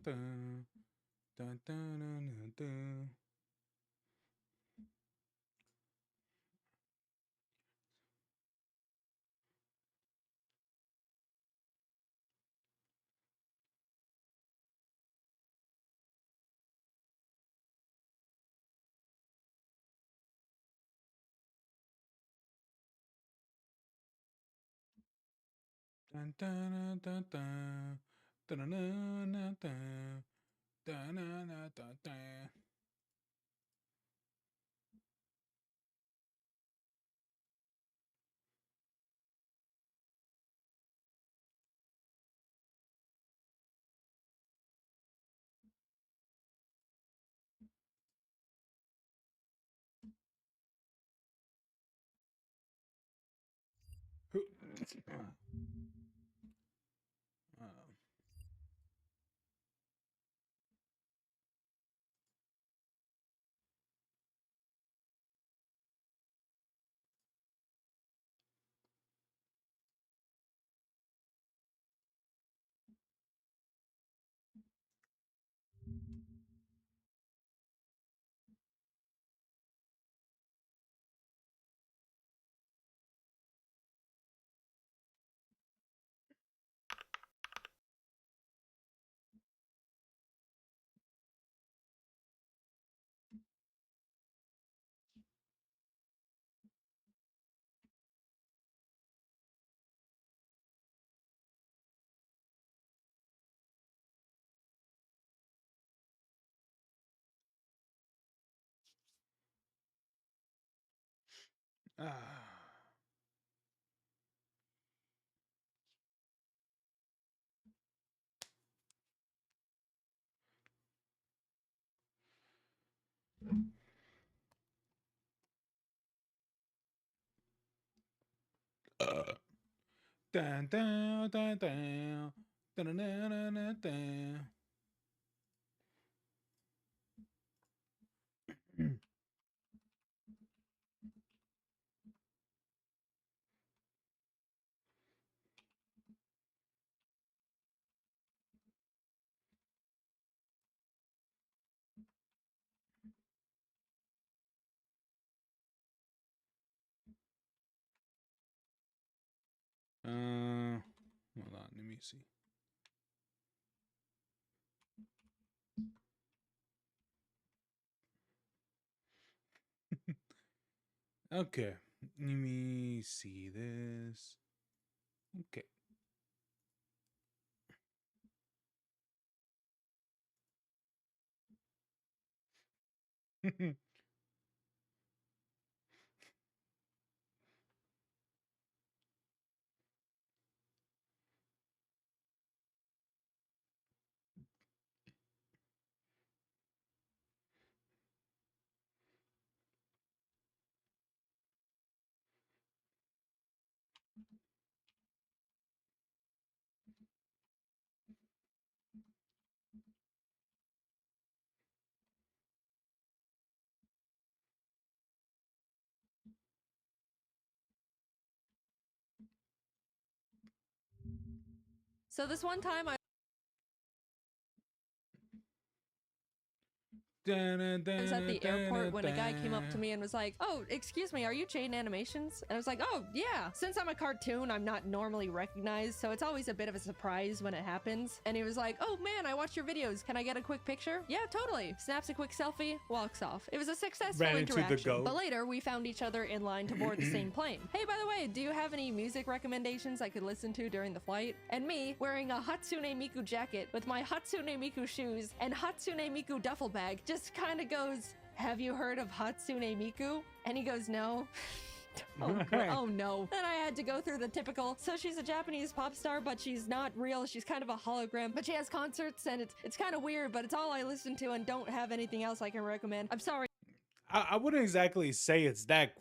dun, dun, dun, dun, dun. Dun, dun, dun, dun, dun, dun, dun, dun, dun, dun, dun, dun, dun. Who- uh, ah. Uh. Dun, dun, dun, dun. Dun, dun, dun, dun, dun. Hold on, let me see. Okay, let me see this. Okay. So this one time I Dun, was at dun, the airport dun, when a guy came up to dun. me and was like, "Oh, excuse me, are you Chain Animations?" And I was like, "Oh, yeah." Since I'm a cartoon, I'm not normally recognized, so it's always a bit of a surprise when it happens. And he was like, "Oh man, I watched your videos. Can I get a quick picture?" "Yeah, totally." Snaps a quick selfie, walks off. It was a successful Ran into the interaction. goat. But later, we found each other in line to board the same plane. "Hey, by the way, do you have any music recommendations I could listen to during the flight?" And me, wearing a Hatsune Miku jacket with my Hatsune Miku shoes and Hatsune Miku duffel bag, just kind of goes, "Have you heard of Hatsune Miku?" And he goes, "No." Oh no. Then I had to go through the typical, so she's a Japanese pop star, but she's not real. She's kind of a hologram, but she has concerts and it's kind of weird, but it's all I listen to and don't have anything else I can recommend. I'm sorry. I wouldn't exactly say it's that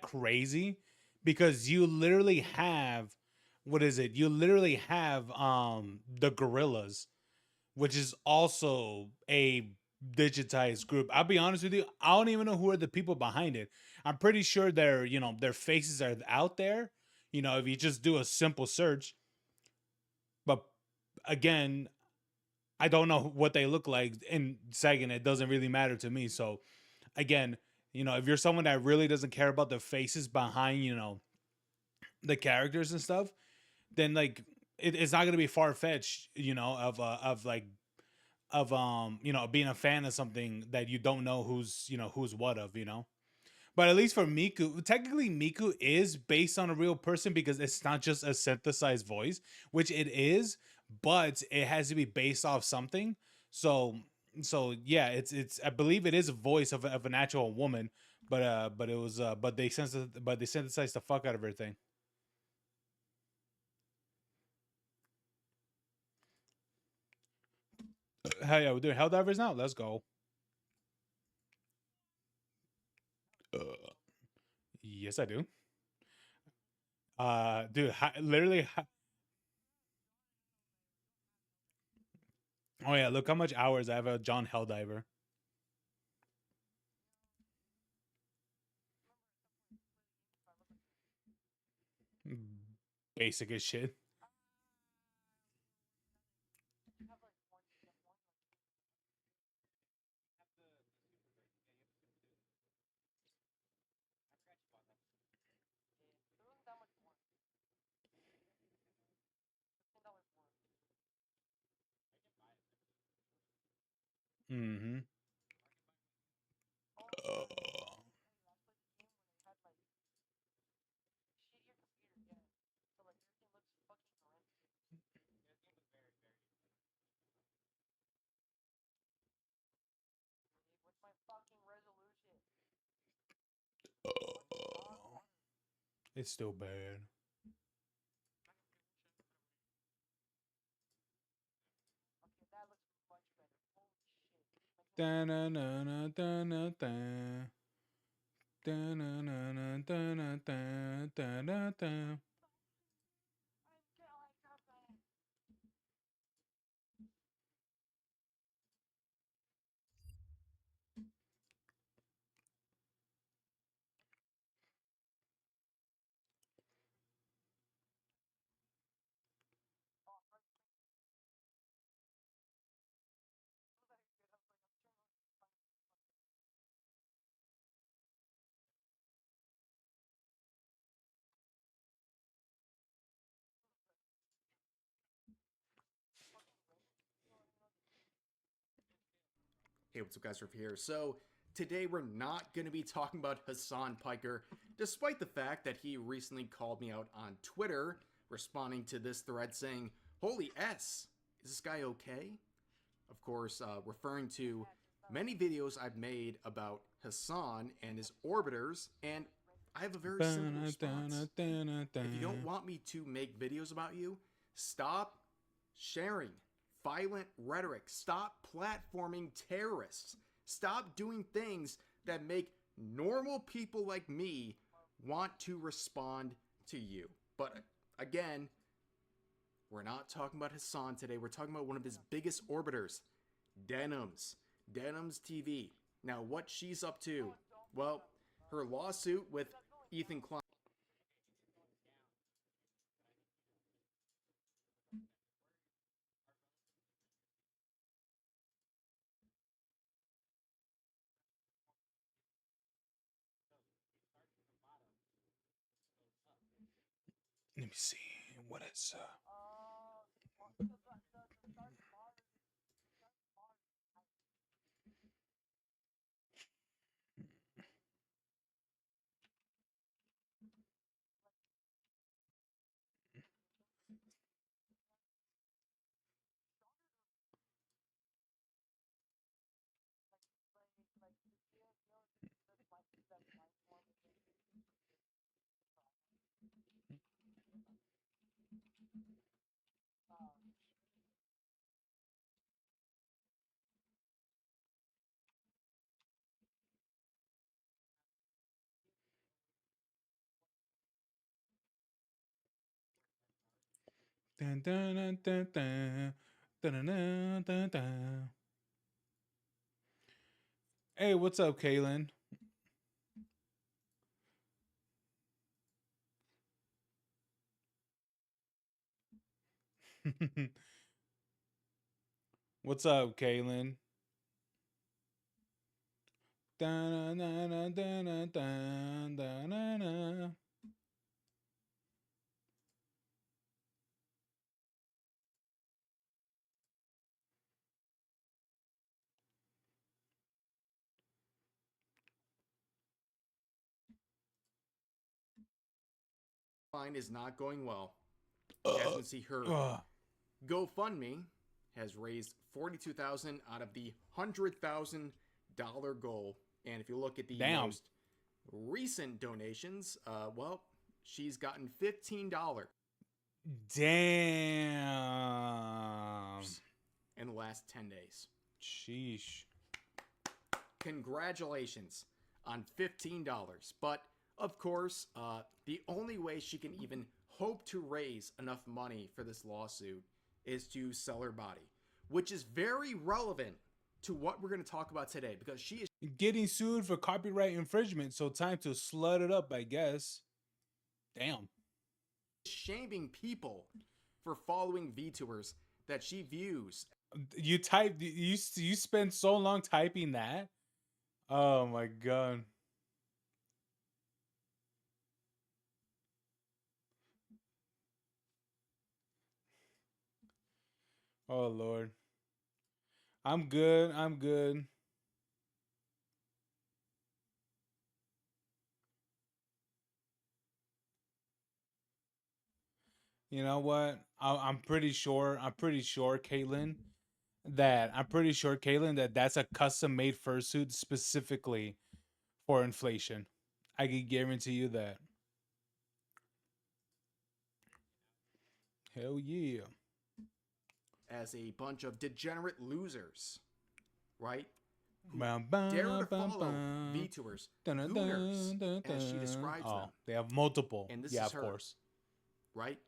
crazy because you literally have what is it? You literally have the gorillas, which is also a digitized group. I'll be honest with you, I don't even know who are the people behind it. I'm pretty sure their faces are out there, if you just do a simple search. But again, I don't know what they look like. And second, it doesn't really matter to me. So again, if you're someone that really doesn't care about the faces behind, the characters and stuff, then like it's not gonna be far fetched, of like being a fan of something that you don't know who's what of. But at least for Miku, technically Miku is based on a real person because it's not just a synthesized voice, which it is, but it has to be based off something. So yeah, it's I believe it is a voice of an actual woman, but it was but they synthesized the fuck out of everything. Hell yeah, we're doing Helldivers now. Let's go. Yes, I do. Dude, literally. Oh yeah, look how much hours I have a John Helldiver. Basic as shit. Mm-hmm. It's still bad. Da-na-na-na, da-na-da. Da-na-na-na, da-na-da, da-na-da. Hey, what's up, guys? Riff here. So, today we're not going to be talking about Hassan Piker, despite the fact that he recently called me out on Twitter, responding to this thread saying, "Holy S, is this guy okay?" Of course, referring to many videos I've made about Hassan and his orbiters, and I have a very simple response. If you don't want me to make videos about you, stop sharing violent rhetoric. Stop platforming terrorists. Stop doing things that make normal people like me want to respond to you. But again, we're not talking about Hassan today. We're talking about one of his biggest orbiters, Denims. Denims TV. Now, what she's up to? Well, her lawsuit with Ethan Klein. Let me see. What is dun, dun, dun, dun, dun. Dun, dun, dun, dun. Hey, what's up, Kaylin? What's up, Kaylin? Da-na-na-na-da-na-da-na-da-na-na. Line is not going well. As you Uh, can see, her uh, GoFundMe has raised 42,000 out of the $100,000 goal. And if you look at the damn. most recent donations, well, she's gotten $15 Damn. in the last 10 days. Sheesh. Congratulations on $15. But of course, the only way she can even hope to raise enough money for this lawsuit is to sell her body, which is very relevant to what we're going to talk about today because she is Getting sued for copyright infringement, so time to slut it up, I guess. Damn. shaming people for following VTubers that she views You type you spend so long typing that. Oh my god. Oh lord. I'm good. I'm good. You know what? I'm pretty sure. I'm pretty sure, Caitlin, that that's a custom made fursuit specifically for inflation. I can guarantee you that. Hell yeah. as a bunch of degenerate losers, right? Who Bum, dare bum, to bum, follow bum. VTubers, Dun, dun, gooners, dun, dun, as she dun. describes them. Oh, they have multiple. And this Yeah, is of her, course. right?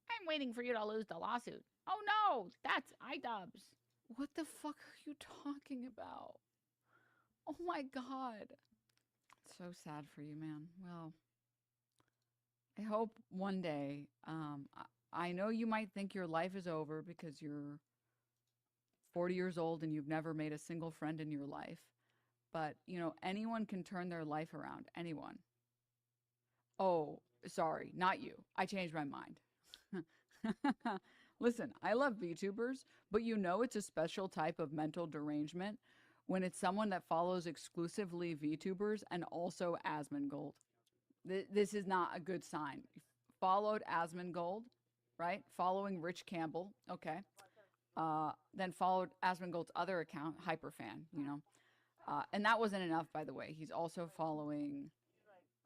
I'm waiting for you to lose the lawsuit. Oh no, that's iDubbbz. What the fuck are you talking about? Oh my god. So sad for you, man. Well, I hope one day, I know you might think your life is over because you're 40 years old and you've never made a single friend in your life. But, anyone can turn their life around. Anyone. Oh, sorry, not you. I changed my mind. Listen, I love VTubers, but it's a special type of mental derangement when it's someone that follows exclusively VTubers and also Asmongold. This is not a good sign. Followed Asmongold, right? Following Rich Campbell, okay. Then followed Asmongold's other account, Hyperfan, and that wasn't enough, by the way. He's also following,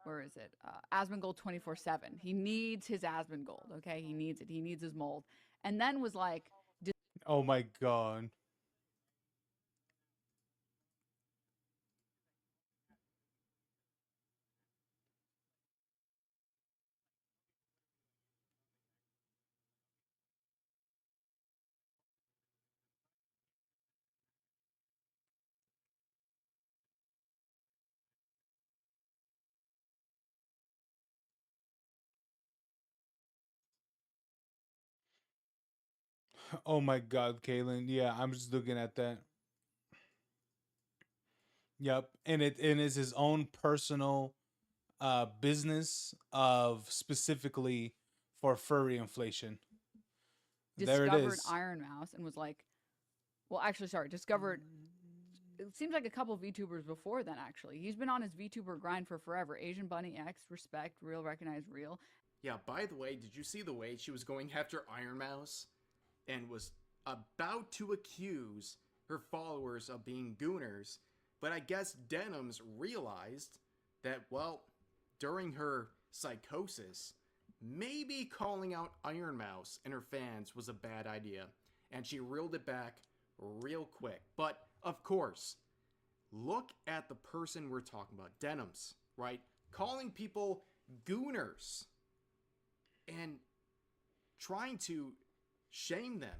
where is it? Asmongold 24/7. He needs his Asmongold, okay? He needs it. He needs his mold. And then was like, Oh my god. Oh my god, Kaylin. Yeah, I'm just looking at that. Yep. And it's his own personal business of specifically for furry inflation. There it discovered is. Iron Mouse and was like, well, actually, sorry, discovered. It seems like a couple of VTubers before then, actually. He's been on his VTuber grind for forever. Asian Bunny X, Respect, Real, Recognize Real. Yeah, by the way, did you see the way she was going after Iron Mouse and was about to accuse her followers of being gooners? But I guess Denims realized that, well, during her psychosis, maybe calling out Iron Mouse and her fans was a bad idea. And she reeled it back real quick. But, of course, look at the person we're talking about, Denims, right? Calling people gooners and trying to shame them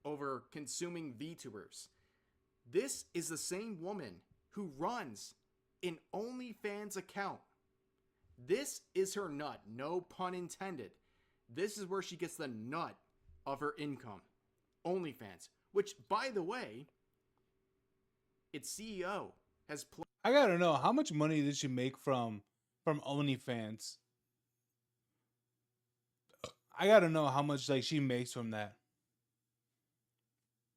over consuming VTubers. This is the same woman who runs an OnlyFans account. This is her nut, no pun intended. This is where she gets the nut of her income. OnlyFans, which, by the way, its CEO has I gotta know how much money did she make from OnlyFans. I gotta know how much like she makes from that,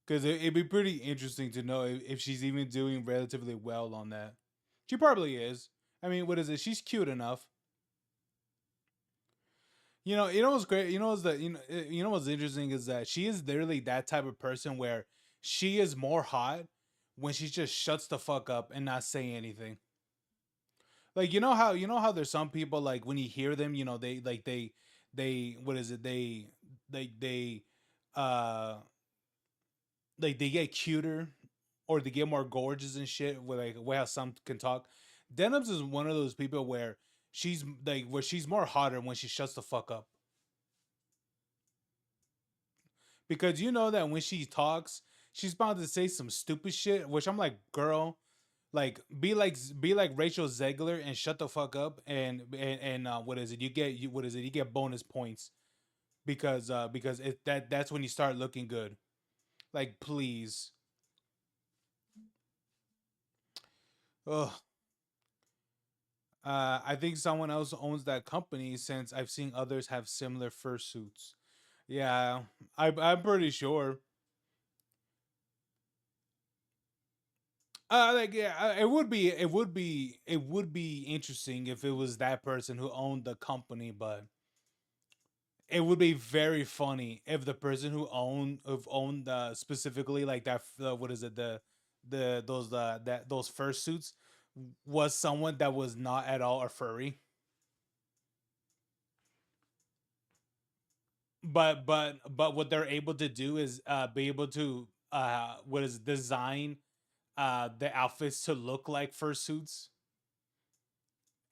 because it'd be pretty interesting to know if she's even doing relatively well on that. She probably is. I mean, what is it? She's cute enough. You know what's great. You know what's interesting is that she is literally that type of person where she is more hot when she just shuts the fuck up and not say anything. Like you know how there's some people like when you hear them, they like they what is it they uh like they get cuter or they get more gorgeous and shit with like way how some can talk. Denims is one of those people where she's more hotter when she shuts the fuck up. Because you know that when she talks, she's bound to say some stupid shit, which I'm like, girl, like be like Rachel Zegler and shut the fuck up and what is it? What is it? You get bonus points because that's when you start looking good. Like please. Ugh. I think someone else owns that company since I've seen others have similar fursuits. Yeah, I'm pretty sure. Like yeah, it would be interesting if it was that person who owned the company, but it would be very funny if the person who owned specifically like that what is it those fursuits was someone that was not at all a furry. But what they're able to do is be able to what is it, design the outfits to look like fursuits,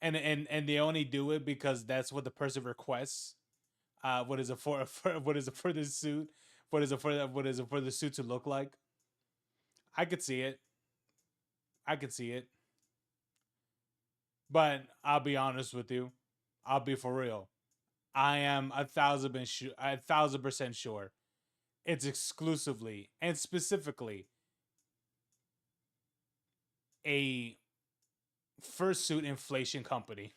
and they only do it because that's what the person requests. What is it for what is it for the suit? What is it for the suit to look like? I could see it. I could see it. But I'll be honest with you. I'll be for real. I am 1,000% sure it's exclusively and specifically a fursuit inflation company.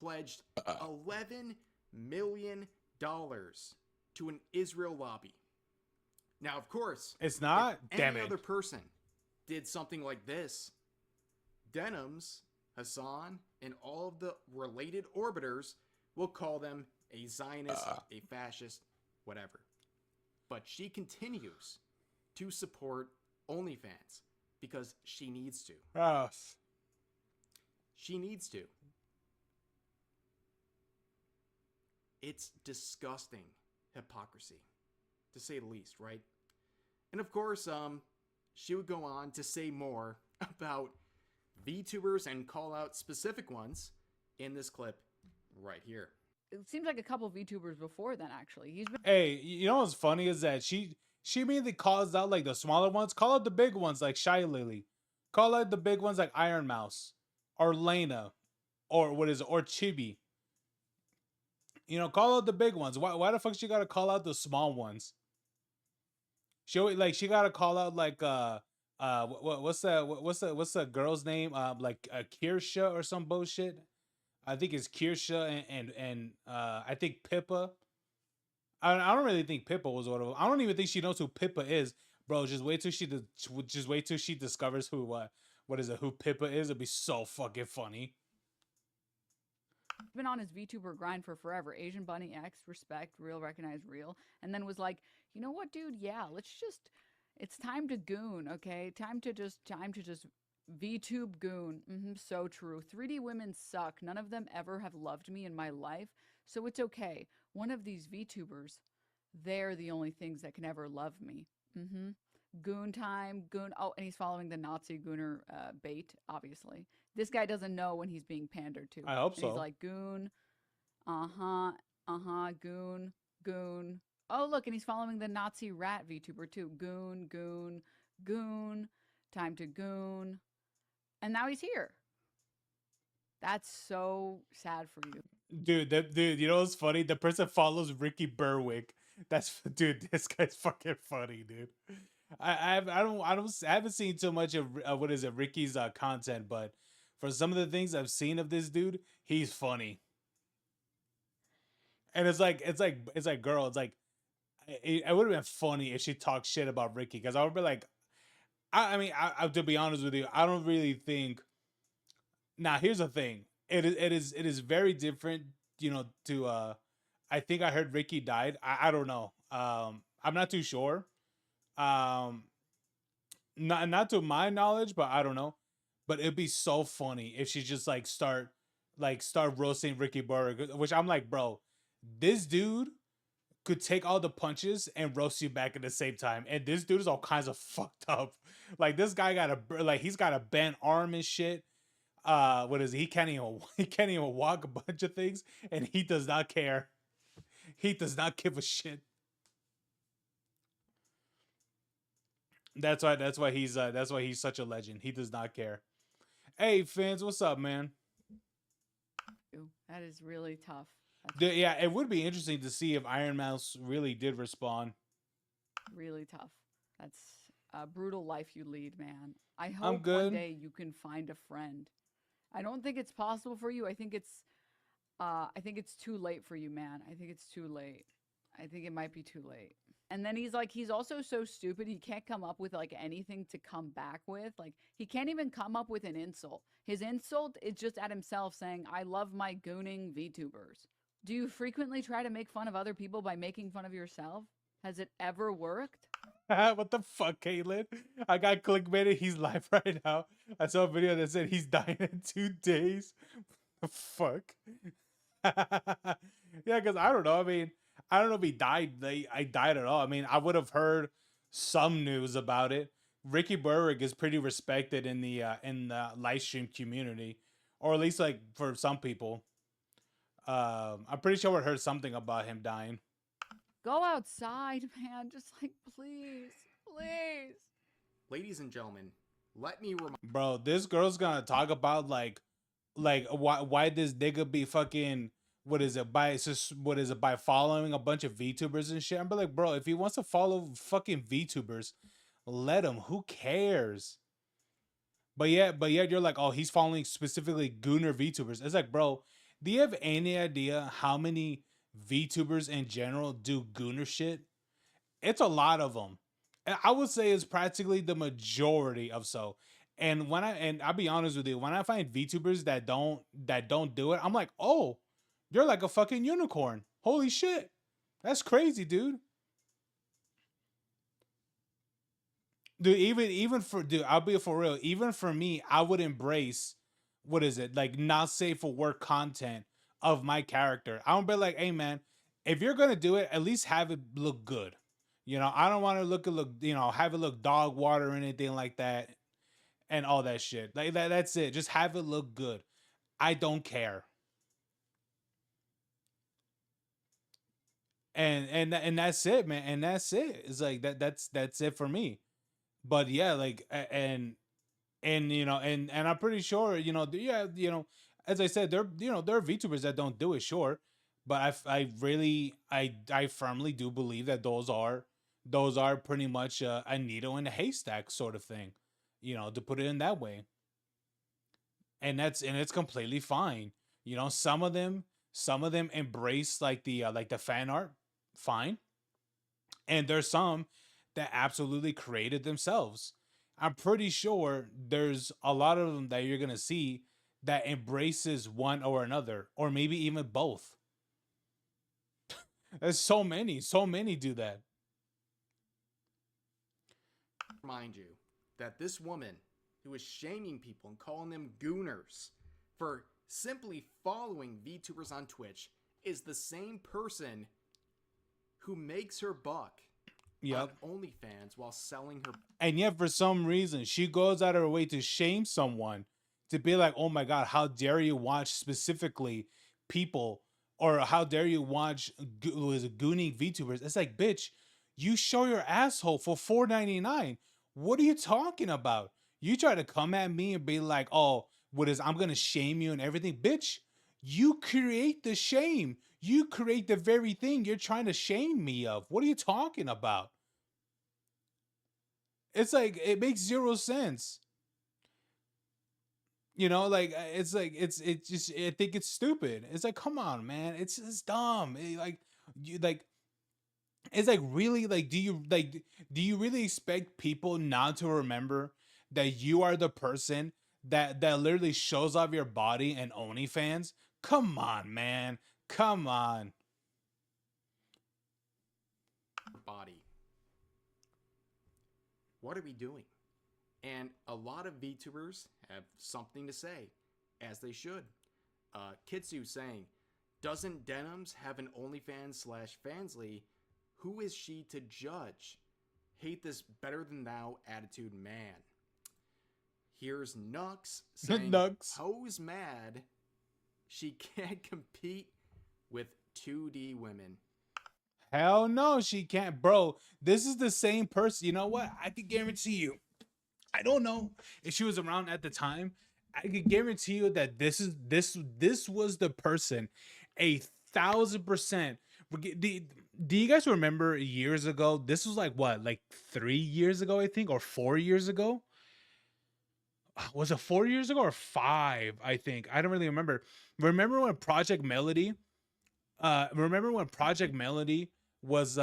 pledged $11 million to an Israel lobby. Now, of course, It's if not. Damn any it. other person did something like this, Denims, Hassan, and all of the related orbiters will call them a Zionist, a fascist, whatever. But she continues to support OnlyFans because she needs to. Oh, She needs to. It's disgusting hypocrisy, to say the least, right? And of course, she would go on to say more about VTubers and call out specific ones in this clip right here. It seems like a couple VTubers before then, actually. He's been hey, you know what's funny is that she mainly calls out like the smaller ones. Call out the big ones like Shy Lily. Call out the big ones like Iron Mouse or Lena or what is it, or Chibi. Call out the big ones. Why the fuck she gotta call out the small ones? She gotta call out like what's the girl's name? Like Kirsha or some bullshit. I think it's Kirsha and I think Pippa. I don't really think Pippa was one of them. I don't even think she knows who Pippa is, bro. Just wait till she discovers what is it, who Pippa is. It'll be so fucking funny. been on his VTuber grind for forever. Asian Bunny X, respect, real, recognize, real. And then was like, you know what, dude? Yeah, it's time to goon, okay? Time to just VTube goon. So true. 3D women suck. None of them ever have loved me in my life. So it's okay. One of these VTubers, they're the only things that can ever love me. Goon time, goon. Oh, and he's following the Nazi gooner bait, obviously. This guy doesn't know when he's being pandered to. I hope And he's so. like, goon, goon, goon. Oh, look, and he's following the Nazi rat VTuber too. Goon, goon, goon, time to goon. And now he's here. That's so sad for you. Dude, you know what's funny? The person follows Ricky Berwick. That's dude. This guy's fucking funny, dude. I haven't seen too much of what is it Ricky's content, but for some of the things I've seen of this dude, he's funny. And it's like girl, it's like it would have been funny if she talked shit about Ricky because I would be like, I mean, to be honest with you, I don't really think. Now, here's the thing. It is very different, to I think I heard Ricky died. I don't know. I'm not too sure. Um not to my knowledge, but I don't know. But it'd be so funny if she just start roasting Ricky Burr, which I'm like, bro, this dude could take all the punches and roast you back at the same time. And this dude is all kinds of fucked up. Like this guy got he's got a bent arm and shit. What is it? He can't even he can't even walk a bunch of things, and he does not care. He does not give a shit. That's why he's such a legend. He does not care. Hey fans, what's up, man? Ooh, that is really tough. That's Yeah, it would be interesting to see if Iron Mouse really did respond. really tough. That's a brutal life you lead, man. I I'm hope one good. day you can find a friend. I don't think it's possible for you. I think it's too late for you, man. I think it's too late. I think it might be too late. And then he's also so stupid he can't come up with like anything to come back with. Like he can't even come up with an insult. His insult is just at himself saying, "I love my gooning VTubers." Do you frequently try to make fun of other people by making fun of yourself? Has it ever worked? What the fuck, Caitlin? I got clickbaited. He's live right now. I saw a video that said he's dying in 2 days. The fuck? Yeah, because I don't know. I mean, I don't know if he died. I died at all. I mean, I would have heard some news about it. Ricky Burrick is pretty respected in the live stream community, or at least like for some people. I'm pretty sure I heard something about him dying. Go outside, man. Just like, please, please. Ladies and gentlemen, let me remind Bro, this girl's gonna talk about like why this nigga be fucking what is it by what is it by following a bunch of VTubers and shit. I'm be like, bro, if he wants to follow fucking VTubers, let him. Who cares? But yet you're like, oh, he's following specifically Gooner VTubers. It's like, bro, do you have any idea how many VTubers in general do Gooner shit? It's a lot of them. I would say it's practically the majority of so. And I'll be honest with you, when I find VTubers that don't do it, I'm like, oh, you're like a fucking unicorn. Holy shit. That's crazy, dude. Dude, even for dude, I'll be for real. Even for me, I would embrace what is it like not safe for work content of my character. I don't be like, hey man, if you're gonna do it, at least have it look good. I don't want to have it look dog water or anything like that, and all that shit. Like that. That's it. Just have it look good. I don't care. And that's it, man. And that's it. It's like that. That's it for me. But yeah, like and I'm pretty sure yeah, as I said, there are VTubers that don't do it, sure, but I firmly do believe that those are pretty much a needle in a haystack sort of thing, to put it in that way, and it's completely fine. Some of them embrace like the fan art, fine, and there's some that absolutely created themselves. I'm pretty sure there's a lot of them that you're gonna see that embraces one or another, or maybe even both. There's so many do that. you that this woman who is shaming people and calling them gooners for simply following VTubers on Twitch is the same person who makes her buck Yep. on OnlyFans while selling her. And yet, for some reason, she goes out of her way to shame someone, to be like, "Oh my god, how dare you watch specifically people, or how dare you watch was it gooning VTubers?" It's like, bitch, you show your asshole for 4.99. What are you talking about? You try to come at me and be like, "Oh, what is? I'm gonna shame you and everything, bitch." You create the shame. You create the very thing you're trying to shame me of. What are you talking about? It's like it makes zero sense. You know, like it's just I think it's stupid. It's like, come on, man. It's dumb. Like you like it's like really like do you really expect people not to remember that you are the person that literally shows off your body and OnlyFans? Come on, man. Come on. Body. What are we doing? And a lot of VTubers have something to say, as they should. Kitsu saying, doesn't Denims have an OnlyFans slash Fansly? Who is she to judge? Hate this better than thou attitude man. Here's Nux saying, Nugs. Ho's mad she can't compete with 2D women. Hell no, she can't, bro. This is the same person. You know what? I could guarantee you. I don't know if she was around at the time. I could guarantee you that this was the person, 1,000%. Do you guys remember years ago? This was like what, like 3 years ago, I think, or 4 years ago. Was it 4 years ago or five? I think I don't really remember. Remember when Project Melody remember when Project Melody was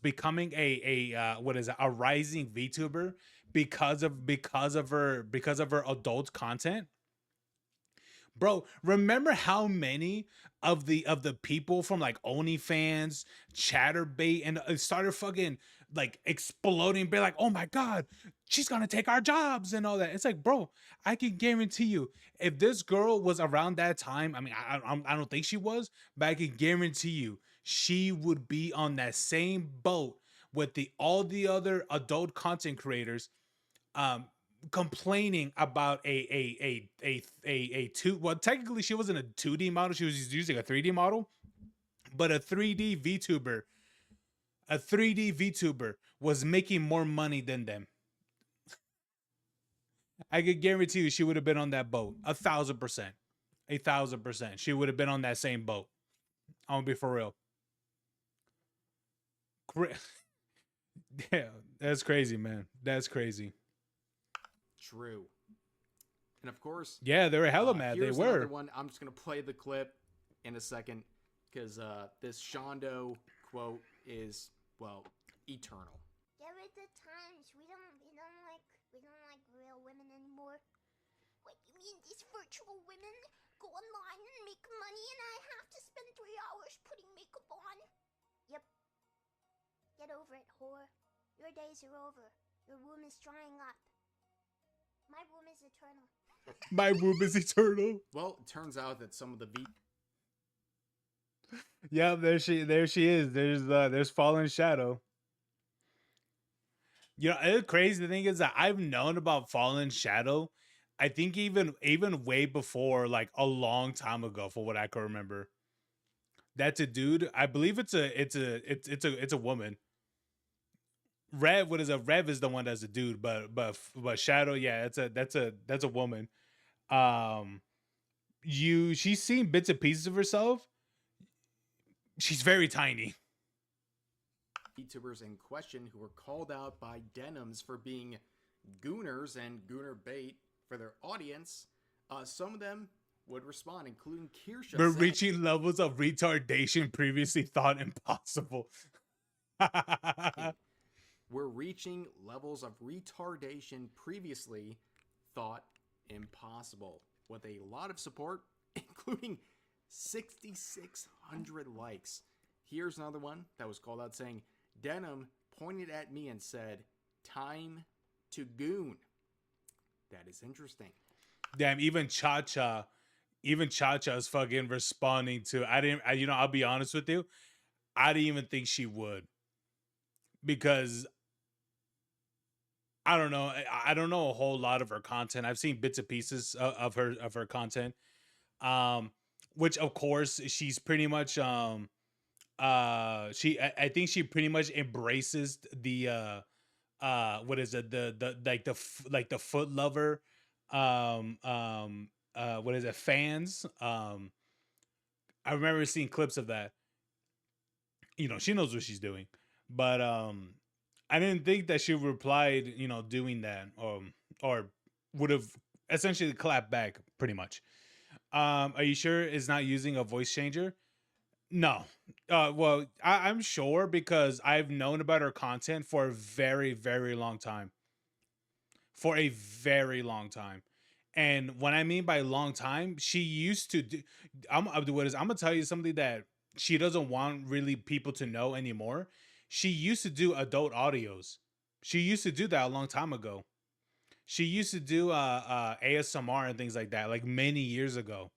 becoming a what is it, a rising VTuber because of her adult content? Bro, remember how many of the people from like OnlyFans, Chatterbait, and started fucking like exploding, be like, "Oh my god, she's gonna take our jobs" and all that. It's like, bro, I can guarantee you, if this girl was around that time, I mean, I don't think she was, but I can guarantee you, she would be on that same boat with the all the other adult content creators, um complaining about a two, well, technically she wasn't a 2D model, she was just using a 3D model, but a 3D VTuber was making more money than them. I could guarantee you she would have been on that boat. 1,000%. 1,000%. She would have been on that same boat. I'm gonna be for real. Yeah, that's crazy, man. That's crazy. True. And of course, Yeah, they were hella mad. They here's another were. one. I'm just going to play the clip in a second because this Shondo quote is, well, eternal. There are the times we don't like real women anymore. What you mean these virtual women go online and make money and I have to spend 3 hours putting makeup on? Yep. Get over it, whore. Your days are over. Your womb is drying up. My womb is eternal. My womb is eternal. Well, it turns out that some of the Yeah, there she is. There's Fallen Shadow. You know, it's crazy. The thing is that I've known about Fallen Shadow. I think even way before, like a long time ago, for what I can remember. That's a dude. I believe it's a woman. Rev, what is a Rev is the one that's a dude, but Shadow, yeah, that's a woman. Um, she's seen bits and pieces of herself. She's very tiny. VTubers in question who were called out by Denims for being gooners and gooner bait for their audience, some of them would respond, including Kirsha. We're reaching levels of retardation previously thought impossible. We're reaching levels of retardation previously thought impossible, with a lot of support, including 6,600 likes. Here's another one that was called out saying, Denim pointed at me and said, time to goon. That is interesting. Damn, even Cha is fucking responding to. I'll be honest with you, I didn't even think she would, because I don't know. I don't know a whole lot of her content. I've seen bits and pieces of her content, um, which of course she's pretty much I think she pretty much embraces the what is it, the like the foot lover, what is it, fans, I remember seeing clips of that. She knows what she's doing. But I didn't think that she replied, doing that, or would have essentially clapped back pretty much. Are you sure it's not using a voice changer? No. Well, I'm sure because I've known about her content for a very, very long time. For a very long time. And what I mean by long time, she used to do. I'm gonna tell you something that she doesn't want really people to know anymore. She used to do adult audios. She used to do that a long time ago. She used to do ASMR and things like that, like many years ago.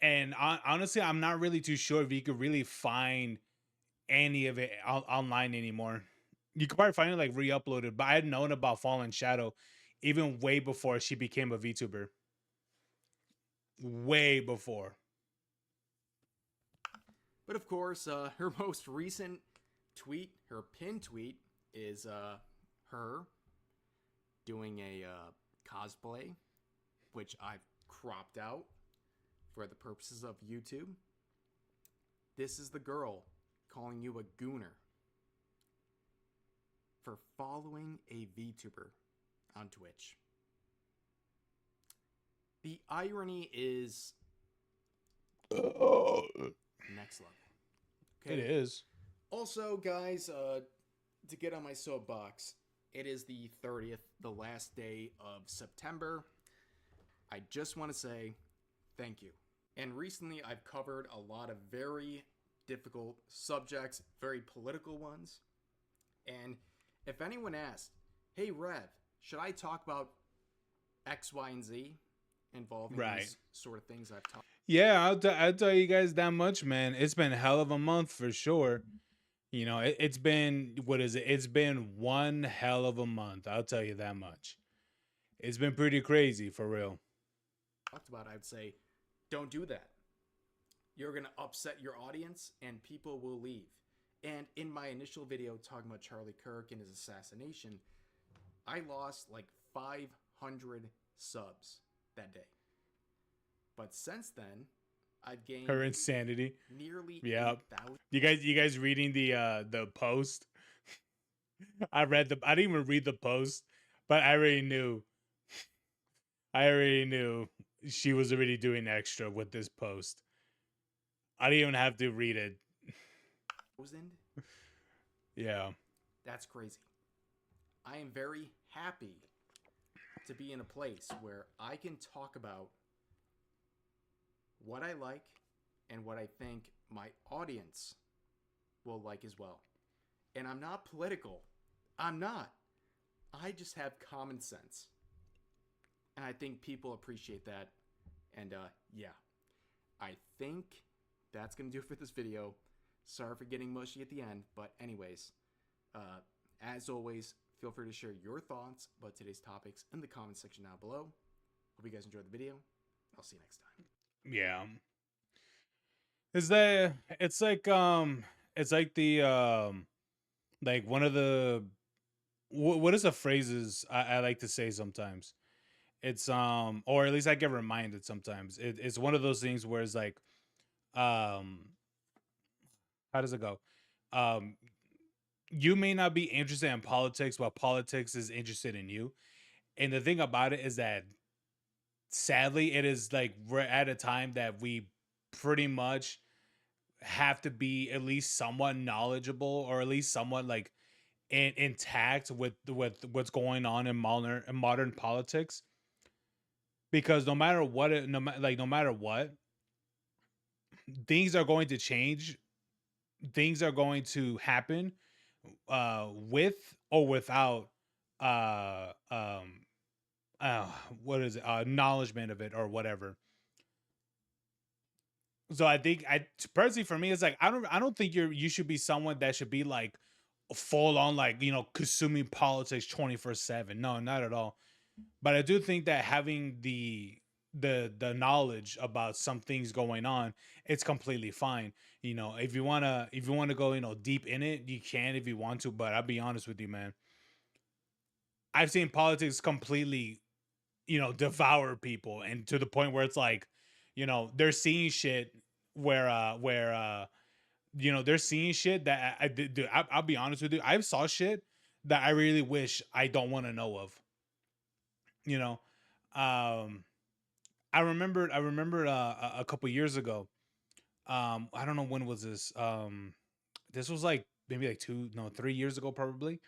And honestly, I'm not really too sure if you could really find any of it online anymore. You could probably find it like re-uploaded, but I had known about Fallen Shadow even way before she became a VTuber. Way before. But of course, her most recent tweet, her pinned tweet, is her doing a cosplay, which I've cropped out for the purposes of YouTube. This is the girl calling you a gooner for following a VTuber on Twitch. The irony is next level. It is. Also, guys, to get on my soapbox, it is the 30th, the last day of September. I just want to say thank you. And recently, I've covered a lot of very difficult subjects, very political ones. And if anyone asked, hey, Rev, should I talk about X, Y, and Z involving Right. these sort of things I've talked? Yeah, I'll tell you guys that much, man. It's been a hell of a month for sure. It's been, what is it? It's been one hell of a month. I'll tell you that much. It's been pretty crazy for real. About, I would say, don't do that. You're going to upset your audience and people will leave. And in my initial video talking about Charlie Kirk and his assassination, I lost like 500 subs that day. But since then, I've gained Her insanity. nearly Yeah. 8,000. You guys reading the post? I didn't even read the post, but I already knew. I already knew she was already doing extra with this post. I didn't even have to read it. Yeah. That's crazy. I am very happy to be in a place where I can talk about what I like and what I think my audience will like as well. And I'm not political. I'm not. I just have common sense. And I think people appreciate that. And yeah, I think that's going to do it for this video. Sorry for getting mushy at the end. But anyways, as always, feel free to share your thoughts about today's topics in the comment section down below. Hope you guys enjoyed the video. I'll see you next time. Yeah. It's like the like one of the what is the phrases I like to say sometimes. It's or at least I get reminded sometimes. It's one of those things where it's like um how does it go? Um you may not be interested in politics, but politics is interested in you. And the thing about it is that sadly it is like we're at a time that we pretty much have to be at least somewhat knowledgeable or at least somewhat like intact with what's going on in modern politics, because no matter what no matter what, things are going to change, things are going to happen with or without uh um uh what is it, acknowledgement of it or whatever. So I think I personally, for me, it's like I don't think you should be someone that should be like full on like consuming politics 24/7. No, not at all. But I do think that having the knowledge about some things going on, it's completely fine. If you wanna go deep in it, you can if you want to. But I'll be honest with you, man. I've seen politics completely devour people, and to the point where it's like, they're seeing shit where they're seeing shit that I'll be honest with you, I've saw shit that I really wish I don't want to know of. You know, um, I remember a couple years ago. I don't know when was this. This was like maybe like 3 years ago probably.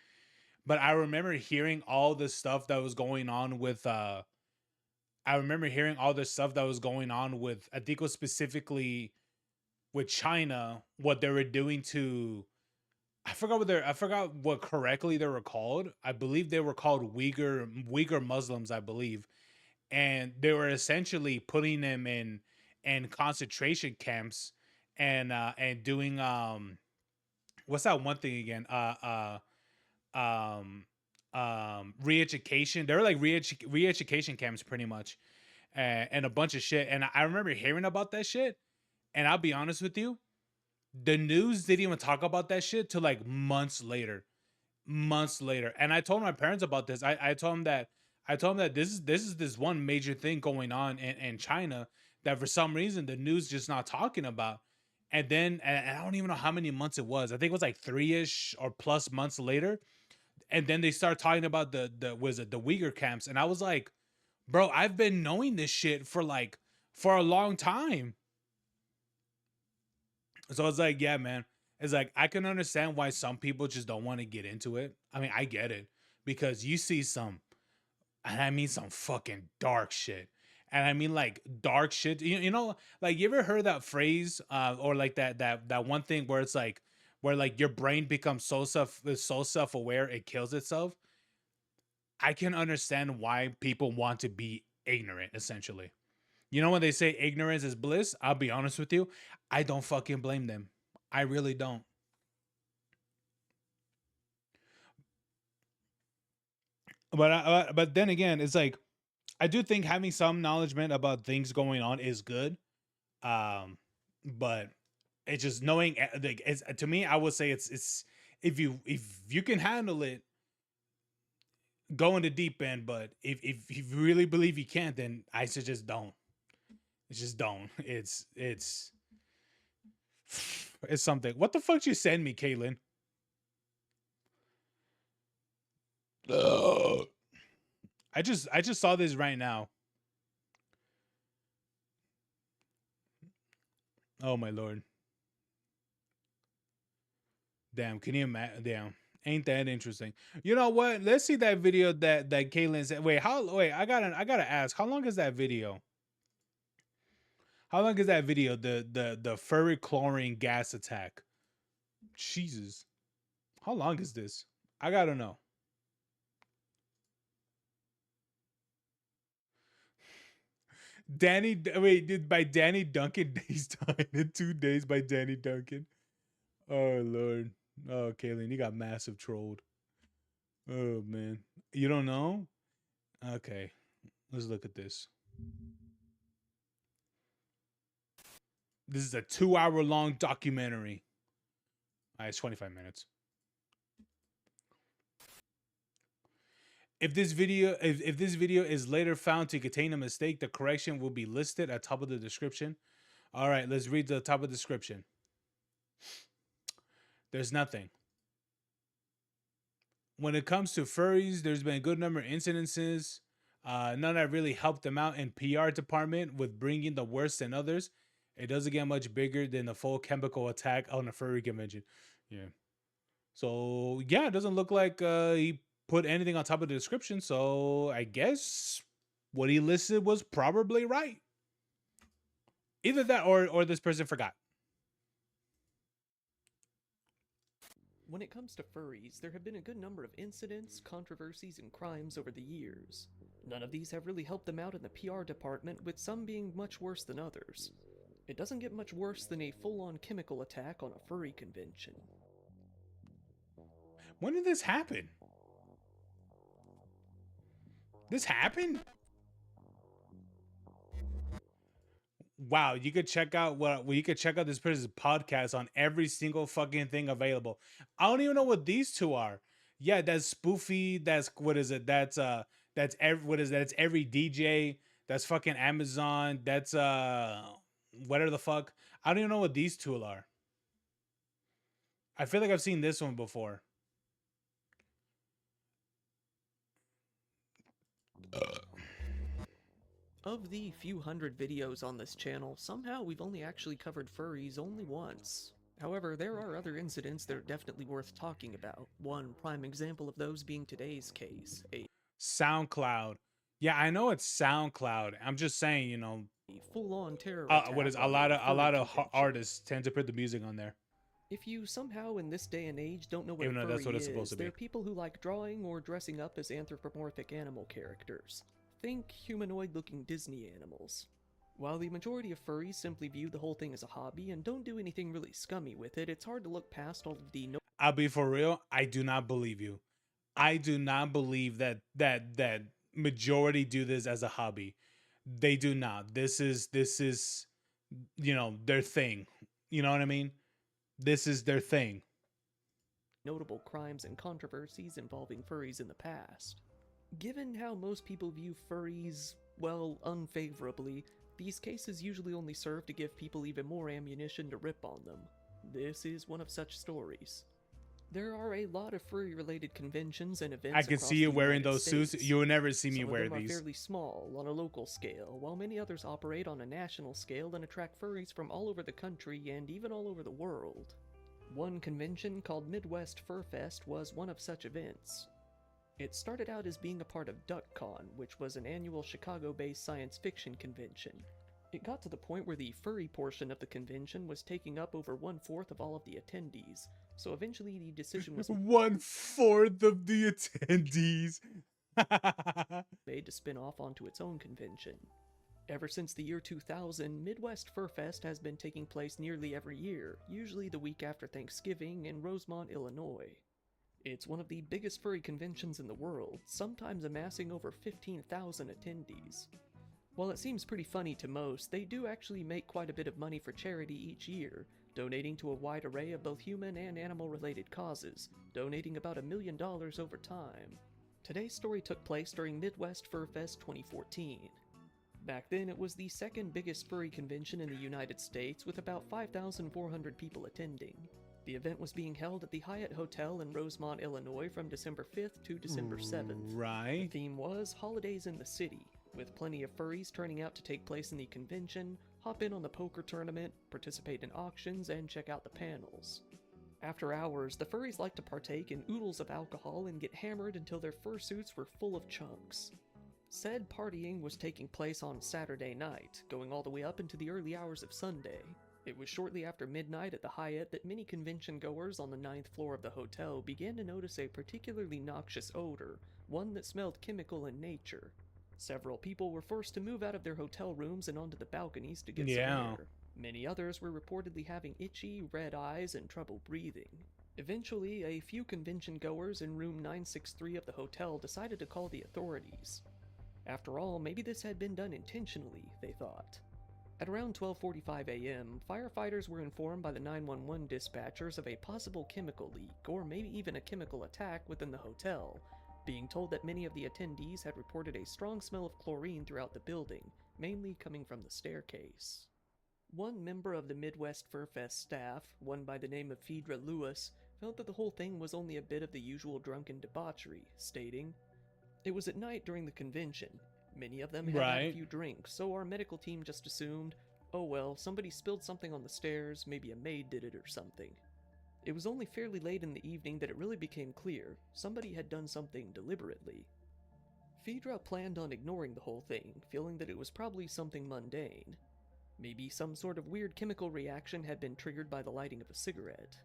But I remember hearing all the stuff that was going on with. I remember hearing all the stuff that was going on with. I think it was specifically with China, what they were doing to. I forgot what correctly they were called. I believe they were called Uyghur Muslims, I believe, and they were essentially putting them in concentration camps, and doing what's that one thing again, um re-education. They were like re-education camps pretty much, and a bunch of shit. And I remember hearing about that shit, and I'll be honest with you, the news didn't even talk about that shit till like months later. And I told my parents about this. I told them that this one major thing going on in China that for some reason the news just not talking about. And then, and I don't even know how many months it was. I think it was like 3-ish or plus months later. And then they start talking about the was it the Uyghur camps. And I was like, bro, I've been knowing this shit for a long time. So it's like, yeah, man. It's like I can understand why some people just don't want to get into it. I mean, I get it because you see some, and I mean some fucking dark shit. And I mean like dark shit. Like you ever heard that phrase, or like that one thing where it's like where like your brain becomes so self aware it kills itself. I can understand why people want to be ignorant, essentially. When they say ignorance is bliss, I'll be honest with you, I don't fucking blame them. I really don't. But then again, it's like I do think having some acknowledgement about things going on is good. But it's just knowing, like, to me, I would say it's if you can handle it, go in the deep end. But if you really believe you can't, then I suggest don't. It's just don't. It's something. What the fuck did you send me, Caitlin? Ugh. I just saw this right now. Oh my lord. Damn, can you imagine? Damn. Ain't that interesting? You know what? Let's see that video that Caitlin said. Wait, I gotta ask, how long is that video? How long is that video? The furry chlorine gas attack. Jesus. How long is this? I gotta know. By Danny Duncan, Days Time in 2 days by Danny Duncan. Oh Lord. Oh, Kaylin, you got massive trolled. Oh man. You don't know? Okay. Let's look at this. This is a 2-hour long documentary. All right, it's 25 minutes. If this video is later found to contain a mistake, the correction will be listed at top of the description. All right, let's read the top of the description. There's nothing. When it comes to furries, there's been a good number of incidences. None that really helped them out in PR department with bringing the worst in others. It doesn't get much bigger than the full chemical attack on a furry convention. Yeah. So yeah, it doesn't look like he put anything on top of the description. So I guess what he listed was probably right. Either that or this person forgot. When it comes to furries, there have been a good number of incidents, controversies, and crimes over the years. None of these have really helped them out in the PR department, with some being much worse than others. It doesn't get much worse than a full-on chemical attack on a furry convention. When did this happen? This happened? Wow, you could check out this person's podcast on every single fucking thing available. I don't even know what these two are. Yeah, that's spoofy. That's what is it? That's every what is that? It's every DJ. That's fucking Amazon. That's whatever the fuck. I don't even know what these two are. I feel like I've seen this one before. Of the few hundred videos on this channel, somehow we've only actually covered furries only once. However, there are other incidents that are definitely worth talking about. One prime example of those being today's case, a SoundCloud. Yeah, I know it's SoundCloud. I'm just saying, you know, full-on terror attack what is on a a furry lot of convention. artists tend to put the music on there, If you somehow in this day and age don't know what even a though furry that's what it's is, supposed to there be. are people who like drawing or dressing up as anthropomorphic animal characters. Think humanoid-looking Disney animals. While the majority of furries simply view the whole thing as a hobby and don't do anything really scummy with it, it's hard to look past all of the I'll be for real. I do not believe you. I do not believe that majority do this as a hobby. They do not. This is you know their thing. You know what I mean? This is their thing. notable crimes and controversies involving furries in the past. Given how most people view furries, well, unfavorably, these cases usually only serve to give people even more ammunition to rip on them. This is one of such stories. There are a lot of furry-related conventions and events I can across see you the wearing United those States. suits. You will never see me Some of wear them are these. fairly small on a local scale, while many others operate on a national scale and attract furries from all over the country and even all over the world. One convention called Midwest Fur Fest was one of such events. It started out as being a part of DuckCon, which was an annual Chicago-based science fiction convention. It got to the point where the furry portion of the convention was taking up over 1/4 of all of the attendees, so eventually the decision was 1/4 of the attendees. made to spin off onto its own convention. Ever since the year 2000, Midwest Fur Fest has been taking place nearly every year, usually the week after Thanksgiving in Rosemont, Illinois. It's one of the biggest furry conventions in the world, sometimes amassing over 15,000 attendees. While it seems pretty funny to most, they do actually make quite a bit of money for charity each year, donating to a wide array of both human and animal-related causes, donating about $1 million over time. Today's story took place during Midwest Fur Fest 2014. Back then, it was the second biggest furry convention in the United States, with about 5,400 people attending. The event was being held at the Hyatt Hotel in Rosemont, Illinois from December 5th to December 7th. The Right. theme was Holidays in the City, with plenty of furries turning out to take place in the convention, hop in on the poker tournament, participate in auctions, and check out the panels. After hours, the furries liked to partake in oodles of alcohol and get hammered until their fursuits were full of chunks. Said partying was taking place on Saturday night, going all the way up into the early hours of Sunday. It was shortly after midnight at the Hyatt that many convention goers on the 9th floor of the hotel began to notice a particularly noxious odor, one that smelled chemical in nature. Several people were forced to move out of their hotel rooms and onto the balconies to get Yeah. some air. Many others were reportedly having itchy, red eyes and trouble breathing. Eventually, a few convention goers in room 963 of the hotel decided to call the authorities. After all, maybe this had been done intentionally, they thought. At around 12:45 a.m., firefighters were informed by the 911 dispatchers of a possible chemical leak, or maybe even a chemical attack within the hotel, being told that many of the attendees had reported a strong smell of chlorine throughout the building, mainly coming from the staircase. One member of the Midwest Fur Fest staff, one by the name of Phaedra Lewis, felt that the whole thing was only a bit of the usual drunken debauchery, stating, "It was at night during the convention. Many of them had had a Right. few drinks, so our medical team just assumed, oh well, somebody spilled something on the stairs, maybe a maid did it or something. It was only fairly late in the evening that it really became clear somebody had done something deliberately." Phaedra planned on ignoring the whole thing, feeling that it was probably something mundane. Maybe some sort of weird chemical reaction had been triggered by the lighting of a cigarette.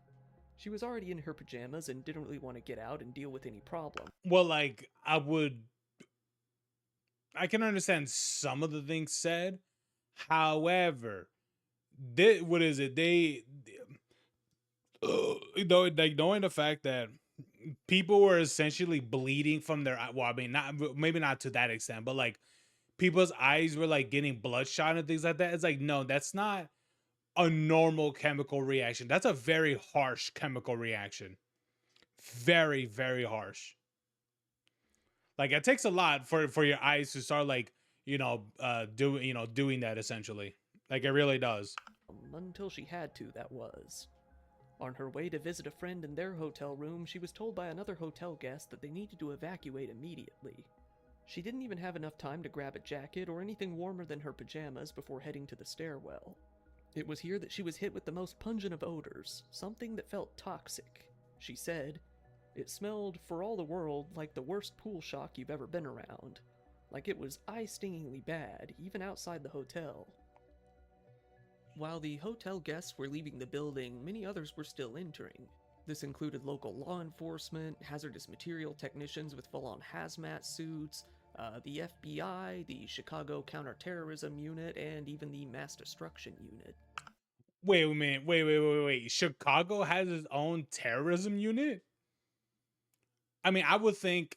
She was already in her pajamas and didn't really want to get out and deal with any problem. Well, like I can understand some of the things said. However, what is it? Though, like knowing the fact that people were essentially bleeding from their well, I mean, not maybe not to that extent, but like people's eyes were like getting bloodshot and things like that. It's like, no, that's not a normal chemical reaction. That's a very harsh chemical reaction. Very, very harsh. Like it takes a lot for your eyes to start like doing that essentially. Like it really does. Until she had to, that was. On her way to visit a friend in their hotel room, she was told by another hotel guest that they needed to evacuate immediately. She didn't even have enough time to grab a jacket or anything warmer than her pajamas before heading to the stairwell. It was here that she was hit with the most pungent of odors, something that felt toxic. She said, "It smelled, for all the world, like the worst pool shock you've ever been around. Like it was eye-stingingly bad, even outside the hotel." While the hotel guests were leaving the building, many others were still entering. This included local law enforcement, hazardous material technicians with full-on hazmat suits, the FBI, the Chicago Counterterrorism Unit, and even the Mass Destruction Unit. Wait a minute. Wait. Chicago has its own terrorism unit? I mean, I would think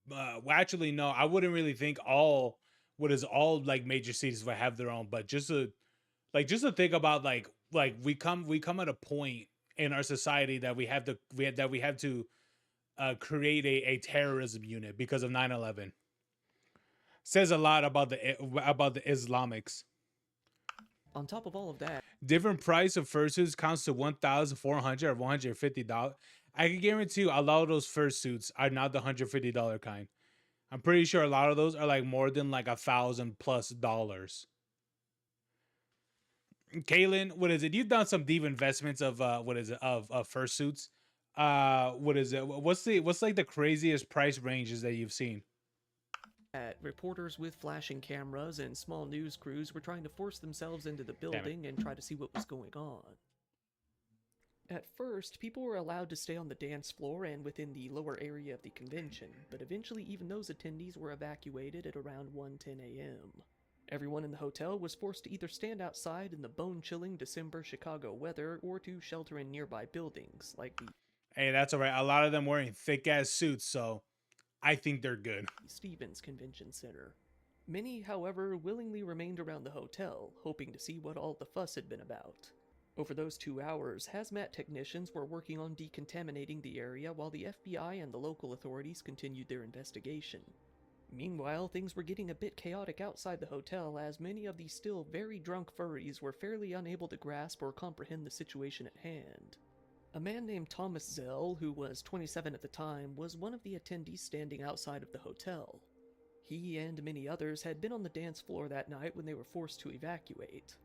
well, actually no, I wouldn't really think all like major cities would have their own, but just to think about like we come at a point in our society that we have to create a terrorism unit because of 9/11. Says a lot about the Islamics. On top of all of that, Different price of fursuits counts to $1,400 or $150. I can guarantee you a lot of those fursuits are not the $150 kind. I'm pretty sure a lot of those are like more than like $1,000+. Kaylin, what is it? You've done some deep investments of what is it of fursuits. What is it? What's like the craziest price ranges that you've seen? reporters with flashing cameras and small news crews were trying to force themselves into the Damn it. building and try to see what was going on. At first, people were allowed to stay on the dance floor and within the lower area of the convention, but eventually even those attendees were evacuated at around 1:10 a.m. Everyone in the hotel was forced to either stand outside in the bone-chilling December Chicago weather or to shelter in nearby buildings, like the Hey, that's all right. A lot of them wearing thick ass suits, so I think they're good. Stevens Convention Center. Many, however, willingly remained around the hotel, hoping to see what all the fuss had been about. Over those 2 hours, hazmat technicians were working on decontaminating the area while the FBI and the local authorities continued their investigation. Meanwhile, things were getting a bit chaotic outside the hotel as many of the still very drunk furries were fairly unable to grasp or comprehend the situation at hand. A man named Thomas Zell, who was 27 at the time, was one of the attendees standing outside of the hotel. He and many others had been on the dance floor that night when they were forced to evacuate.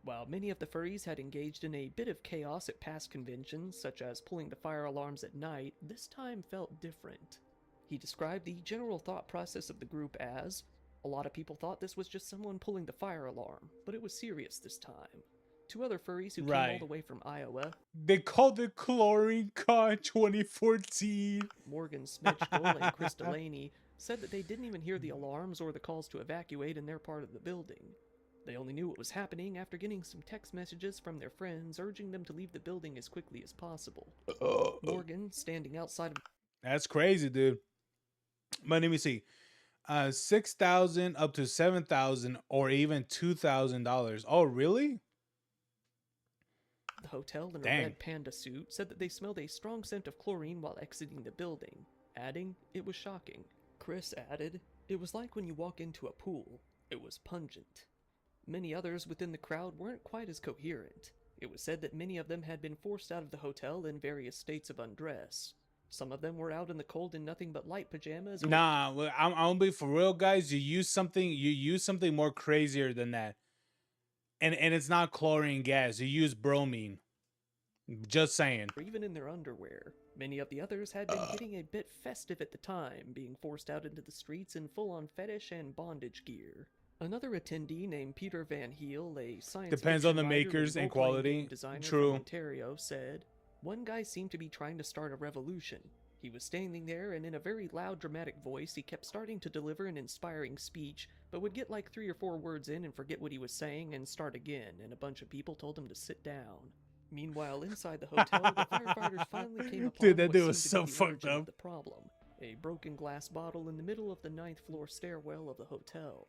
While many of the furries had engaged in a bit of chaos at past conventions, such as pulling the fire alarms at night, this time felt different. He described the general thought process of the group as, a lot of people thought this was just someone pulling the fire alarm, but it was serious this time. Two other furries who came all Right. the way from Iowa, They called it Chlorine Con 2014. Morgan Smitchell and Chris Delaney, said that they didn't even hear the alarms or the calls to evacuate in their part of the building. They only knew what was happening after getting some text messages from their friends urging them to leave the building as quickly as possible. Morgan, standing outside of That's crazy, dude. But let me see. 6,000 up to 7,000 or even $2,000. Oh, really? the hotel in a Dang. red panda suit, said that they smelled a strong scent of chlorine while exiting the building, adding, it was shocking. Chris added, it was like when you walk into a pool. It was pungent. Many others within the crowd weren't quite as coherent. It was said that many of them had been forced out of the hotel in various states of undress. Some of them were out in the cold in nothing but light pajamas. Nah, well, I'm gonna be for real, guys. You use something more crazier than that. And it's not chlorine gas. You use bromine. Just saying. Or even in their underwear. Many of the others had been getting a bit festive at the time, being forced out into the streets in full-on fetish and bondage gear. Another attendee named Peter Van Heel, a science Depends fiction on the writer makers and role-playing quality. game designer True. from Ontario, said, one guy seemed to be trying to start a revolution. He was standing there, and in a very loud, dramatic voice, he kept starting to deliver an inspiring speech, but would get like 3 or 4 words in and forget what he was saying and start again, and a bunch of people told him to sit down. Meanwhile, inside the hotel, the firefighters finally came upon Dude, that what dude was seemed to so be the fucked origin of up. the problem, a broken glass bottle in the middle of the 9th floor stairwell of the hotel.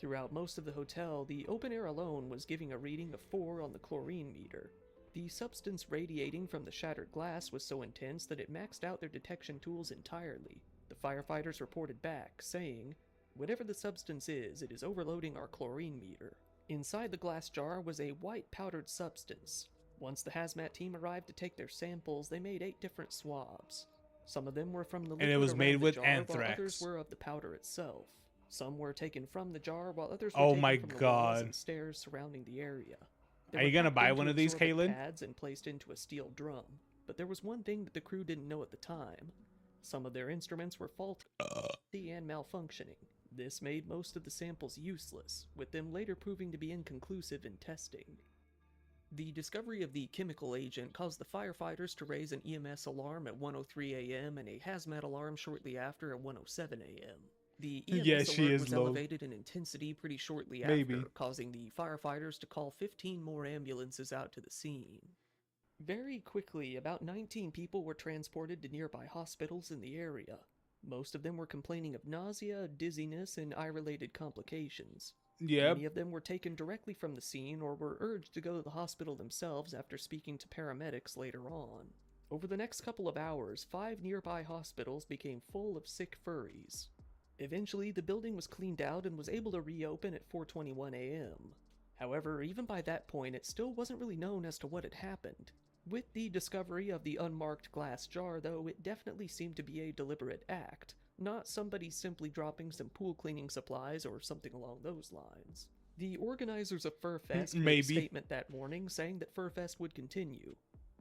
Throughout most of the hotel, the open air alone was giving a reading of 4 on the chlorine meter. The substance radiating from the shattered glass was so intense that it maxed out their detection tools entirely. The firefighters reported back, saying, "Whatever the substance is, it is overloading our chlorine meter." Inside the glass jar was a white powdered substance. Once the hazmat team arrived to take their samples, they made 8 different swabs. Some of them were from the And liquid it was around made the with jar, while others anthrax. were of the powder itself. Some were taken from the jar, while others were Oh taken my from the walls God. and stairs surrounding the area. They Are were you gonna packed buy into one of these, absorbent Caitlin? pads and placed into a steel drum. But there was one thing that the crew didn't know at the time. Some of their instruments were faulty and malfunctioning. This made most of the samples useless, with them later proving to be inconclusive in testing. The discovery of the chemical agent caused the firefighters to raise an EMS alarm at 1:03 a.m. and a hazmat alarm shortly after at 1:07 a.m. The Yeah, EMS she alert is was low. elevated in intensity pretty shortly Maybe. after, causing the firefighters to call 15 more ambulances out to the scene. Very quickly, about 19 people were transported to nearby hospitals in the area. Most of them were complaining of nausea, dizziness, and eye-related complications. Yep. Many of them were taken directly from the scene or were urged to go to the hospital themselves after speaking to paramedics later on. Over the next couple of hours, 5 nearby hospitals became full of sick furries. Eventually, the building was cleaned out and was able to reopen at 4:21 a.m. However, even by that point, it still wasn't really known as to what had happened. With the discovery of the unmarked glass jar, though, it definitely seemed to be a deliberate act, not somebody simply dropping some pool cleaning supplies or something along those lines. The organizers of FurFest made a Maybe. statement that morning saying that FurFest would continue.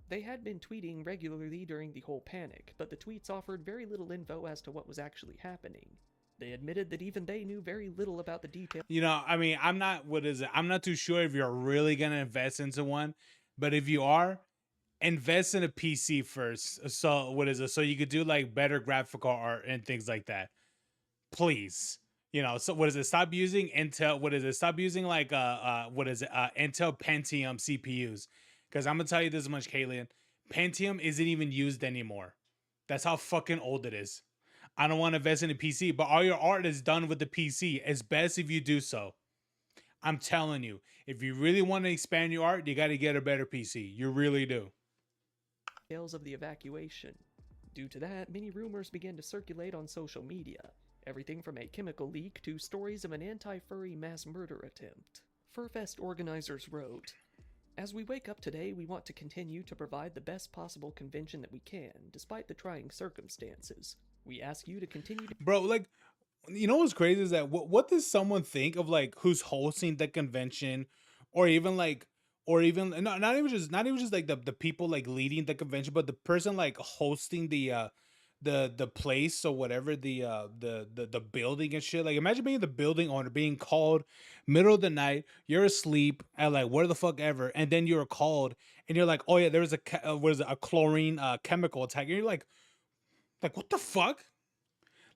They had been tweeting regularly during the whole panic, but the tweets offered very little info as to what was actually happening. They admitted that even they knew very little about the details. You know, I mean, I'm not, what is it? I'm not too sure if you're really going to invest into one, but if you are, invest in a PC first. So, what is it? So you could do like better graphical art and things like that. Please. You know, so what is it? Stop using Intel. What is it? Stop using like, what is it? Intel Pentium CPUs. Because I'm going to tell you this much, Kalian. Pentium isn't even used anymore. That's how fucking old it is. I don't want to invest in a PC, but all your art is done with the PC. It's best if you do so. I'm telling you, if you really want to expand your art, you got to get a better PC. You really do. Details of the evacuation. Due to that, many rumors began to circulate on social media, everything from a chemical leak to stories of an anti-furry mass murder attempt. FurFest organizers wrote, "As we wake up today, we want to continue to provide the best possible convention that we can, despite the trying circumstances. We ask you to continue to..." Bro, like, you know what's crazy is that what does someone think of like who's hosting the convention, or even like, or even not even just like the people like leading the convention, but the person like hosting the place or whatever, the building and shit. Like, imagine being the building owner, being called middle of the night, you're asleep at like where the fuck ever, and then you're called and you're like, oh yeah, there was what is it, a chlorine chemical attack, and you're like what the fuck.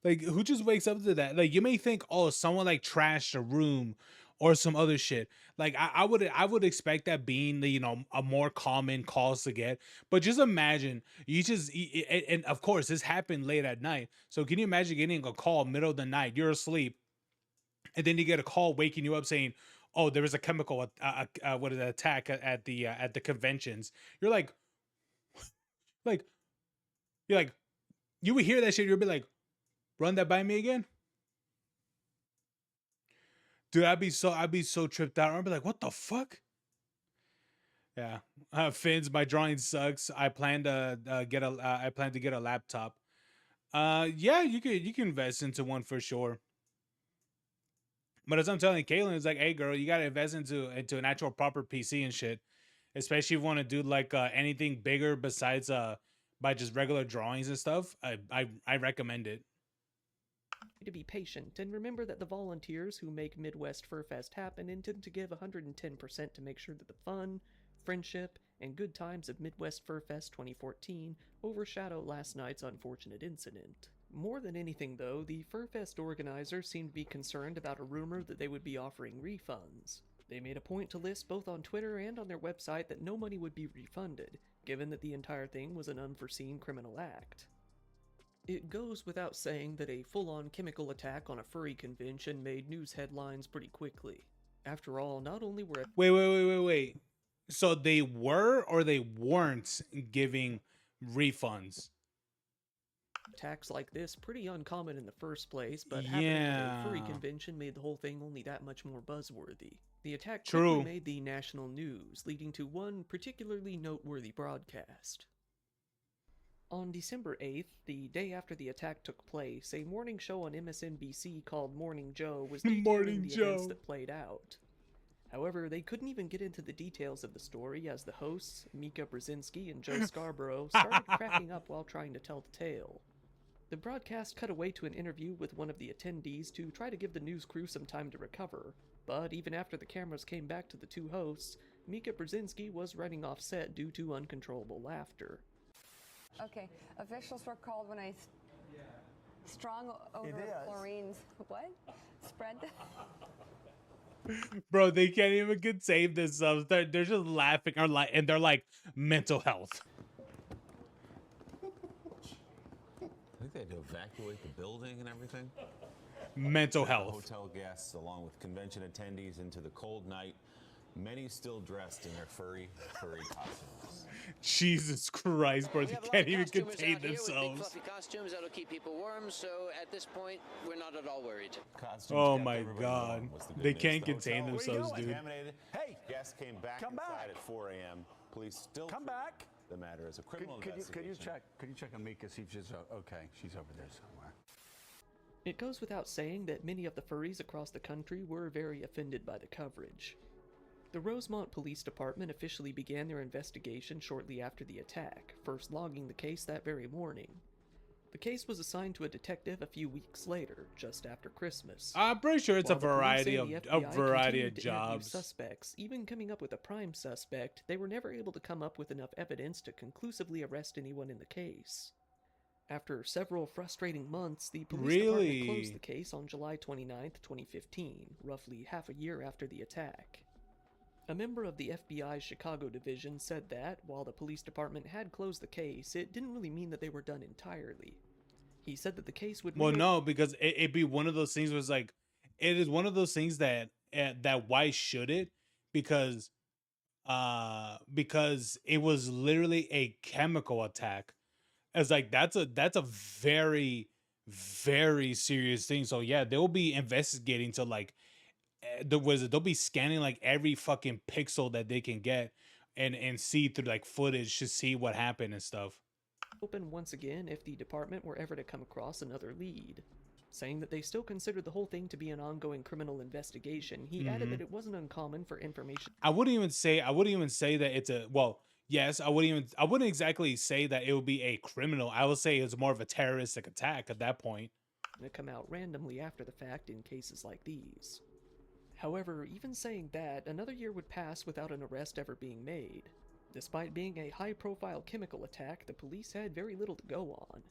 Like, who just wakes up to that? Like, you may think, oh, someone like trashed a room or some other shit. Like, I would expect that being the, you know, a more common cause to get. But just imagine you just and of course this happened late at night. So can you imagine getting a call middle of the night? You're asleep, and then you get a call waking you up saying, "Oh, there was a chemical what is it, attack at the conventions." You're like you're like you would hear that shit. You'll be like, "Run that by me again." Dude, I'd be so tripped out. I'd be like, what the fuck? Yeah. Fins, my drawing sucks. I plan to get a laptop. Yeah, you can invest into one for sure. But as I'm telling Kaylin, it's like, hey girl, you gotta invest into an actual proper PC and shit. Especially if you want to do like anything bigger besides by just regular drawings and stuff. I recommend it. To be patient and remember that the volunteers who make Midwest Furfest happen intend to give 110% to make sure that the fun, friendship, and good times of Midwest Furfest 2014 overshadow last night's unfortunate incident. More than anything, though, the Furfest organizers seemed to be concerned about a rumor that they would be offering refunds. They made a point to list both on Twitter and on their website that no money would be refunded, given that the entire thing was an unforeseen criminal act. It goes without saying that a full-on chemical attack on a furry convention made news headlines pretty quickly. After all, not only were... Wait. So they were or they weren't giving refunds. Attacks like this pretty uncommon in the first place, but happening at a furry Yeah. convention made the whole thing only that much more buzzworthy. The attack quickly True. made the national news, leading to one particularly noteworthy broadcast. On December 8th, the day after the attack took place, a morning show on MSNBC called Morning Joe was detailing Morning the events Joe. that played out. However, they couldn't even get into the details of the story as the hosts, Mika Brzezinski and Joe Scarborough, started cracking up while trying to tell the tale. The broadcast cut away to an interview with one of the attendees to try to give the news crew some time to recover, but even after the cameras came back to the two hosts, Mika Brzezinski was running off set due to uncontrollable laughter. Okay, officials were called when strong odor of chlorines, what? Spread? Bro, they can't even contain themselves. They're just laughing or like, and they're like mental health. I think they had to evacuate the building and everything. Mental Sent the health. Hotel guests, along with convention attendees, into the cold night. Many still dressed in their furry costumes. Jesus Christ, bro, they can't even contain themselves. Fluffy costumes that'll keep people warm. So at this point, we're not at all worried. Costumes Oh kept my everybody God. warm, was the good They news. can't The contain hotel was themselves, dude. contaminated. Hey! Guests came back Come inside back. at 4 a.m. Police still Come treat back. the matter as a criminal Could you investigation. check on Mika, see if she's okay? She's over there somewhere. It goes without saying that many of the furries across the country were very offended by the coverage. The Rosemont Police Department officially began their investigation shortly after the attack, first logging the case that very morning. The case was assigned to a detective a few weeks later, just after Christmas. I'm pretty sure it's While a the police variety and of the a FBI variety continued of to interview jobs. suspects, even coming up with a prime suspect, they were never able to come up with enough evidence to conclusively arrest anyone in the case. After several frustrating months, the police department closed Really? the case on July 29, 2015, roughly half a year after the attack. A member of the FBI's Chicago division said that, while the police department had closed the case, it didn't really mean that they were done entirely. He said that the case would Well, reopen. no, because it'd be one of those things where it's like, it is one of those things that that why should it? Because it was literally a chemical attack. It's like that's a very very serious thing. So yeah, they'll be investigating to like they'll be scanning like every fucking pixel that they can get and see through like footage to see what happened and stuff. Open once again if the department were ever to come across another lead. Saying that they still considered the whole thing to be an ongoing criminal investigation, he added that it wasn't uncommon for information I wouldn't even say that it's a well, yes, I wouldn't exactly say that it would be a criminal. I would say it's more of a terroristic attack at that point. to come out randomly after the fact in cases like these. However, even saying that, another year would pass without an arrest ever being made. Despite being a high-profile chemical attack, the police had very little to go on.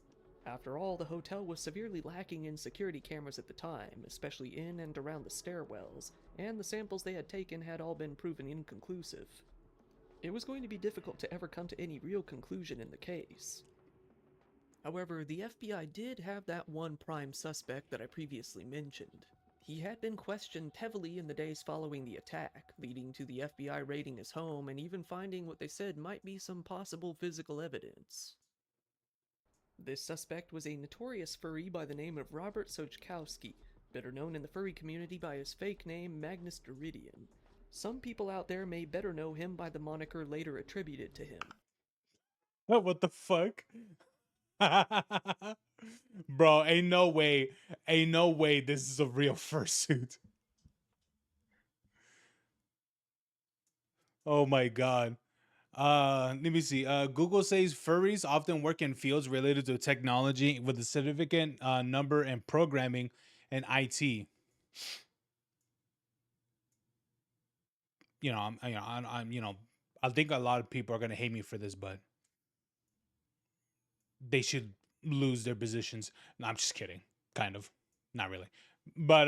After all, the hotel was severely lacking in security cameras at the time, especially in and around the stairwells, and the samples they had taken had all been proven inconclusive. It was going to be difficult to ever come to any real conclusion in the case. However, the FBI did have that one prime suspect that I previously mentioned. He had been questioned heavily in the days following the attack, leading to the FBI raiding his home and even finding what they said might be some possible physical evidence. This suspect was a notorious furry by the name of Robert Sochkowski, better known in the furry community by his fake name Magnus Deridian. Some people out there may better know him by the moniker later attributed to him. What the fuck? Bro, ain't no way this is a real fursuit. Oh my god. Let me see. Google says furries often work in fields related to technology with a significant number in programming and IT. You know, I think a lot of people are gonna hate me for this, but they should lose their positions. No, I'm just kidding. Kind of. Not really. But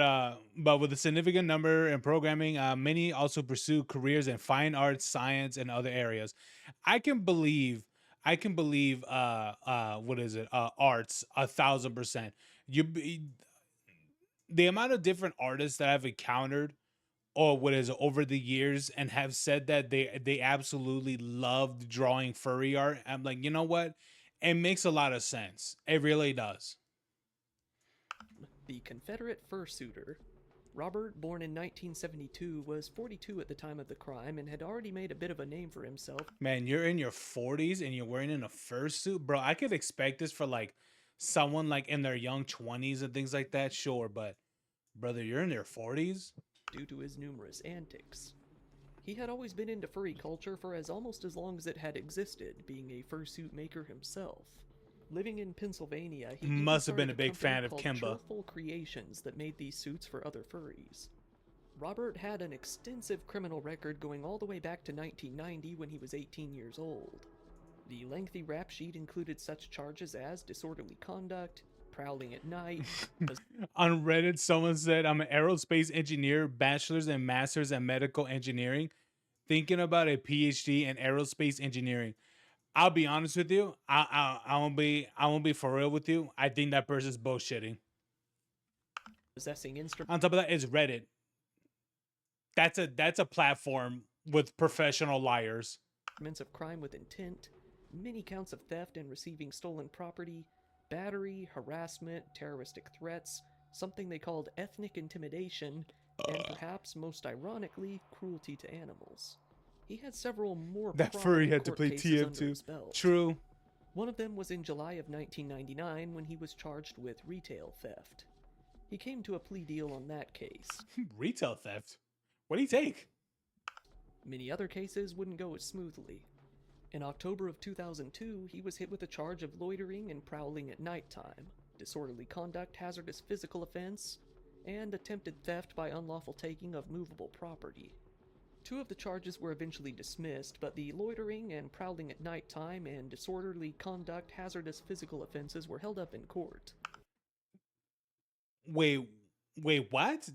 with a significant number in programming, many also pursue careers in fine arts, science, and other areas. I can believe what is it? Arts 1,000%. The amount of different artists that I've encountered or what is it, over the years, and have said that they absolutely loved drawing furry art. I'm like, you know what? It makes a lot of sense. It really does. The Confederate fursuiter. Robert, born in 1972, was 42 at the time of the crime and had already made a bit of a name for himself. Man, you're in your 40s and you're wearing a fursuit, bro. I could expect this for like someone like in their young 20s and things like that, sure, but brother, you're in your 40s? Due to his numerous antics. He had always been into furry culture for almost as long as it had existed, being a fursuit maker himself. Living in Pennsylvania, he Must have been started a big company fan of called Kimba. Chillful Creations that made these suits for other furries. Robert had an extensive criminal record going all the way back to 1990 when he was 18 years old. The lengthy rap sheet included such charges as disorderly conduct, prowling at night. On Reddit, someone said, I'm an aerospace engineer, bachelor's and master's in medical engineering, thinking about a PhD in aerospace engineering. I'll be honest with you. I won't be for real with you. I think that person's bullshitting. Possessing instruments. On top of that is Reddit. That's a platform with professional liars. Of crime with intent, many counts of theft and receiving stolen property, battery, harassment, terroristic threats, something they called ethnic intimidation, and perhaps most ironically, cruelty to animals. He had several more That furry prominent had to court play cases under TF2. his belt. True. One of them was in July of 1999 when he was charged with retail theft. He came to a plea deal on that case. Retail theft? What do you take? Many other cases wouldn't go as smoothly. In October of 2002, he was hit with a charge of loitering and prowling at nighttime, disorderly conduct, hazardous physical offense, and attempted theft by unlawful taking of movable property. Two of the charges were eventually dismissed, but the loitering and prowling at nighttime and disorderly conduct hazardous physical offenses were held up in court. Wait, what?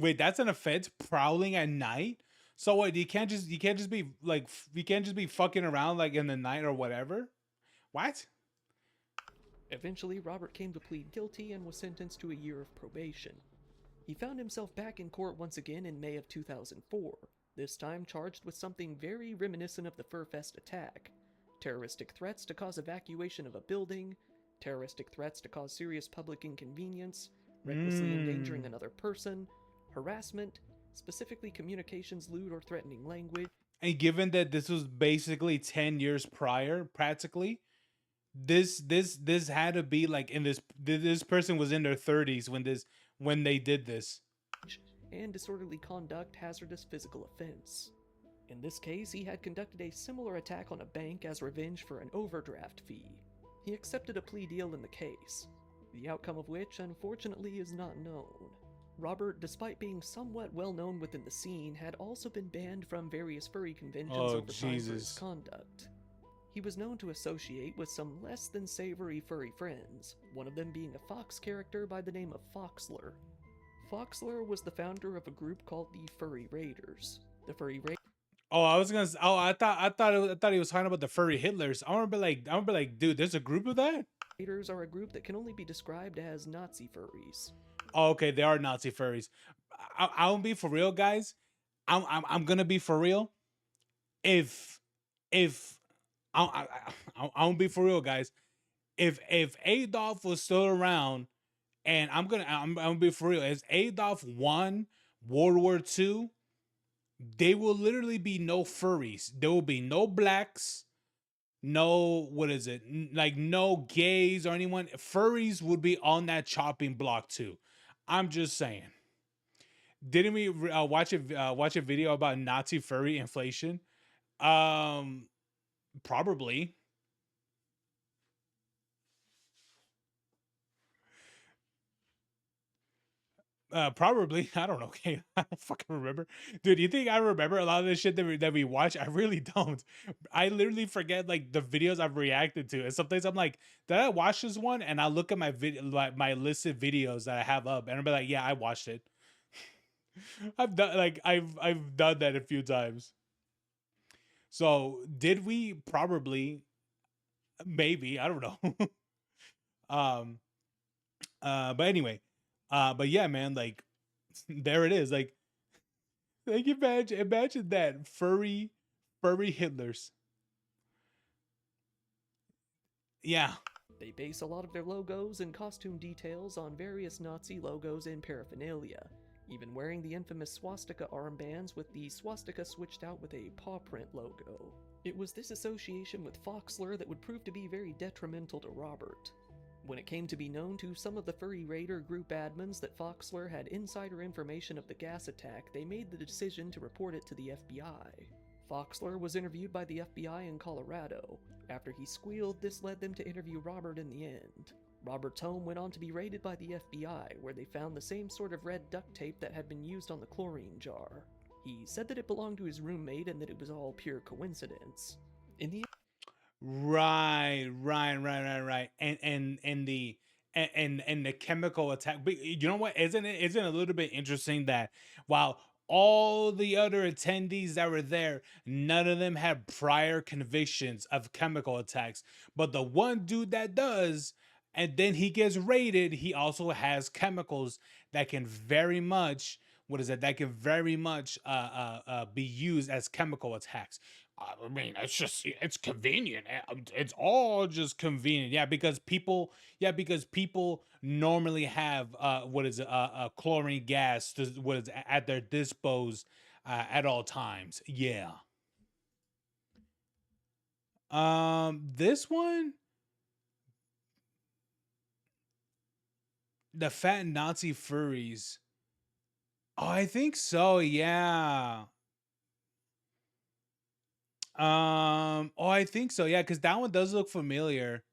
Wait, that's an offense? Prowling at night? So what? You can't just be fucking around like in the night or whatever? What? Eventually, Robert came to plead guilty and was sentenced to a year of probation. He found himself back in court once again in May of 2004, this time charged with something very reminiscent of the Furfest attack: terroristic threats to cause evacuation of a building, terroristic threats to cause serious public inconvenience, recklessly endangering another person, harassment, specifically communications lewd or threatening language. And given that this was basically 10 years prior, practically, this had to be like this person was in their 30s when they did this. And disorderly conduct hazardous physical offense. In this case, he had conducted a similar attack on a bank as revenge for an overdraft fee. He accepted a plea deal in the case, the outcome of which, unfortunately, is not known. Robert, despite being somewhat well known within the scene, had also been banned from various furry conventions over time for his conduct. He was known to associate with some less than savory furry friends, one of them being a Fox character by the name of Foxler. Foxler was the founder of a group called the Furry Raiders. The Furry Raiders. Oh, I thought he was talking about the furry Hitlers. I remember like, dude, there's a group of that? Raiders are a group that can only be described as Nazi furries. Oh, okay, they are Nazi furries. I'll be for real, guys. I'm gonna be for real. If I'll be for real, guys. If Adolf was still around, and I'm gonna be for real, as Adolf won World War II, there will literally be no furries. There will be no blacks, no like no gays or anyone. Furries would be on that chopping block too. I'm just saying. Didn't we watch a video about Nazi furry inflation? Probably. Probably. I don't know. Okay, I don't fucking remember, dude. You think I remember a lot of this shit that we watch? I really don't. I literally forget like the videos I've reacted to, and sometimes I'm like, did I watch this one? And I look at my video, like my listed videos that I have up, and I'll be like, yeah, I watched it. I've done that a few times. So did we? Probably. Maybe. I don't know. But anyway. But yeah, man, like there it is. Like Like imagine that furry Hitlers. Yeah. They base a lot of their logos and costume details on various Nazi logos and paraphernalia, even wearing the infamous swastika armbands with the swastika switched out with a paw print logo. It was this association with Foxler that would prove to be very detrimental to Robert. When it came to be known to some of the Furry Raider group admins that Foxler had insider information of the gas attack, they made the decision to report it to the FBI. Foxler was interviewed by the FBI in Colorado. After he squealed, this led them to interview Robert in the end. Robert's home went on to be raided by the FBI, where they found the same sort of red duct tape that had been used on the chlorine jar. He said that it belonged to his roommate and that it was all pure coincidence. In the Right. And the chemical attack. But you know what? Isn't it a little bit interesting that while all the other attendees that were there, none of them had prior convictions of chemical attacks. But the one dude that does, and then he gets raided, he also has chemicals that can very much what is it that can very much be used as chemical attacks. I mean, it's convenient. It's all just convenient. Because people normally have what is chlorine gas what is at their dispose at all times. Yeah. This one, the fat Nazi furries. Oh, I think so. Yeah. Oh, I think so. Yeah, because that one does look familiar.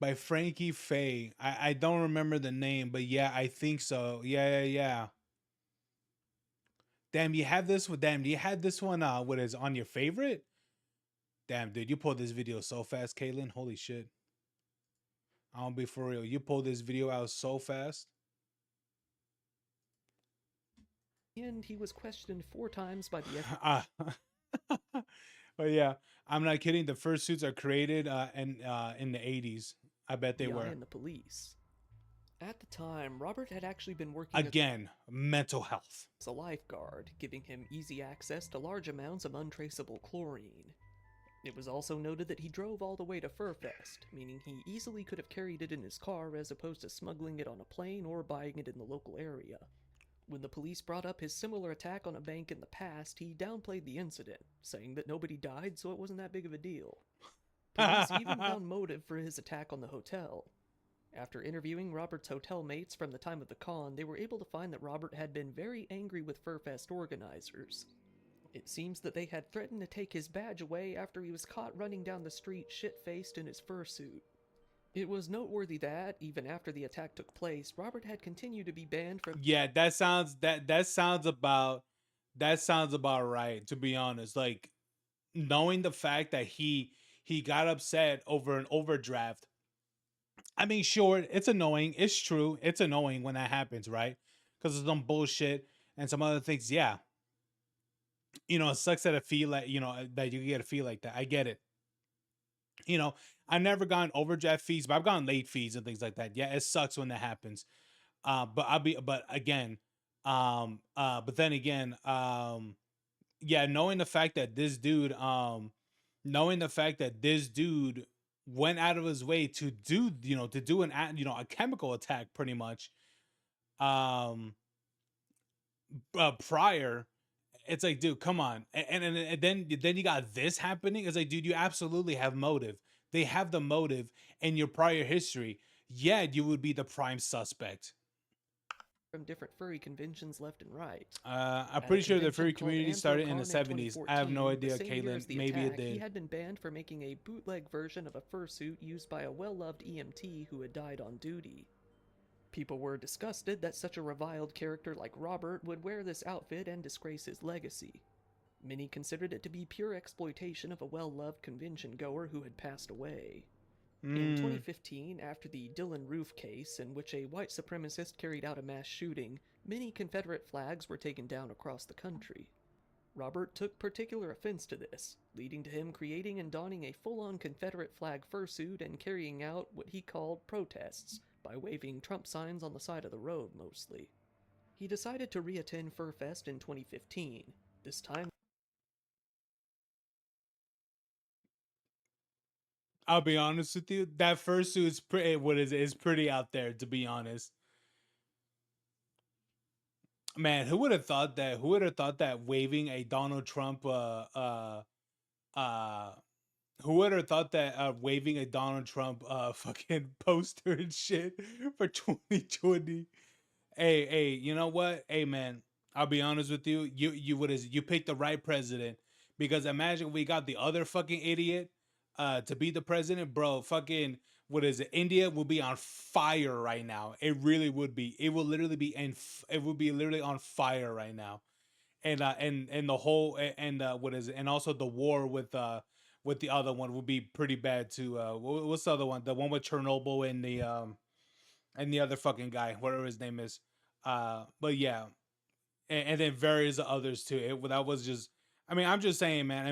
By Frankie Faye. I don't remember the name, but yeah, I think so. Yeah. Damn, you have this one. Damn, you had this one. What is on your favorite? Damn, dude, you pulled this video so fast, Caitlin. Holy shit. I'll be for real. You pulled this video out so fast. end, he was questioned 4 times by the FBI. But yeah, I'm not kidding. The fursuits are created in the 80s. I bet they were. And the police. At the time, Robert had actually been working again, mental health. As a lifeguard, giving him easy access to large amounts of untraceable chlorine. It was also noted that he drove all the way to Furfest, meaning he easily could have carried it in his car as opposed to smuggling it on a plane or buying it in the local area. When the police brought up his similar attack on a bank in the past, he downplayed the incident, saying that nobody died, so it wasn't that big of a deal. Police even found motive for his attack on the hotel. After interviewing Robert's hotel mates from the time of the con, they were able to find that Robert had been very angry with Furfest organizers. It seems that they had threatened to take his badge away after he was caught running down the street shit-faced in his fursuit. It was noteworthy that, even after the attack took place, Robert had continued to be banned from— Yeah, that sounds about right, to be honest. Like, knowing the fact that he got upset over an overdraft. I mean, sure, it's annoying. It's true. It's annoying when that happens, right? Because of some bullshit and some other things. Yeah. You know, it sucks that that you get a feel like that. I get it. You know, I've never gotten overdraft fees, but I've gotten late fees and things like that. Yeah, it sucks when that happens. But then again, yeah, knowing the fact that this dude, went out of his way to do, a chemical attack pretty much, prior. It's like, dude, come on. And then you got this happening. It's like, dude, you absolutely have motive. They have the motive in your prior history. Yeah, you would be the prime suspect. From different furry conventions left and right. I'm pretty sure the furry community started in the 70s. I have no idea, Caitlin. Maybe it did. He had been banned for making a bootleg version of a fursuit used by a well-loved EMT who had died on duty. People were disgusted that such a reviled character like Robert would wear this outfit and disgrace his legacy. Many considered it to be pure exploitation of a well-loved convention goer who had passed away. In 2015, after the Dylan Roof case, in which a white supremacist carried out a mass shooting, many Confederate flags were taken down across the country. Robert took particular offense to this, leading to him creating and donning a full-on Confederate flag fursuit and carrying out what he called protests, by waving Trump signs on the side of the road, mostly. He decided to re-attend FurFest in 2015, this time I'll be honest with you. That fursuit is pretty. What is it? Is pretty out there, to be honest. Man, who would have thought that? Who would have thought that waving a Donald Trump uh who would have thought that waving a Donald Trump fucking poster and shit for 2020? Hey, you know what? Hey man, I'll be honest with you. You what is it? You picked the right president, because imagine we got the other fucking idiot to be the president, bro. Fucking what is it? India will be on fire right now. It really would be. It will literally be it would be literally on fire right now. And the whole and what is it? And also the war with the other one would be pretty bad too. What's the other one? The one with Chernobyl and the other fucking guy, whatever his name is. But yeah, and then various others too. That was just. I mean, I'm just saying, man.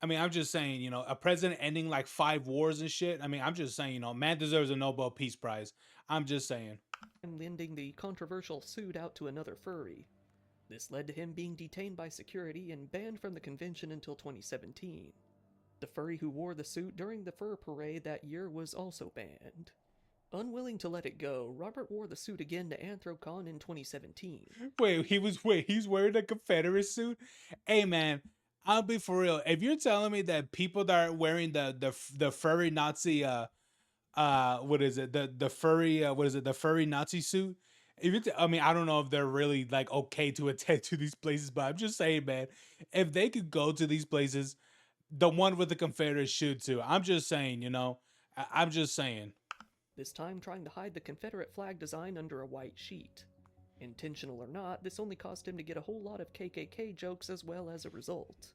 I'm just saying, a president ending like 5 wars and shit. I mean, I'm just saying, man deserves a Nobel Peace Prize. I'm just saying. lending the controversial suit out to another furry. This led to him being detained by security and banned from the convention until 2017. The furry who wore the suit during the fur parade that year was also banned. Unwilling to let it go, Robert wore the suit again to Anthrocon in 2017. He's wearing a Confederate suit? Hey man, I'll be for real. If you're telling me that people that are wearing the furry Nazi what is it? The furry what is it? The furry Nazi suit? If you I mean, I don't know if they're really like okay to attend to these places, but I'm just saying, man, if they could go to these places, the one with the Confederate shoot too. I'm just saying, I'm just saying. This time trying to hide the Confederate flag design under a white sheet. Intentional or not, this only caused him to get a whole lot of KKK jokes as well as a result.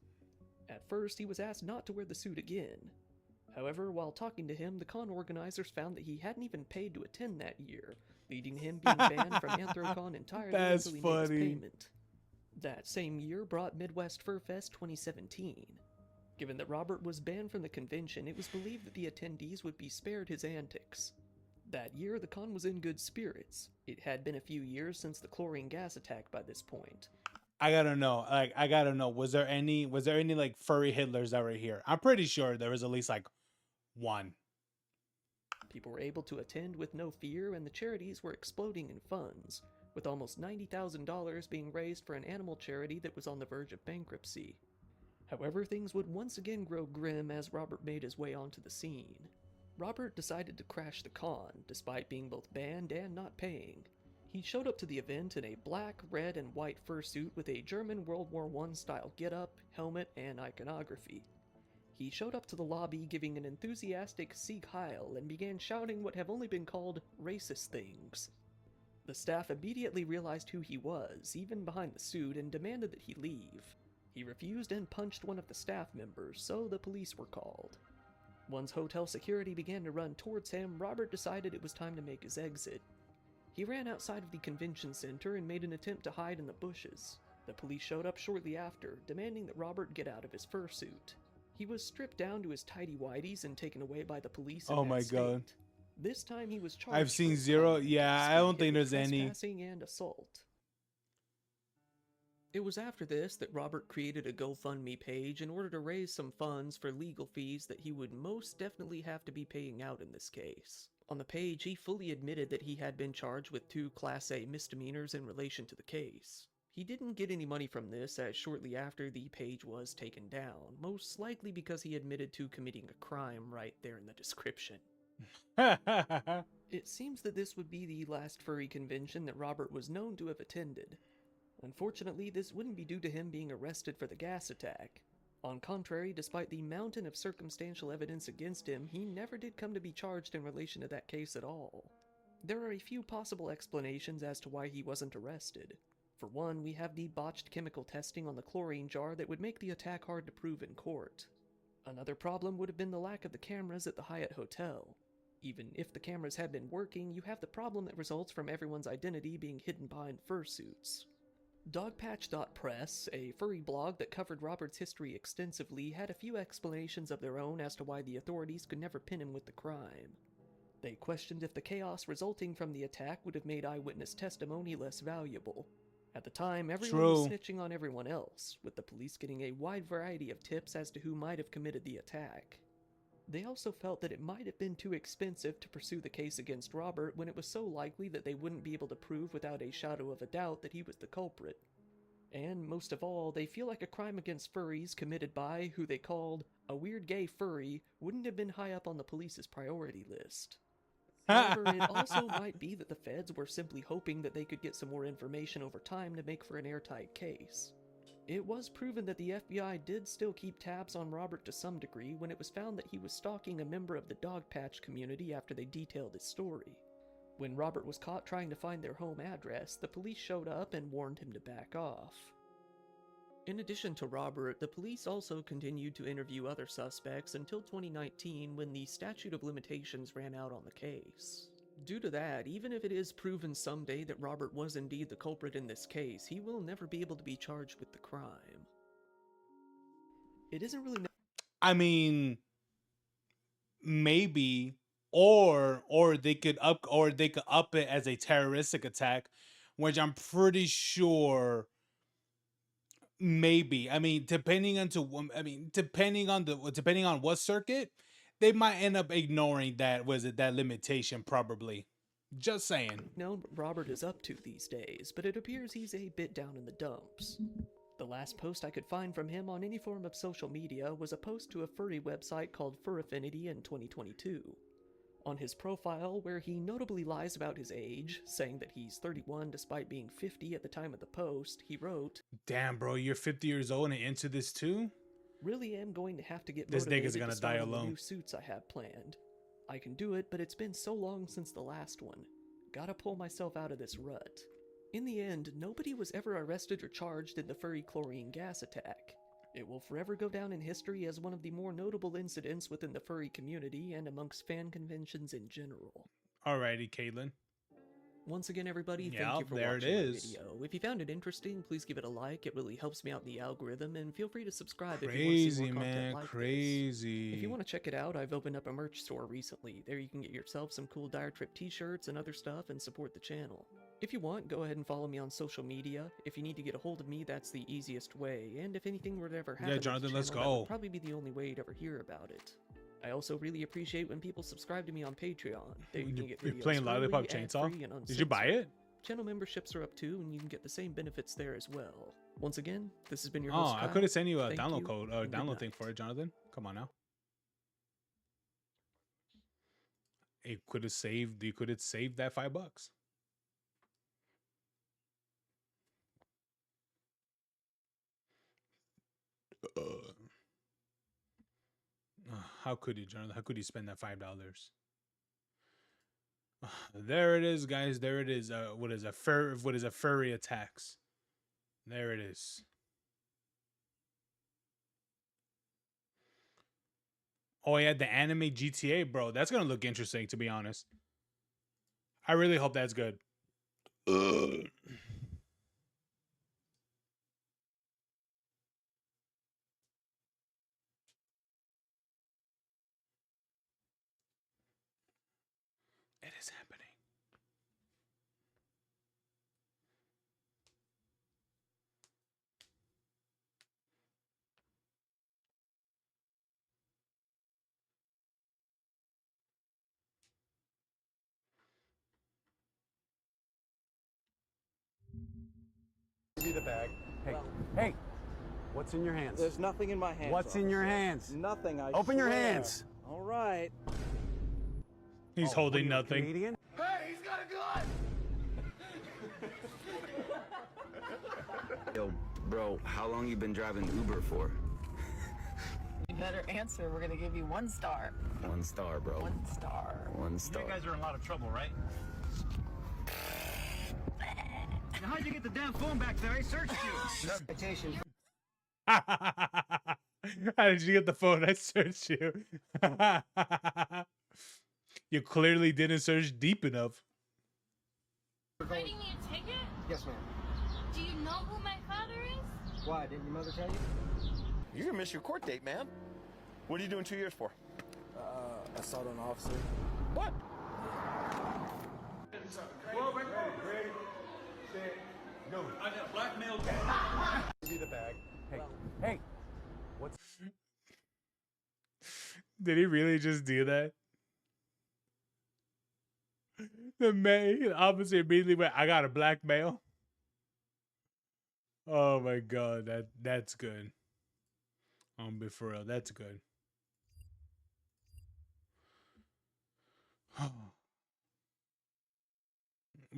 At first, he was asked not to wear the suit again. However, while talking to him, the con organizers found that he hadn't even paid to attend that year, leading to him being banned from Anthrocon entirely That's until he made his funny. payment. That same year brought Midwest Fur Fest 2017. Given that Robert was banned from the convention, it was believed that the attendees would be spared his antics. That year, the con was in good spirits. It had been a few years since the chlorine gas attack by this point. I gotta know. I gotta know. Was there any like furry Hitlers that were here? I'm pretty sure there was at least like one. People were able to attend with no fear, and the charities were exploding in funds, with almost $90,000 being raised for an animal charity that was on the verge of bankruptcy. However, things would once again grow grim as Robert made his way onto the scene. Robert decided to crash the con, despite being both banned and not paying. He showed up to the event in a black, red, and white fursuit with a German World War I style getup, helmet, and iconography. He showed up to the lobby giving an enthusiastic Sieg Heil and began shouting what have only been called racist things. The staff immediately realized who he was, even behind the suit, and demanded that he leave. He refused and punched one of the staff members, so the police were called. Once hotel security began to run towards him, Robert decided it was time to make his exit. He ran outside of the convention center and made an attempt to hide in the bushes. The police showed up shortly after, demanding that Robert get out of his fursuit. He was stripped down to his tighty-whities and taken away by the police in Oh that my state. God. This time he was charged I've seen for zero. conduct, Yeah, I don't think speeding, there's any. trespassing, and assault. It was after this that Robert created a GoFundMe page in order to raise some funds for legal fees that he would most definitely have to be paying out in this case. On the page, he fully admitted that he had been charged with 2 Class A misdemeanors in relation to the case. He didn't get any money from this, as shortly after the page was taken down, most likely because he admitted to committing a crime right there in the description. It seems that this would be the last furry convention that Robert was known to have attended. Unfortunately, this wouldn't be due to him being arrested for the gas attack. On contrary, despite the mountain of circumstantial evidence against him, he never did come to be charged in relation to that case at all. There are a few possible explanations as to why he wasn't arrested. For one, we have the botched chemical testing on the chlorine jar that would make the attack hard to prove in court. Another problem would have been the lack of the cameras at the Hyatt Hotel. Even if the cameras had been working, you have the problem that results from everyone's identity being hidden behind fursuits. Dogpatch.press, a furry blog that covered Robert's history extensively, had a few explanations of their own as to why the authorities could never pin him with the crime. They questioned if the chaos resulting from the attack would have made eyewitness testimony less valuable. At the time, everyone was snitching on everyone else, with the police getting a wide variety of tips as to who might have committed the attack. They also felt that it might have been too expensive to pursue the case against Robert when it was so likely that they wouldn't be able to prove without a shadow of a doubt that he was the culprit. And most of all, they feel like a crime against furries committed by who they called a weird gay furry wouldn't have been high up on the police's priority list. However, it also might be that the feds were simply hoping that they could get some more information over time to make for an airtight case. It was proven that the FBI did still keep tabs on Robert to some degree when it was found that he was stalking a member of the dog patch community after they detailed his story. When Robert was caught trying to find their home address, the police showed up and warned him to back off. In addition to Robert, the police also continued to interview other suspects until 2019 when the statute of limitations ran out on the case. Due to that, even if it is proven someday that Robert was indeed the culprit in this case, he will never be able to be charged with the crime. It isn't really... I mean, maybe, or they could up it as a terroristic attack, which I'm pretty sure... Maybe. I mean, depending on what circuit, they might end up ignoring that limitation probably. Just saying. No, Robert is up to these days, but it appears he's a bit down in the dumps. The last post I could find from him on any form of social media was a post to a furry website called Fur Affinity in 2022. On his profile, where he notably lies about his age, saying that he's 31 despite being 50 at the time of the post, he wrote, "Damn, bro, you're 50 years old and into this too? Really am going to have to get This motivated nigga's gonna to start die on the alone. new suits I have planned. I can do it, but it's been so long since the last one. Gotta pull myself out of this rut." In the end, nobody was ever arrested or charged in the furry chlorine gas attack. It will forever go down in history as one of the more notable incidents within the furry community and amongst fan conventions in general. Alrighty, Caitlin. Once again, everybody, Yeah, thank you for there it watching my is. video. If you found it interesting, please give it a like. It really helps me out in the algorithm, and feel free to subscribe if you want to see Crazy, more content man, like this. crazy. If you want to check it out, I've opened up a merch store recently. There you can get yourself some cool Dire Trip t-shirts and other stuff and support the channel. If you want, go ahead and follow me on social media. If you need to get a hold of me, that's the easiest way. And if anything were to ever happen Yeah, to the Jonathan, let's channel, that go. would probably be the only way you'd ever hear about it. I also really appreciate when people subscribe to me on Patreon. There you can get You're videos playing Lollipop early, Chainsaw? ad-free, and Did you buy uncensored. it? Channel memberships are up too, and you can get the same benefits there as well. Once again, this has been your Oh, host, I Kyle. could have sent you a Thank download you, code, and good download thing night. for it, Jonathan. Come on now. You could have saved that $5. How could you, Jonathan? How could you spend that $5? There it is, guys. There it is. What is a furry attacks? There it is. Oh yeah, the anime GTA, bro. That's gonna look interesting, to be honest. I really hope that's good. Ugh. It is happening. Give me the bag. Hey, hey, what's in your hands? There's nothing in my hands. What's in your officer. hands? Nothing, I Open your swear. hands. All right. He's Oh, holding what are you, a nothing. Canadian? Hey, he's got a gun! Yo, bro, how long you been driving Uber for? You better answer. We're gonna give you 1 star. 1 star, bro. 1 star. 1 star. You guys are in a lot of trouble, right? Now, how'd you get the damn phone back there? I searched you. Citation. How did you get the phone? I searched you. You clearly didn't search deep enough. Writing me a ticket? Yes, ma'am. Do you know who my father is? Why? Didn't your mother tell you? You're gonna miss your court date, man. What are you doing 2 years for? Assault on an officer. What? Ready, set, go. I got blackmailed. Give me the bag. Hey, hey, what's... Did he really just do that? The man, the officer immediately went, "I got a blackmail." Oh my god, that's good. Be for real, that's good.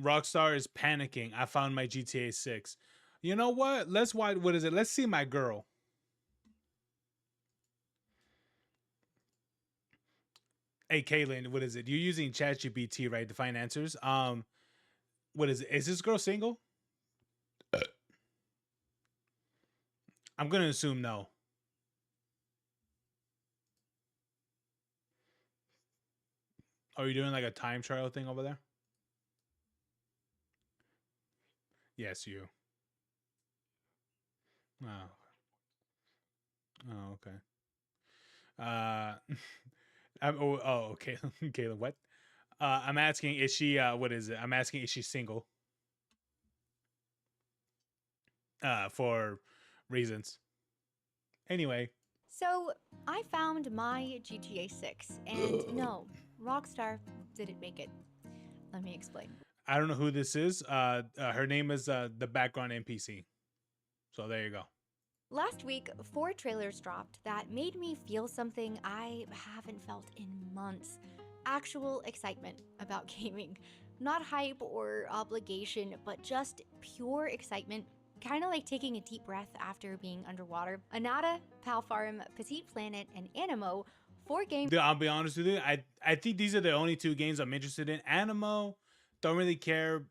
Rockstar is panicking. I found my GTA 6. You know what? Let's what is it? Let's see my girl. Hey Kaylin, what is it? You're using ChatGPT, right, to find answers. What is it? Is this girl single? I'm gonna assume no. Are you doing like a time trial thing over there? Yes, you. Oh. Oh, okay. Okay. Caleb, what? I'm asking, is she what is it? I'm asking, is she single? For reasons. Anyway. So, I found my GTA 6, and no, Rockstar didn't make it. Let me explain. I don't know who this is. Her name is the background NPC. So there you go. Last week, 4 trailers dropped that made me feel something I haven't felt in months. Actual excitement about gaming. Not hype or obligation, but just pure excitement. Kind of like taking a deep breath after being underwater. Anata, Pal Farm, Petite Planet, and Animo, 4 games. I'll be honest with you. I think these are the only 2 games I'm interested in. Animo, don't really care.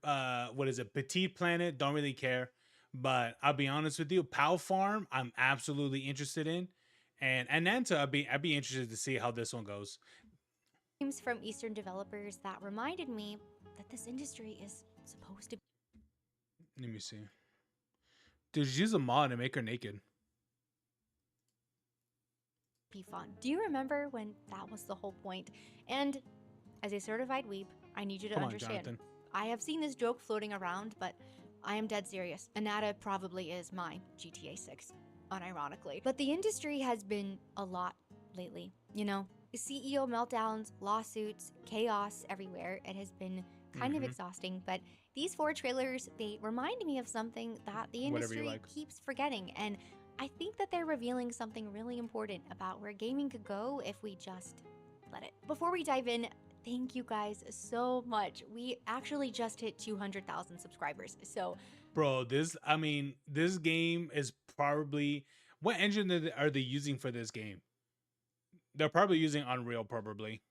What is it? Petite Planet, don't really care. But I'll be honest with you. Pal Farm, I'm absolutely interested in. And Nanta, I'd be interested to see how this one goes. Games from Eastern developers that reminded me that this industry is supposed to Let me see. Dude, use a mod and make her naked. be fun. Do you remember when that was the whole point? And as a certified weeb, I need you to understand. Jonathan. I have seen this joke floating around, but I am dead serious. Anata probably is my GTA 6, unironically. But the industry has been a lot lately, you know? CEO meltdowns, lawsuits, chaos everywhere. It has been kind of exhausting, but these 4 trailers, they remind me of something that the industry keeps forgetting, and I think that they're revealing something really important about where gaming could go if we just let it. Before we dive in, thank you guys so much. We actually just hit 200,000 subscribers, so... Bro, this game is probably... What engine are they using for this game? They're probably using Unreal, probably.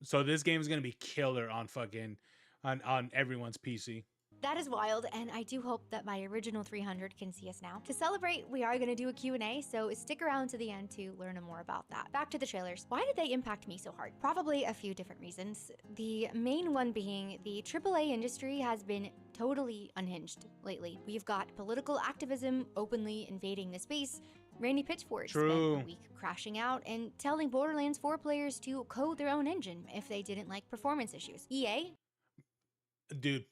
So this game is going to be killer on fucking... On everyone's PC. That is wild, and I do hope that my original 300 can see us now. To celebrate, we are going to do a Q&A, so stick around to the end to learn more about that. Back to the trailers. Why did they impact me so hard? Probably a few different reasons. The main one being the AAA industry has been totally unhinged lately. We've got political activism openly invading the space. Randy Pitchford spent a week crashing out and telling Borderlands 4 players to code their own engine if they didn't like performance issues. EA? Dude.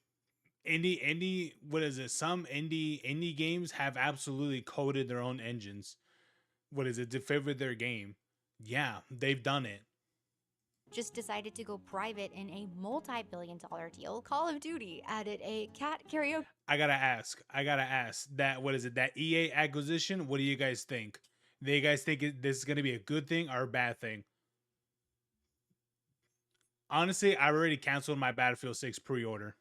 Indie, what is it? Some indie games have absolutely coded their own engines. What is it? To favor their game. Yeah, they've done it. Just decided to go private in a multi-billion-dollar deal. Call of Duty added a cat karaoke. I gotta ask that, what is it? That EA acquisition, what do you guys think? Do you guys think this is gonna be a good thing or a bad thing? Honestly, I already canceled my Battlefield 6 pre-order.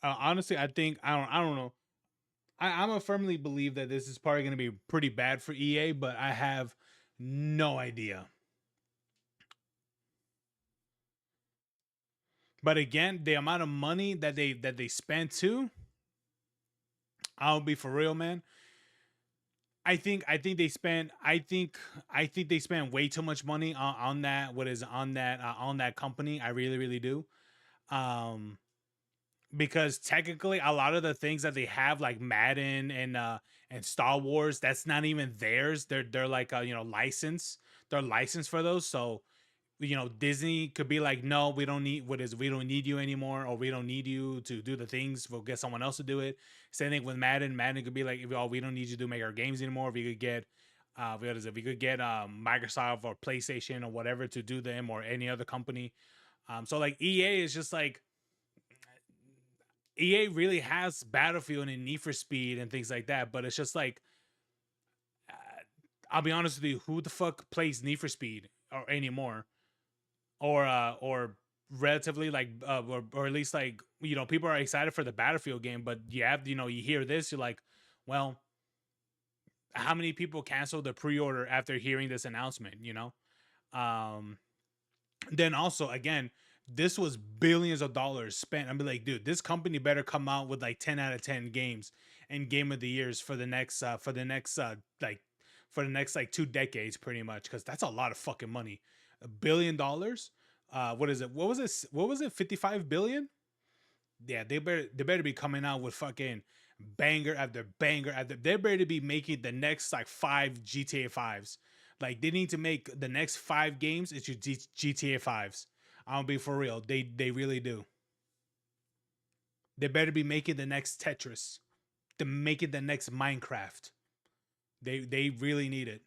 Honestly, I think I don't know. I'm a firmly believe that this is probably going to be pretty bad for EA, but I have no idea. But again, the amount of money that they spent too, I'll be for real, man. I think they spent way too much money on that. What is on that company? I really do. because technically a lot of the things that they have like Madden and Star Wars, that's not even theirs. They're like you know, licensed. They're licensed for those. So you know, Disney could be like, no, we don't need you anymore, or we don't need you to do the things. We'll get someone else to do it. Same thing with Madden. Madden could be like, oh, we don't need you to make our games anymore. We could get what is it? We could get Microsoft or PlayStation or whatever to do them, or any other company. So like EA is just like, EA really has Battlefield and Need for Speed and things like that, but it's just like, I'll be honest with you, who the fuck plays Need for Speed or anymore, or relatively like or at least like, you know, people are excited for the Battlefield game, but you have, you know, you hear this, you're like, well, how many people canceled the pre-order after hearing this announcement, you know? Um, then also again, this was billions of dollars spent. I'm like, dude, this company better come out with like 10 out of 10 games and game of the years for the next like for the next like 2 decades pretty much, because that's a lot of fucking money. $1 billion. What is it? What was it? 55 billion? Yeah, they better be coming out with fucking banger after banger after. They better be making the next like 5 GTA 5s. Like they need to make the next 5 games. It's your GTA 5s. I'll be for real. They really do. They better be making the next Tetris. To make it the next Minecraft. They really need it.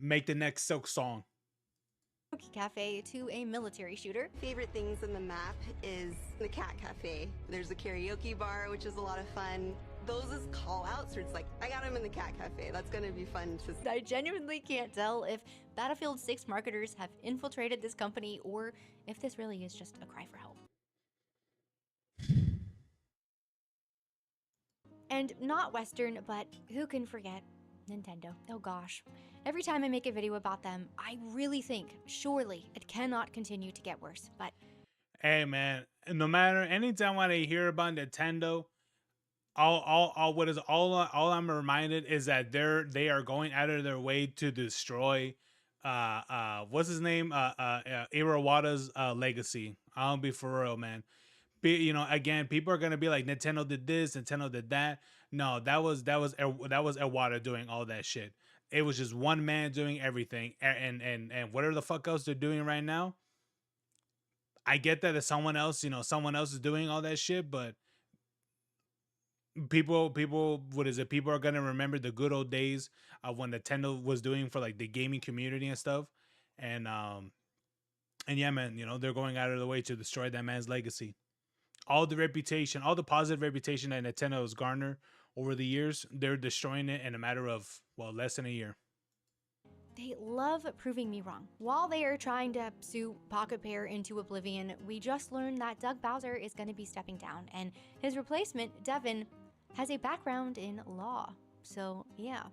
Make the next Silk Song. Cafe to a military shooter. Favorite things in the map is the cat cafe. There's a karaoke bar, which is a lot of fun. Those is call outs where it's like, I got him in the cat cafe. That's gonna be fun to see. I genuinely can't tell if Battlefield 6 marketers have infiltrated this company, or if this really is just a cry for help. And not Western, but who can forget Nintendo? Oh gosh. Every time I make a video about them, I really think, surely, it cannot continue to get worse, but... Hey man, no matter, anytime when I hear about Nintendo, all I'm reminded is that they are going out of their way to destroy what's his name? Iwata's legacy. I'll be for real, man. You know, again, people are gonna be like, Nintendo did this, Nintendo did that. No, that was Iwata doing all that shit. It was just one man doing everything, and whatever the fuck else they're doing right now. I get that it's someone else, you know, someone else is doing all that shit, but what is it? People are gonna remember the good old days of when Nintendo was doing for like the gaming community and stuff, and yeah, man, you know, they're going out of the way to destroy that man's legacy. All the reputation, all the positive reputation that Nintendo has garnered over the years, they're destroying it in a matter of, well, less than a year. They love proving me wrong. While they are trying to sue Pocket Pair into oblivion, we just learned that Doug Bowser is going to be stepping down, and his replacement, Devin, has a background in law. So yeah,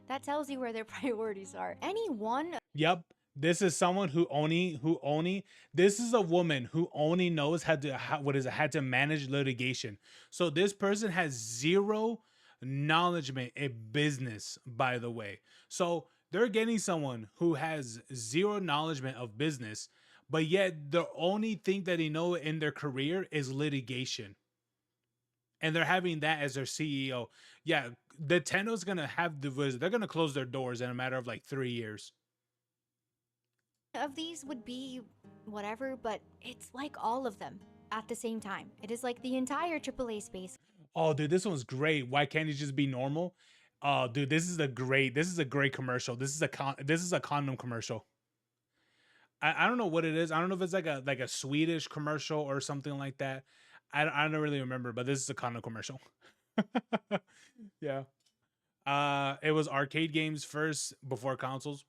that tells you where their priorities are. Any one... Yep. This is someone who only this is a woman who only knows how to manage litigation. So this person has zero knowledge in business, by the way. So they're getting someone who has zero knowledge of business, but yet the only thing that they know in their career is litigation. And they're having that as their CEO. Yeah, Nintendo's gonna they're gonna close their doors in a matter of like 3 years. Of these would be whatever, but it's like all of them at the same time. It is like the entire AAA space. Oh, dude, this one's great. Why can't it just be normal? Oh, dude, this is a great commercial. This is a condom commercial. I don't know what it is. I don't know if it's like a Swedish commercial or something like that. I don't really remember, but this is a condom commercial. Yeah. It was arcade games first before consoles.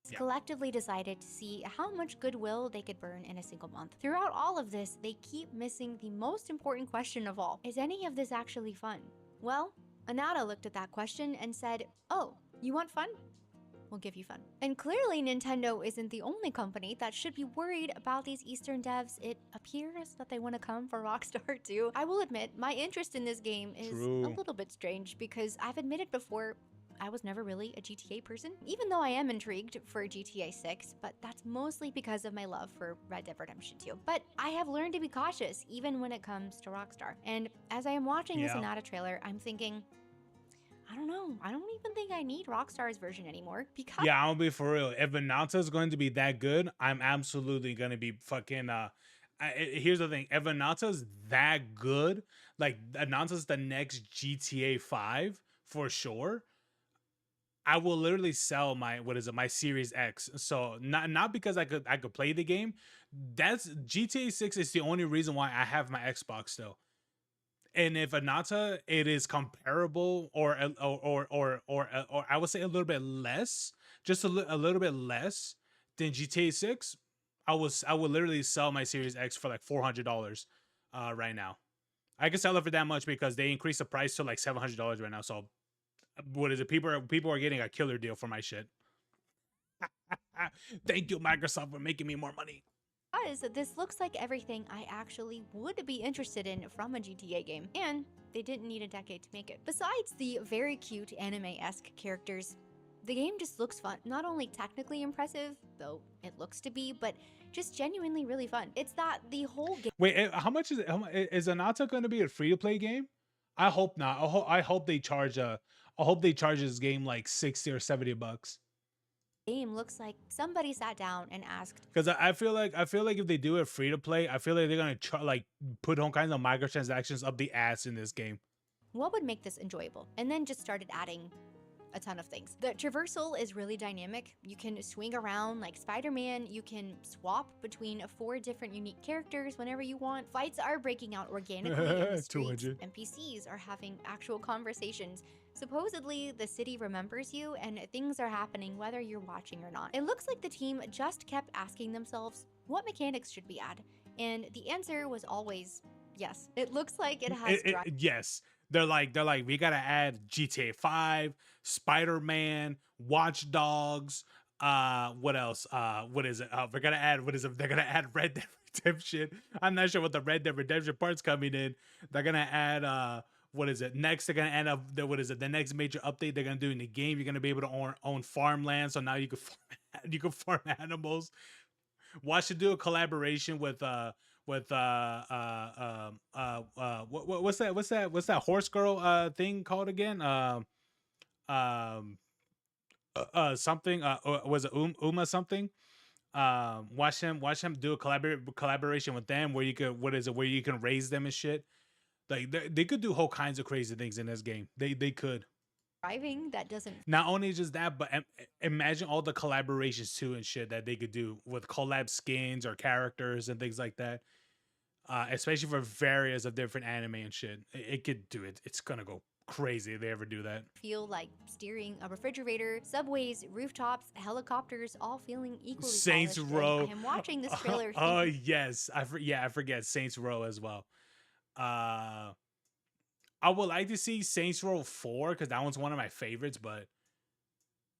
Yeah. Collectively decided to see how much goodwill they could burn in a single month. Throughout all of this, they keep missing the most important question of all. Is any of this actually fun? Well, Anata looked at that question and said, oh, you want fun? We'll give you fun. And clearly Nintendo isn't the only company that should be worried about these Eastern devs. It appears that they want to come for Rockstar too. I will admit, my interest in this game is a little bit strange because I've admitted before, I was never really a GTA person, even though I am intrigued for GTA 6, but that's mostly because of my love for Red Dead Redemption 2. But I have learned to be cautious, even when it comes to Rockstar. And as I am watching this Anata trailer, I'm thinking, I don't know. I don't even think I need Rockstar's version anymore because Yeah, I'm gonna be for real. If Ananta is going to be that good, I'm absolutely gonna be fucking. Here's the thing: if Ananta's that good, like Ananta's the next GTA 5 for sure. I will literally sell my my Series X. So not because I could play the game. That's GTA 6 is the only reason why I have my Xbox still. And if Anata it is comparable or I would say a little bit less, just a little bit less than GTA 6, I would literally sell my Series X for like $400 right now. I can sell it for that much because they increased the price to like $700 right now. So what is it? People are getting a killer deal for my shit. Thank you, Microsoft, for making me more money. this looks like everything I actually would be interested in from a GTA game, and they didn't need a decade to make it. Besides the very cute anime-esque characters, the game just looks fun. Not only technically impressive, though it looks to be, but just genuinely really fun. It's that the whole game. Wait, how much is it? Is Anata going to be a free-to-play game? I hope not. I hope they charge I hope they charge this game like 60 or 70 bucks. Game looks like somebody sat down and asked, because I feel like if they do it free to play, I feel like they're gonna like put all kinds of microtransactions up the ass in this game. What would make this enjoyable? And then just started adding a ton of things. The traversal is really dynamic. You can swing around like Spider-Man. You can swap between 4 different unique characters whenever you want. Fights are breaking out organically in the streets. 200. NPCs are having actual conversations. Supposedly, the city remembers you and things are happening whether you're watching or not. It looks like the team just kept asking themselves, what mechanics should we add? And the answer was always yes. It looks like it has Yes. They're like, we gotta add GTA 5, Spider-Man, Watch Dogs, what else? What is it? We're gonna add they're gonna add Red Dead Redemption. I'm not sure what the Red Dead Redemption part's coming in. They're gonna add what is it? Next, they're gonna end up the next major update they're gonna do in the game. You're gonna be able to own farmland, so now you can you can farm animals. Watch it do a collaboration with what's that horse girl thing called again? Something was it Uma something? Watch him do a collaboration with them where you could where you can raise them and shit. Like they could do whole kinds of crazy things in this game. They could. driving that doesn't. Not only just that, but imagine all the collaborations too and shit that they could do with collab skins or characters and things like that. Especially for various of different anime and shit. It could do it. It's gonna go crazy if they ever do that. Feel like steering a refrigerator, subways, rooftops, helicopters, all feeling equally Saints polished. Row. I am watching this trailer. Oh yes, I forget Saints Row as well. I would like to see Saints Row 4 because that one's one of my favorites, but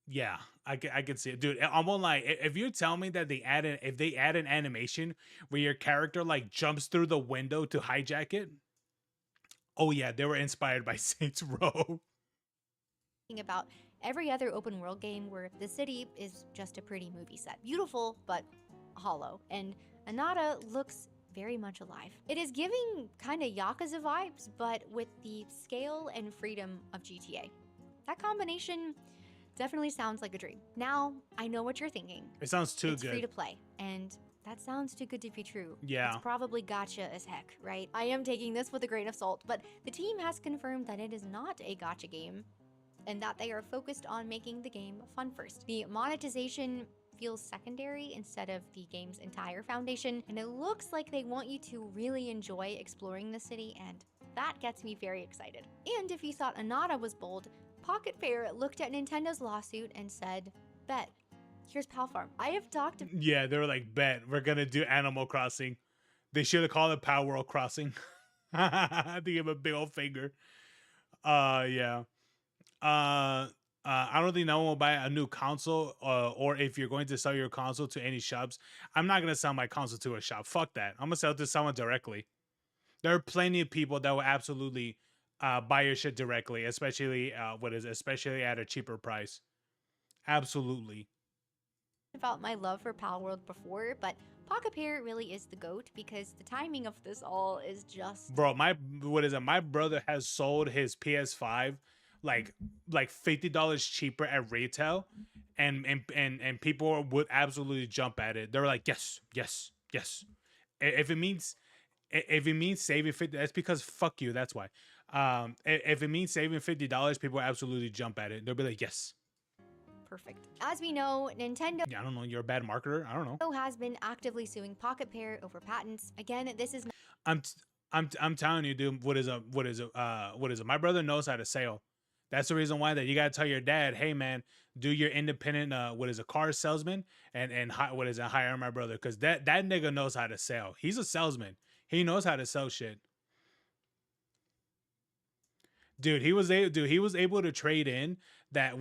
yeah, I can see it, dude. I won't lie. If you tell me that they add an animation where your character like jumps through the window to hijack it, oh yeah, they were inspired by Saints Row. About every other open world game where the city is just a pretty movie set, beautiful but hollow, and Anata looks very much alive. It is giving kind of Yakuza vibes, but with the scale and freedom of GTA. That combination definitely sounds like a dream. Now, I know what you're thinking. It sounds too It's good. free to play, and that sounds too good to be true. Yeah. It's probably gotcha as heck, right? I am taking this with a grain of salt, but the team has confirmed that it is not a gotcha game, and that they are focused on making the game fun first. The monetization feels secondary instead of the game's entire foundation, and it looks like they want you to really enjoy exploring the city, and that gets me very excited. And if you thought Anata was bold, Pocket Fair looked at Nintendo's lawsuit and said, bet, here's Pal Farm. I have talked to Yeah, they were like, bet we're gonna do Animal Crossing. They should have called it Power World Crossing. To give him a big old finger. Yeah. I don't think no one will buy a new console, or if you're going to sell your console to any shops. I'm not gonna sell my console to a shop. Fuck that. I'm gonna sell it to someone directly. There are plenty of people that will absolutely buy your shit directly, especially especially at a cheaper price. Absolutely. About my love for Pal World before, but Pocket Pair really is the GOAT because the timing of this all is just Bro, my brother has sold his PS5 like $50 cheaper at retail, and people would absolutely jump at it. They were like, yes, yes, yes. If it means if it means saving 50, that's because fuck you. That's why. If it means saving $50, people absolutely jump at it. They'll be like, yes. perfect. As we know, Nintendo Yeah, I don't know. You're a bad marketer. I don't know. has been actively suing Pocket Pair over patents. Again, this is I'm I'm telling you, dude. What is it? My brother knows how to sell. That's the reason why that you gotta tell your dad, hey man, do your independent car salesman and hire my brother because that nigga knows how to sell. He's a salesman. He knows how to sell shit. Dude, he was able to trade in that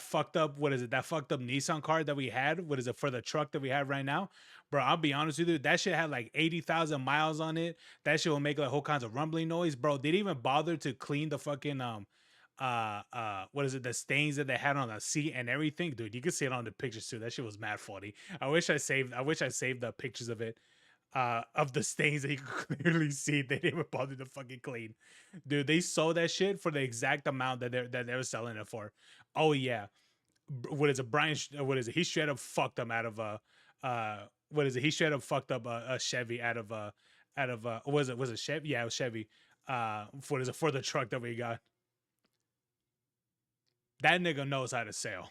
fucked up Nissan car that we had. What is it for the truck that we have right now? Bro, I'll be honest with you, that shit had like 80,000 miles on it. That shit will make like whole kinds of rumbling noise. Bro, they didn't even bother to clean the fucking the stains that they had on the seat and everything. Dude, you can see it on the pictures too. That shit was mad funny. I wish I saved the pictures of the stains that you could clearly see. They didn't even bother to fucking clean. Dude, they sold that shit for the exact amount that they were selling it for. Oh yeah. He straight up fucked them out of he straight up fucked up a Chevy out of was it Chevy? Yeah, it was Chevy. For the truck that we got. That nigga knows how to sell.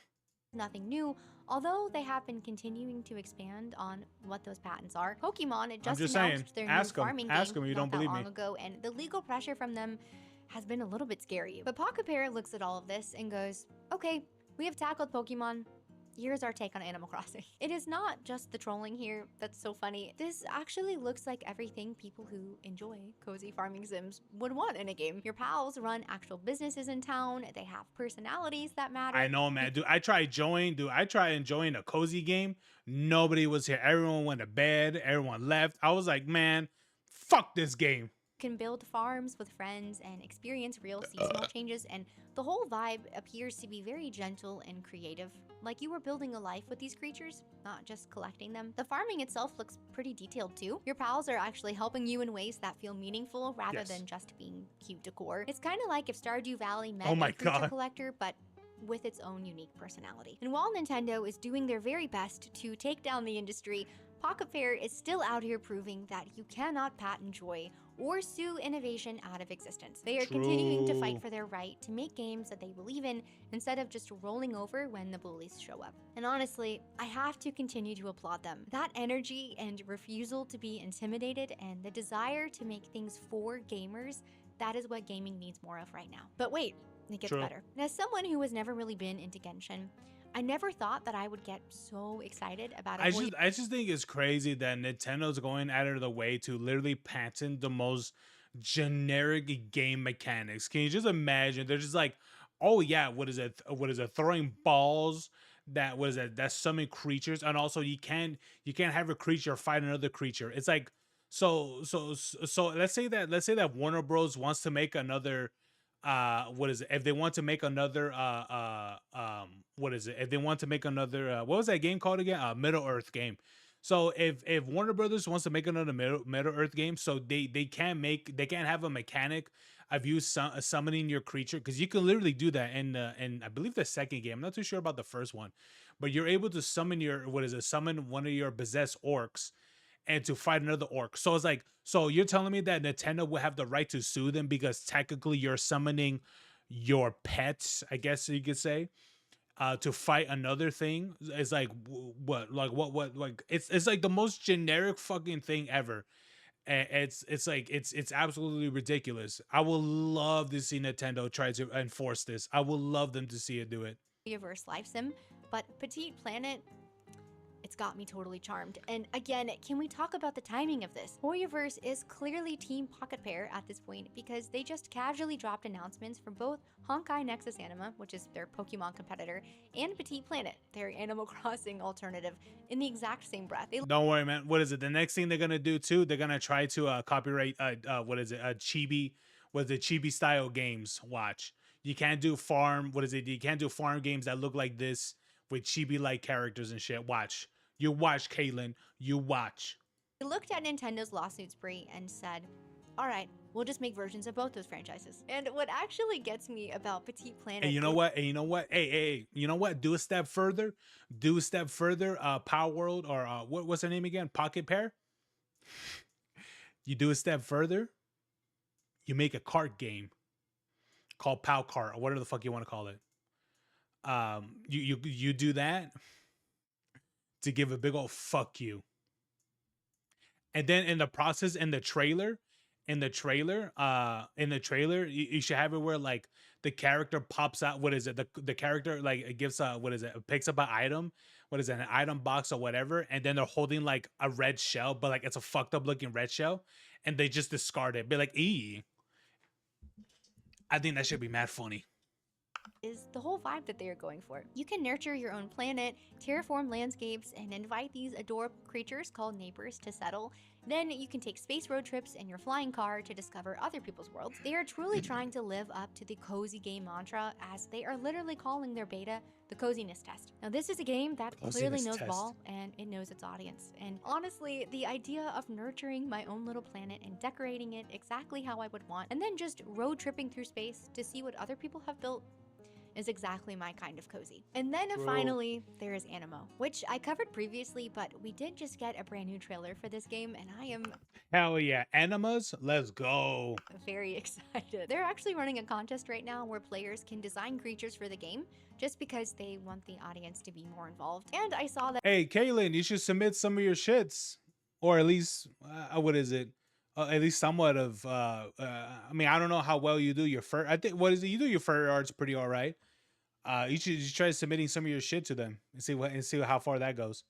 nothing new, although they have been continuing to expand on what those patents are. Pokemon just announced their new farming game you not don't that believe long me. ago, and the legal pressure from them has been a little bit scary. But Pocket Pair looks at all of this and goes, okay, we have tackled Pokemon. Here's our take on Animal Crossing. It is not just the trolling here that's so funny. This actually looks like everything people who enjoy cozy farming sims would want in a game. Your pals run actual businesses in town. They have personalities that matter. I know, man. Dude, I tried enjoying a cozy game. Nobody was here. Everyone went to bed. Everyone left. I was like, man, fuck this game. Can build farms with friends and experience real seasonal changes, and the whole vibe appears to be very gentle and creative, like you were building a life with these creatures, not just collecting them. The farming itself looks pretty detailed too. Your pals are actually helping you in ways that feel meaningful rather than just being cute decor. It's kind of like if Stardew Valley met a creature collector, but with its own unique personality. And while Nintendo is doing their very best to take down the industry, Pocket Pair is still out here proving that you cannot patent joy or sue innovation out of existence. They are continuing to fight for their right to make games that they believe in instead of just rolling over when the bullies show up. And honestly, I have to continue to applaud them. That energy and refusal to be intimidated and the desire to make things for gamers, that is what gaming needs more of right now. But wait, it gets better. And as someone who has never really been into Genshin, I never thought that I would get so excited about it. I just think it's crazy that Nintendo's going out of the way to literally patent the most generic game mechanics. Can you just imagine? They're just like, oh yeah, what is it? Throwing balls that summon creatures, and also you can't have a creature fight another creature. It's like so let's say that Warner Bros wants to make another if they want to make another if they want to make another what was that game called again, Middle Earth game. So if Warner Brothers wants to make another Middle Earth game, so they can't have a mechanic of you summoning your creature, because you can literally do that in I believe the second game. I'm not too sure about the first one, but you're able to summon summon one of your possessed orcs and to fight another orc. So it's like, so you're telling me that Nintendo will have the right to sue them because technically you're summoning your pets, I guess you could say, to fight another thing? It's like, what it's like the most generic fucking thing ever. And it's absolutely ridiculous. I would love to see Nintendo try to enforce this. I would love them to see it do it. Hoyoverse life sim, but Petite Planet, it's got me totally charmed. And again, can we talk about the timing of this? Hoyoverse is clearly Team Pocket Pair at this point because they just casually dropped announcements for both Honkai Nexus Anima, which is their Pokemon competitor, and Petite Planet, their Animal Crossing alternative, in the exact same breath. Don't worry, man. What is it? The next thing they're gonna do too? They're gonna try to copyright a chibi. with the chibi style games. Watch. You can't do farm. What is it? You can't do farm games that look like this with chibi like characters and shit. Watch. You watch, Caitlin. You watch. He looked at Nintendo's lawsuit spree and said, all right, we'll just make versions of both those franchises. And what actually gets me about Petit Planet... And you know what? And you know what? Hey, you know what? Do a step further. Do a step further. Power World, or what's her name again? Pocket Pair. You do a step further. You make a cart game called Pow Kart, or whatever the fuck you want to call it. You do that to give a big old fuck you. And then in the process, in the trailer, you should have it where like the character pops out. What is it? The character like it gives what is it? It picks up an item. What is it? An item box or whatever. And then they're holding like a red shell, but like it's a fucked up looking red shell, and they just discard it. Be like, "E." I think that should be mad funny. Is the whole vibe that they are going for. You can nurture your own planet, terraform landscapes, and invite these adorable creatures called neighbors to settle. Then you can take space road trips in your flying car to discover other people's worlds. They are truly trying to live up to the cozy game mantra, as they are literally calling their beta the coziness test. Now this is a game that clearly knows ball, and it knows its audience. And honestly, the idea of nurturing my own little planet and decorating it exactly how I would want, and then just road tripping through space to see what other people have built, is exactly my kind of cozy. And then finally, there is Animo, which I covered previously, but we did just get a brand new trailer for this game, and I am Hell yeah, Animas, let's go. very excited. They're actually running a contest right now where players can design creatures for the game just because they want the audience to be more involved. And I saw that... Hey, Kaylin, you should submit some of your shits, or at least what is it? At least somewhat of. I mean, I don't know how well you do your fur. I think what is it? You do your fur art's pretty all right. You should just try submitting some of your shit to them and see how far that goes.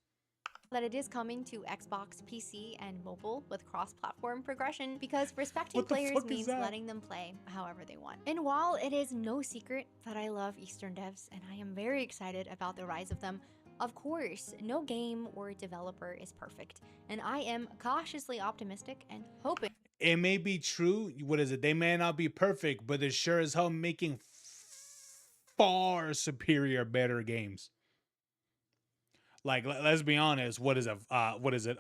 that it is coming to Xbox, PC, and mobile with cross-platform progression, because respecting players means letting them play however they want. And while it is no secret that I love Eastern devs, and I am very excited about the rise of them, of course, no game or developer is perfect, and I am cautiously optimistic and hoping... It may be true, what is it? They may not be perfect, but they're sure as hell making far superior, better games. Like, let's be honest. What is it?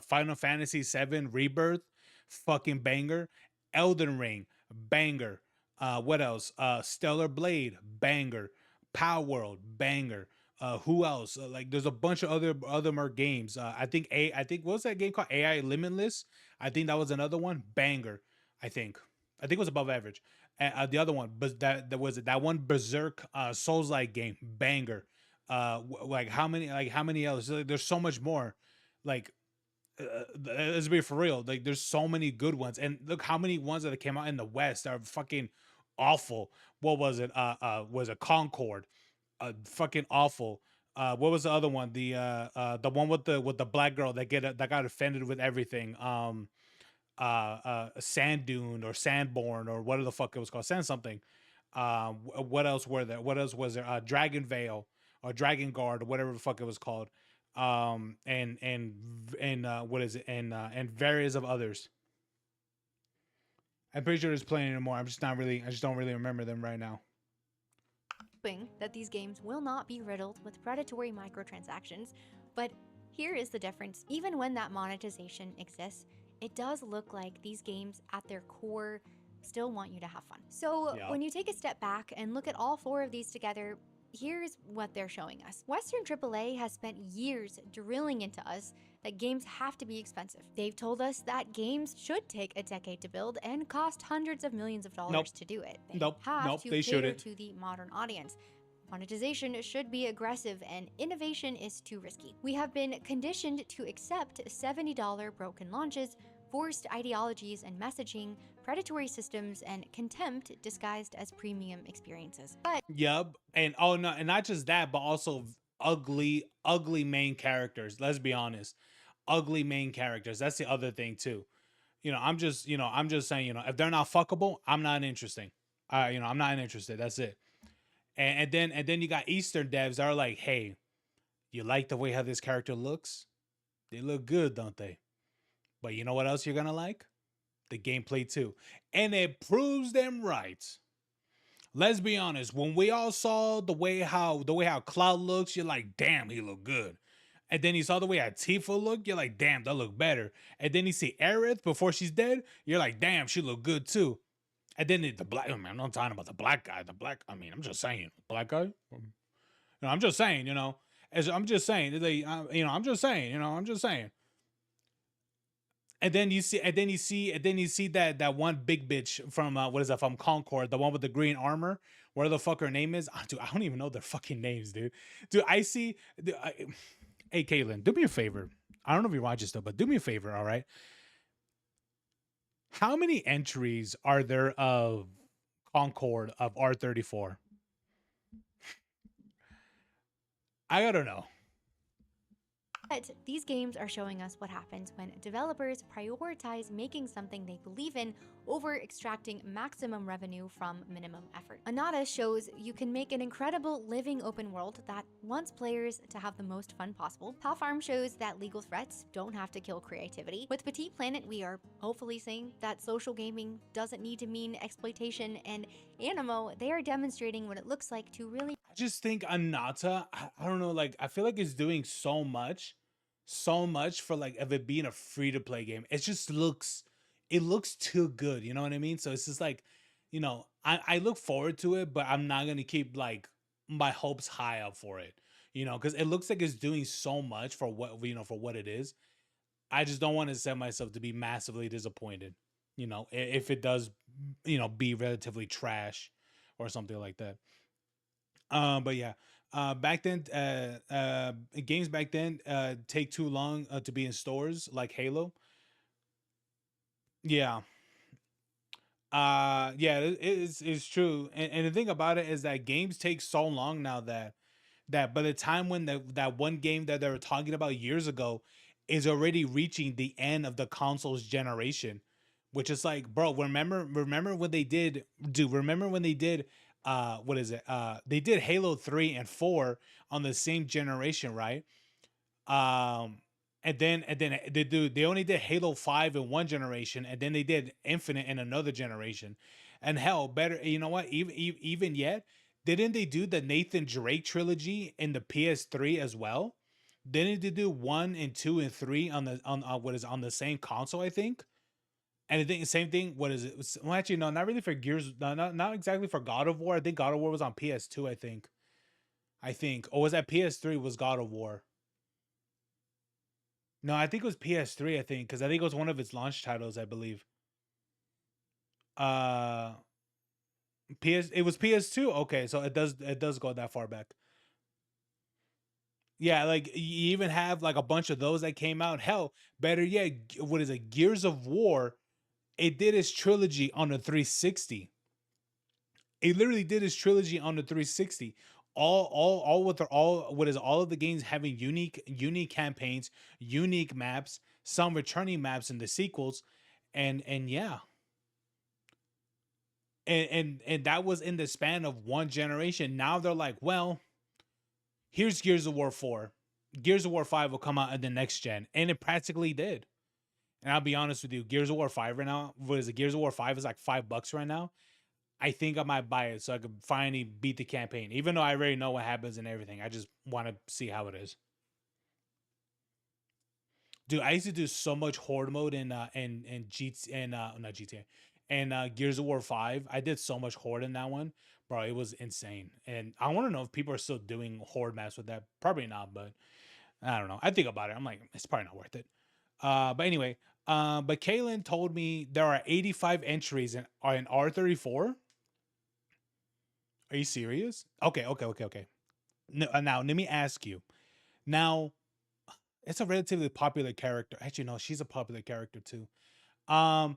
Final Fantasy VII Rebirth, fucking banger. Elden Ring, banger. What else? Stellar Blade, banger. Power World, banger. Who else? Like, there's a bunch of other more games. I think what was that game called? AI Limitless. I think that was another one, banger. I think it was above average. The other one, but that was it. That one Berserk Souls-like game, banger. Like how many others? There's so much more. Like, let's be for real. Like, there's so many good ones, and look how many ones that came out in the West are fucking awful. What was it? Was it Concord? Fucking awful. What was the other one? The one with the black girl that got offended with everything. Sand Dune or Sandborn or whatever the fuck it was called, Sand something. What else were there? What else was there? Dragon Veil or Dragon Guard or whatever the fuck it was called. And what is it? And various of others. I'm pretty sure there's plenty more. I just don't really remember them right now. That these games will not be riddled with predatory microtransactions, but here is the difference. Even when that monetization exists, it does look like these games at their core still want you to have fun. So when you take a step back and look at all four of these together, here's what they're showing us. Western AAA has spent years drilling into us that games have to be expensive. They've told us that games should take a decade to build and cost hundreds of millions of dollars to do it. They have to cater to the modern audience. Monetization should be aggressive and innovation is too risky. We have been conditioned to accept $70 broken launches, forced ideologies and messaging, predatory systems, and contempt disguised as premium experiences. But and not just that, but also ugly main characters. Let's be honest, ugly main characters. That's the other thing too. I'm just saying, if they're not fuckable, I'm not interested. I'm not interested. That's it. And then you got Eastern devs that are like, hey, you like the way how this character looks? They look good, don't they? But you know what else you're gonna like? the gameplay too, and it proves them right. Let's be honest. When we all saw the way how Cloud looks, you're like, damn, he look good. And then you saw the way how Tifa looked, you're like, damn, that look better. And then you see Aerith before she's dead, you're like, damn, she look good too. And then the black, I mean, I'm not talking about the black guy. The black, I mean, I'm just saying, black guy. No, I'm just saying, I'm just saying, I'm just saying, I'm just saying. And then you see that one big bitch from what is that, from Concord, the one with the green armor, where the fuck her name is. Dude, I don't even know their fucking names, dude. Dude, hey Caitlin, do me a favor. I don't know if you're watching still, but do me a favor, all right? How many entries are there of Concord of R34? I gotta know. But these games are showing us what happens when developers prioritize making something they believe in over extracting maximum revenue from minimum effort. Anata shows you can make an incredible living open world that wants players to have the most fun possible. Pal Farm shows that legal threats don't have to kill creativity. With Petit Planet, we are hopefully seeing that social gaming doesn't need to mean exploitation, and Animo, they are demonstrating what it looks like to really... I just think Anata, I don't know, like, I feel like it's doing so much for like of it being a free to play game. It looks too good, you know what I mean? So it's just like, I look forward to it, but I'm not gonna keep like my hopes high up for it, because it looks like it's doing so much for what it is. I just don't want to set myself to be massively disappointed, if it does, be relatively trash or something like that. But yeah, back then, games back then take too long to be in stores, like Halo. Yeah, yeah, it's true. And the thing about it is that games take so long now that by the time when that one game that they were talking about years ago is already reaching the end of the console's generation, which is like, bro, remember when they did, dude, remember when they did what is it? They did Halo 3 and 4 on the same generation, right? Um and then they only did Halo 5 in one generation, and then they did Infinite in another generation. And hell, better, you know what? Even yet, didn't they do the Nathan Drake trilogy in the PS3 as well? Didn't they do 1 and 2 and 3 on what is on the same console, I think? And I think same thing. What is it? Well, actually, no, not really for Gears. Not exactly for God of War. I think God of War was on PS2. I think, or was that PS3? Was God of War? No, I think it was PS3. I think, because I think it was one of its launch titles, I believe. Uh, It was PS2. Okay, so it does go that far back. Yeah, like you even have like a bunch of those that came out. Hell, better yet, what is it? Gears of War. It did its trilogy on the 360. It literally did its trilogy on the 360. All of the games having unique campaigns, unique maps, some returning maps in the sequels, and yeah, and that was in the span of one generation. Now they're like, well, here's Gears of War 4. Gears of War 5 will come out in the next gen, and it practically did. And I'll be honest with you, Gears of War 5 right now, what is it? Gears of War 5 is like $5 right now. I think I might buy it so I could finally beat the campaign, even though I already know what happens and everything. I just want to see how it is. Dude, I used to do so much horde mode in GT and not GTA and Gears of War 5. I did so much horde in that one, bro. It was insane. And I want to know if people are still doing horde maps with that. Probably not, but I don't know. I think about it. I'm like, it's probably not worth it. But anyway, but Kaylin told me there are 85 entries in R34. Are you serious? Okay. No, now let me ask you. Now, it's a relatively popular character. Actually, no, she's a popular character too. How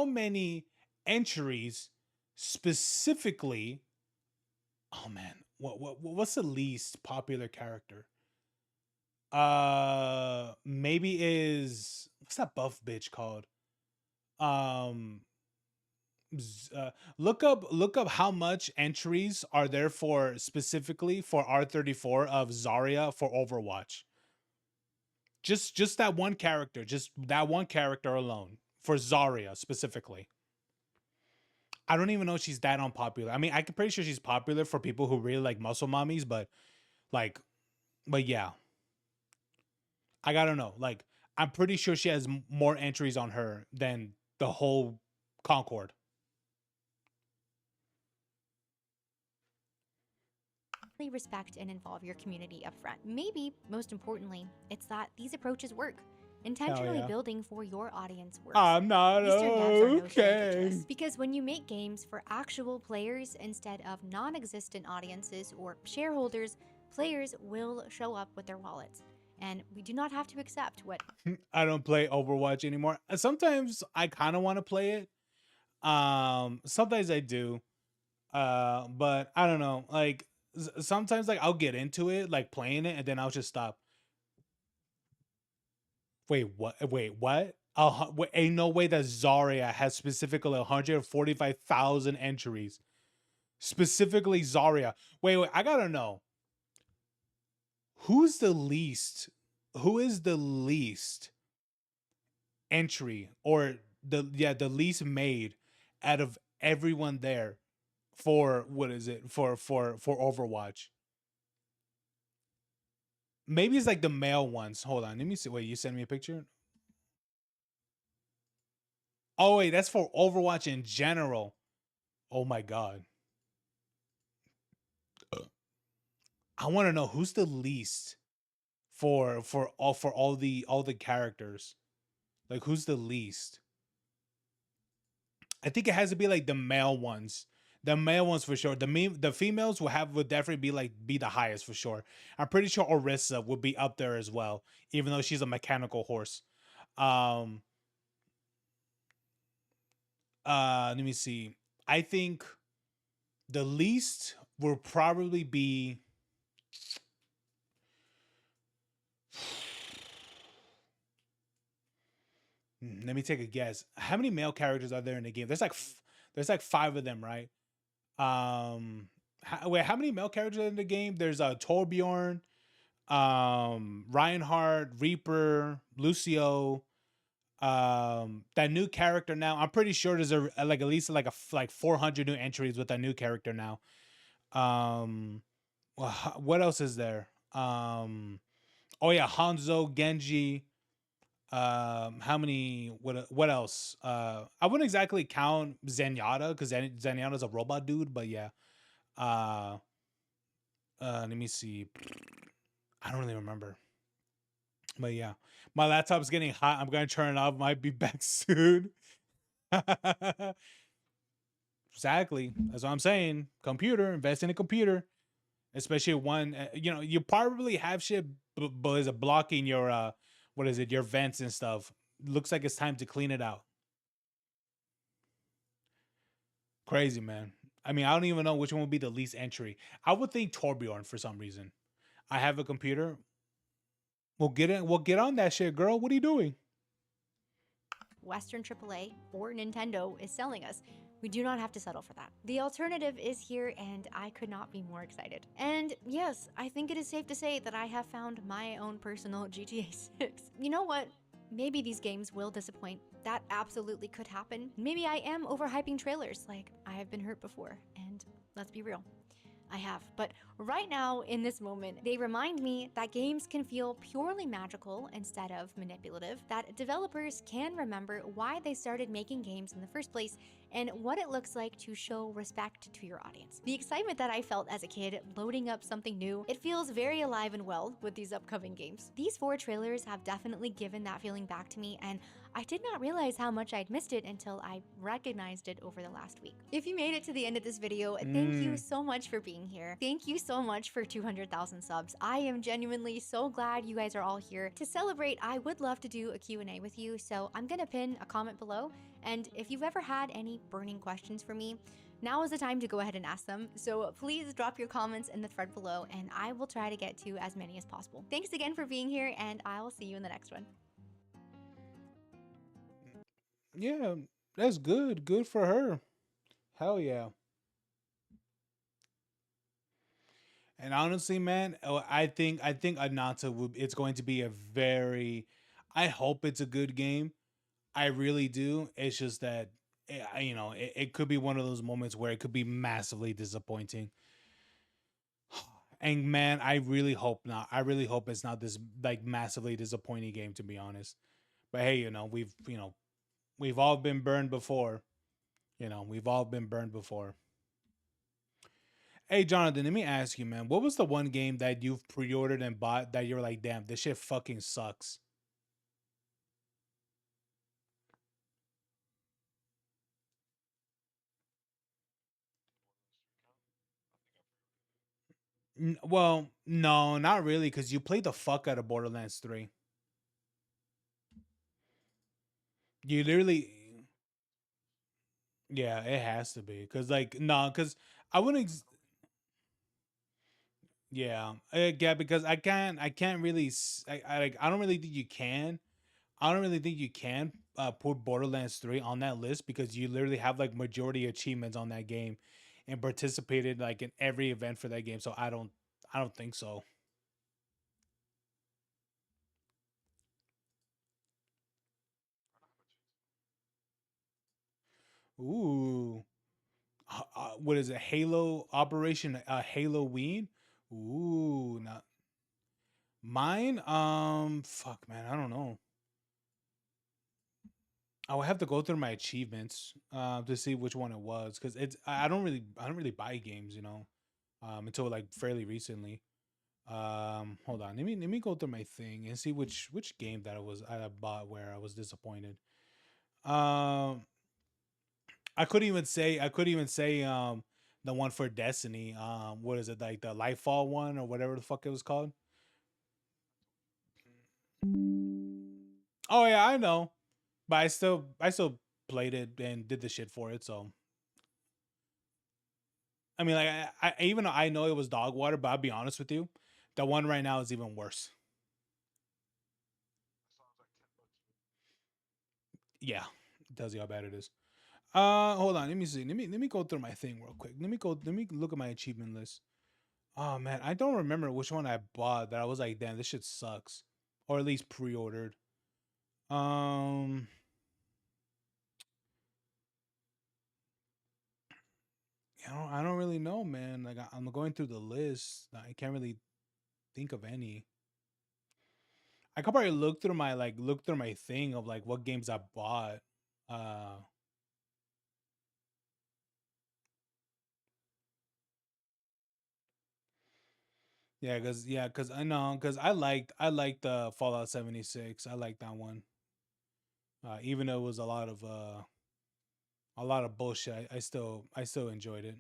many entries specifically? Oh man, what's the least popular character? Maybe is what's that buff bitch called? Um, look up how much entries are there for specifically for R34 of Zarya for Overwatch. Just that one character, just that one character alone for Zarya specifically. I don't even know if she's that unpopular. I mean, I'm pretty sure she's popular for people who really like muscle mommies, but like, but yeah, I gotta know. Like, I'm pretty sure she has more entries on her than the whole Concord. Respect and involve your community up front. Maybe, most importantly, it's that these approaches work. Intentionally yeah. building for your audience works. I'm not Eastern devs are no stranger to okay. this, because when you make games for actual players instead of non-existent audiences or shareholders, players will show up with their wallets. And we do not have to accept what I don't play Overwatch anymore. Sometimes I kind of want to play it. Sometimes I do. But I don't know. Like sometimes, like I'll get into it, like playing it, and then I'll just stop. Wait, what? Wait, what? Wait, ain't no way that Zarya has specifically 145,000 entries. Specifically Zarya. Wait, I gotta know. Who's the least? Who is the least entry or the least made out of everyone there for what is it for Overwatch? Maybe it's like the male ones. Hold on, let me see. Wait, you sent me a picture? Oh wait, that's for Overwatch in general. Oh my god. I want to know who's the least for all the characters. Like who's the least? I think it has to be like the male ones. The male ones for sure. The females would definitely be the highest for sure. I'm pretty sure Orisa would be up there as well, even though she's a mechanical horse. Um let me see. I think the least will probably be let me take a guess. How many male characters are there in the game? There's like 5 of them, right? Wait, how many male characters are in the game? There's Torbjorn, Reinhardt, Reaper, Lucio, that new character now. I'm pretty sure there's like at least like 400 new entries with that new character now. What else is there? Oh yeah, Hanzo, Genji. How many? What else? I wouldn't exactly count Zenyatta because Zenyatta's a robot dude, but yeah. Uh, let me see. I don't really remember. But yeah, my laptop's getting hot. I'm gonna turn it off. Might be back soon. Exactly. That's what I'm saying. Computer. Invest in a computer, especially one. You probably have shit, but is it blocking your what is it? Your vents and stuff. Looks like it's time to clean it out. Crazy, man. I mean, I don't even know which one would be the least entry. I would think Torbjorn for some reason. I have a computer. We'll get it. We'll get on that shit, girl. What are you doing? Western AAA or Nintendo is selling us. We do not have to settle for that. The alternative is here, and I could not be more excited. And yes, I think it is safe to say that I have found my own personal GTA 6. You know what? Maybe these games will disappoint. That absolutely could happen. Maybe I am overhyping trailers, like I have been hurt before, and let's be real. I have. But right now, in this moment, they remind me that games can feel purely magical instead of manipulative, that developers can remember why they started making games in the first place, and what it looks like to show respect to your audience. The excitement that I felt as a kid loading up something new, it feels very alive and well with these upcoming games. These 4 trailers have definitely given that feeling back to me, and I did not realize how much I'd missed it until I recognized it over the last week. If you made it to the end of this video, thank you so much for being here. Thank you so much for 200,000 subs. I am genuinely so glad you guys are all here. To celebrate, I would love to do a Q&A with you, so I'm gonna pin a comment below, and if you've ever had any burning questions for me, now is the time to go ahead and ask them. So please drop your comments in the thread below, and I will try to get to as many as possible. Thanks again for being here, and I will see you in the next one. Yeah, that's good. Good for her. Hell yeah. And honestly, man, I think Ananta it's going to be a very I hope it's a good game. I really do. It's just that you know, it could be one of those moments where it could be massively disappointing. And man, I really hope not. I really hope it's not this like massively disappointing game, to be honest. But hey, you know, we've all been burned before. You know, we've all been burned before. Hey, Jonathan, let me ask you, man, what was the one game that you've pre-ordered and bought that you're like, damn, this shit fucking sucks? Well, no, not really, because you played the fuck out of Borderlands 3. You literally, yeah, it has to be, because like, no, because I wouldn't, yeah, yeah, because I can't really, like, I don't really think you can. I don't really think you can put Borderlands 3 on that list because you literally have like majority achievements on that game and participated like in every event for that game. So I don't think so. Ooh. What is it? Halo Operation Halloween? Ooh, not mine. Fuck, man, I don't know. I would have to go through my achievements to see which one it was because it's I don't really buy games, you know, until like fairly recently. Hold on, let me go through my thing and see which game that I bought where I was disappointed. Um, I could even say the one for Destiny. What is it, like the Lightfall one or whatever the fuck it was called? Oh yeah, I know, but I still played it and did the shit for it. So I mean, like even though I know it was dog water, but I'll be honest with you, the one right now is even worse. Yeah, it tells you how bad it is. Hold on, let me see. Let me go through my thing real quick. Let me look at my achievement list. Oh man, I don't remember which one I bought that I was like, damn, this shit sucks. Or at least pre-ordered. Um I don't really know, man. Like I'm going through the list. I can't really think of any. I could probably look through my thing of like what games I bought. Uh cause I know cause I liked Fallout 76. I like that one. Even though it was a lot of bullshit, I still enjoyed it.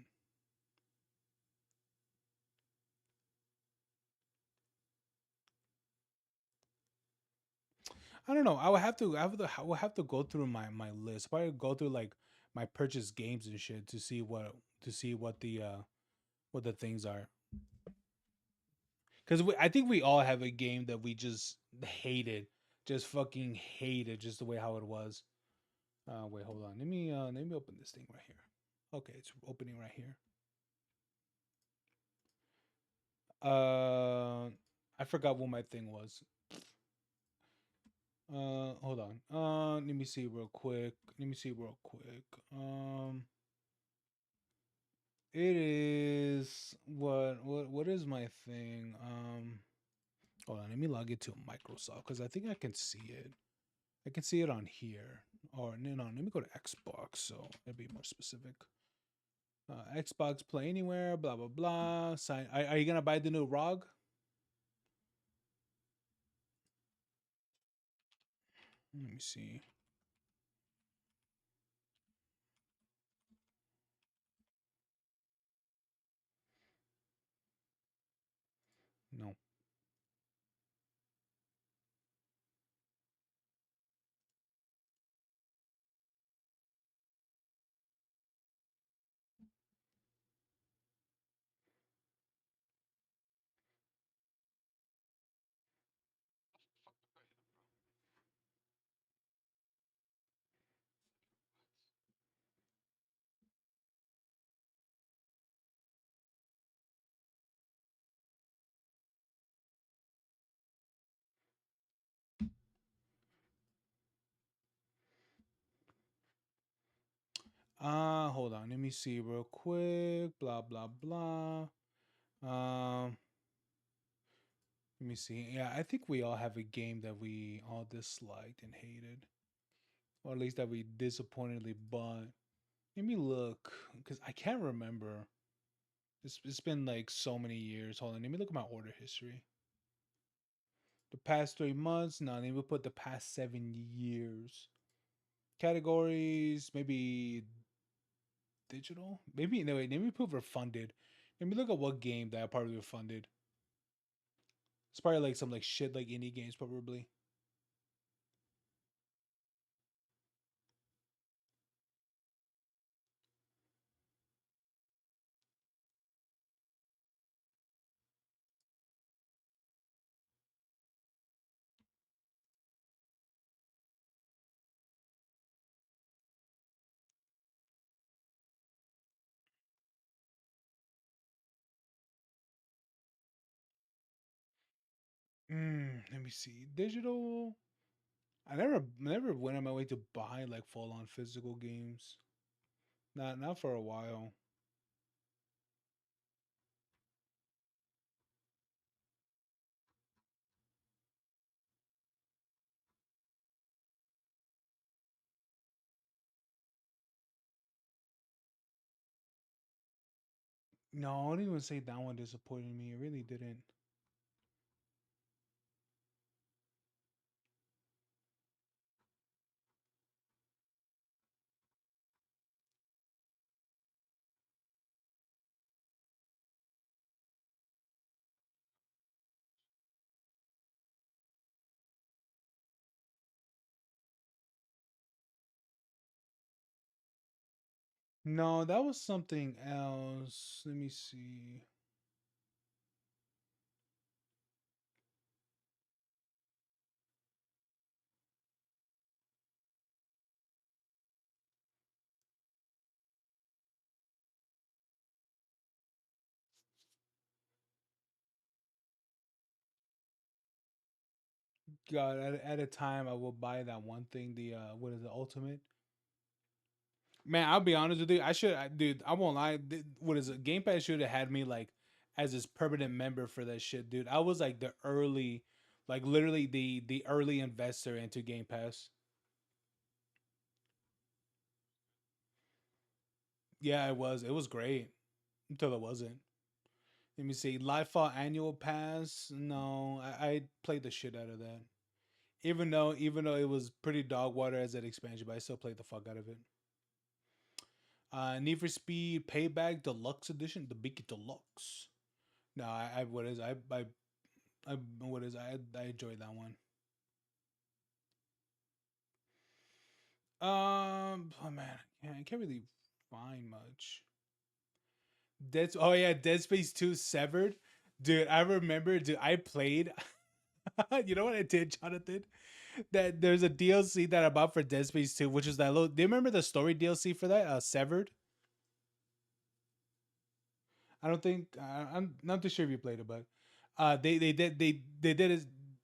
I don't know. I would have to go through my list. Probably go through like my purchased games and shit to see what the things are. Because I think we all have a game that we just hated, just fucking hated, just the way how it was. Wait, hold on. Let me open this thing right here. Okay, it's opening right here. Uh, I forgot what my thing was. Hold on. Let me see real quick. Let me see real quick. It is what is my thing? Hold on. Let me log into Microsoft because I think I can see it. I can see it on here. Or no, let me go to Xbox so it'll be more specific. Xbox Play Anywhere. Blah blah blah. Sign. Are you gonna buy the new ROG? Let me see. No. Hold on. Let me see real quick. Blah blah blah. Um, let me see. Yeah, I think we all have a game that we all disliked and hated, or at least that we disappointedly bought. Let me look, because I can't remember. It's been like so many years. Hold on. Let me look at my order history. The past 3 months. No, let me put the past 7 years. Categories, maybe digital. Maybe no wait. Let me put refunded. Let me look at what game that I probably refunded. It's probably like some like shit like indie games probably. Let me see. Digital. I never went on my way to buy like full on physical games. Not for a while. No, I don't even say that one disappointed me. It really didn't. No, that was something else. Let me see. God, at a time I will buy that one thing, the what is the ultimate? Man, I'll be honest with you. Dude, I won't lie. What is it? Game Pass should have had me like as this permanent member for that shit, dude. I was like the early, like literally the early investor into Game Pass. Yeah, it was. It was great until it wasn't. Let me see. Lightfall annual pass. No, I played the shit out of that. Even though it was pretty dog water as an expansion, but I still played the fuck out of it. Need for Speed Payback Deluxe Edition, the Big Deluxe. No, I what is I what is I enjoyed that one. Oh man, yeah, I can't really find much. Oh yeah, Dead Space 2 Severed. Dude, I remember, dude, I played. You know what I did, Jonathan? That there's a DLC that I bought for Dead Space 2, which is that little. Do you remember the story DLC for that? Severed. I don't think I'm not too sure if you played it, but they did a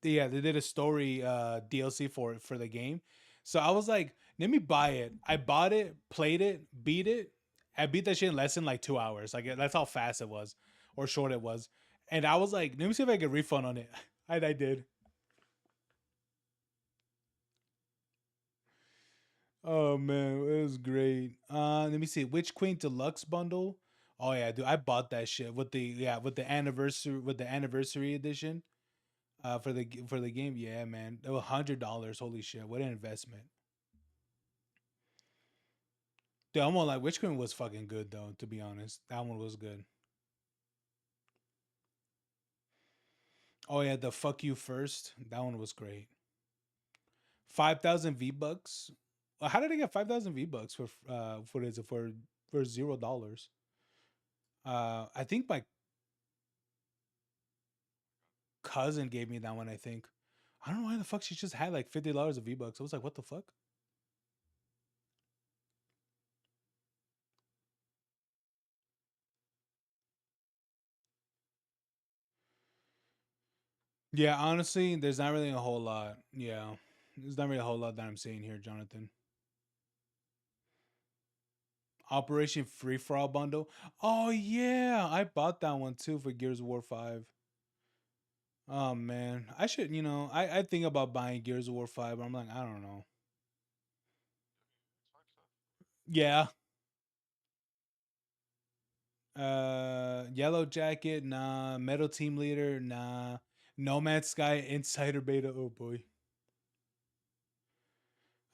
yeah, they did a story DLC for the game. So I was like, let me buy it. I bought it, played it, beat it. I beat that shit in less than like 2 hours. Like that's how fast it was or short it was. And I was like, let me see if I get a refund on it. And I did. Oh man, it was great. Let me see. Witch Queen Deluxe bundle. Oh yeah, dude, I bought that shit with the anniversary edition. For the game, yeah, man, it was $100. Holy shit, what an investment. Dude, I'm gonna like Witch Queen was fucking good though. To be honest, that one was good. Oh yeah, the fuck you first. That one was great. 5,000 V bucks. How did I get 5,000 V bucks for what is it for $0? I think my cousin gave me that one. I think. I don't know why the fuck she just had like $50 of V bucks. I was like, what the fuck? Yeah, honestly, there's not really a whole lot. Yeah, there's not really a whole lot that I'm seeing here, Jonathan. Operation Free For All bundle. Oh yeah, I bought that one too for Gears of War 5. Oh man, I should, I think about buying Gears of War 5, but I'm like, I don't know. Yeah. Yellow Jacket, nah. Metal Team Leader, nah. Nomad Sky Insider Beta, oh boy.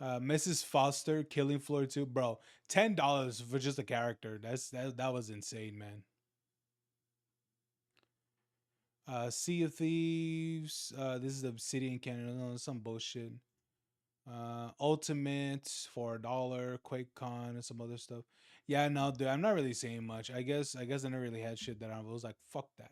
Mrs. Foster, Killing Floor 2, bro. $10 for just a character. That was insane, man. Sea of Thieves. This is Obsidian Canada. No, some bullshit. Ultimate for $1. QuakeCon and some other stuff. Yeah, no, dude, I'm not really saying much. I never really had shit that I was like, fuck that.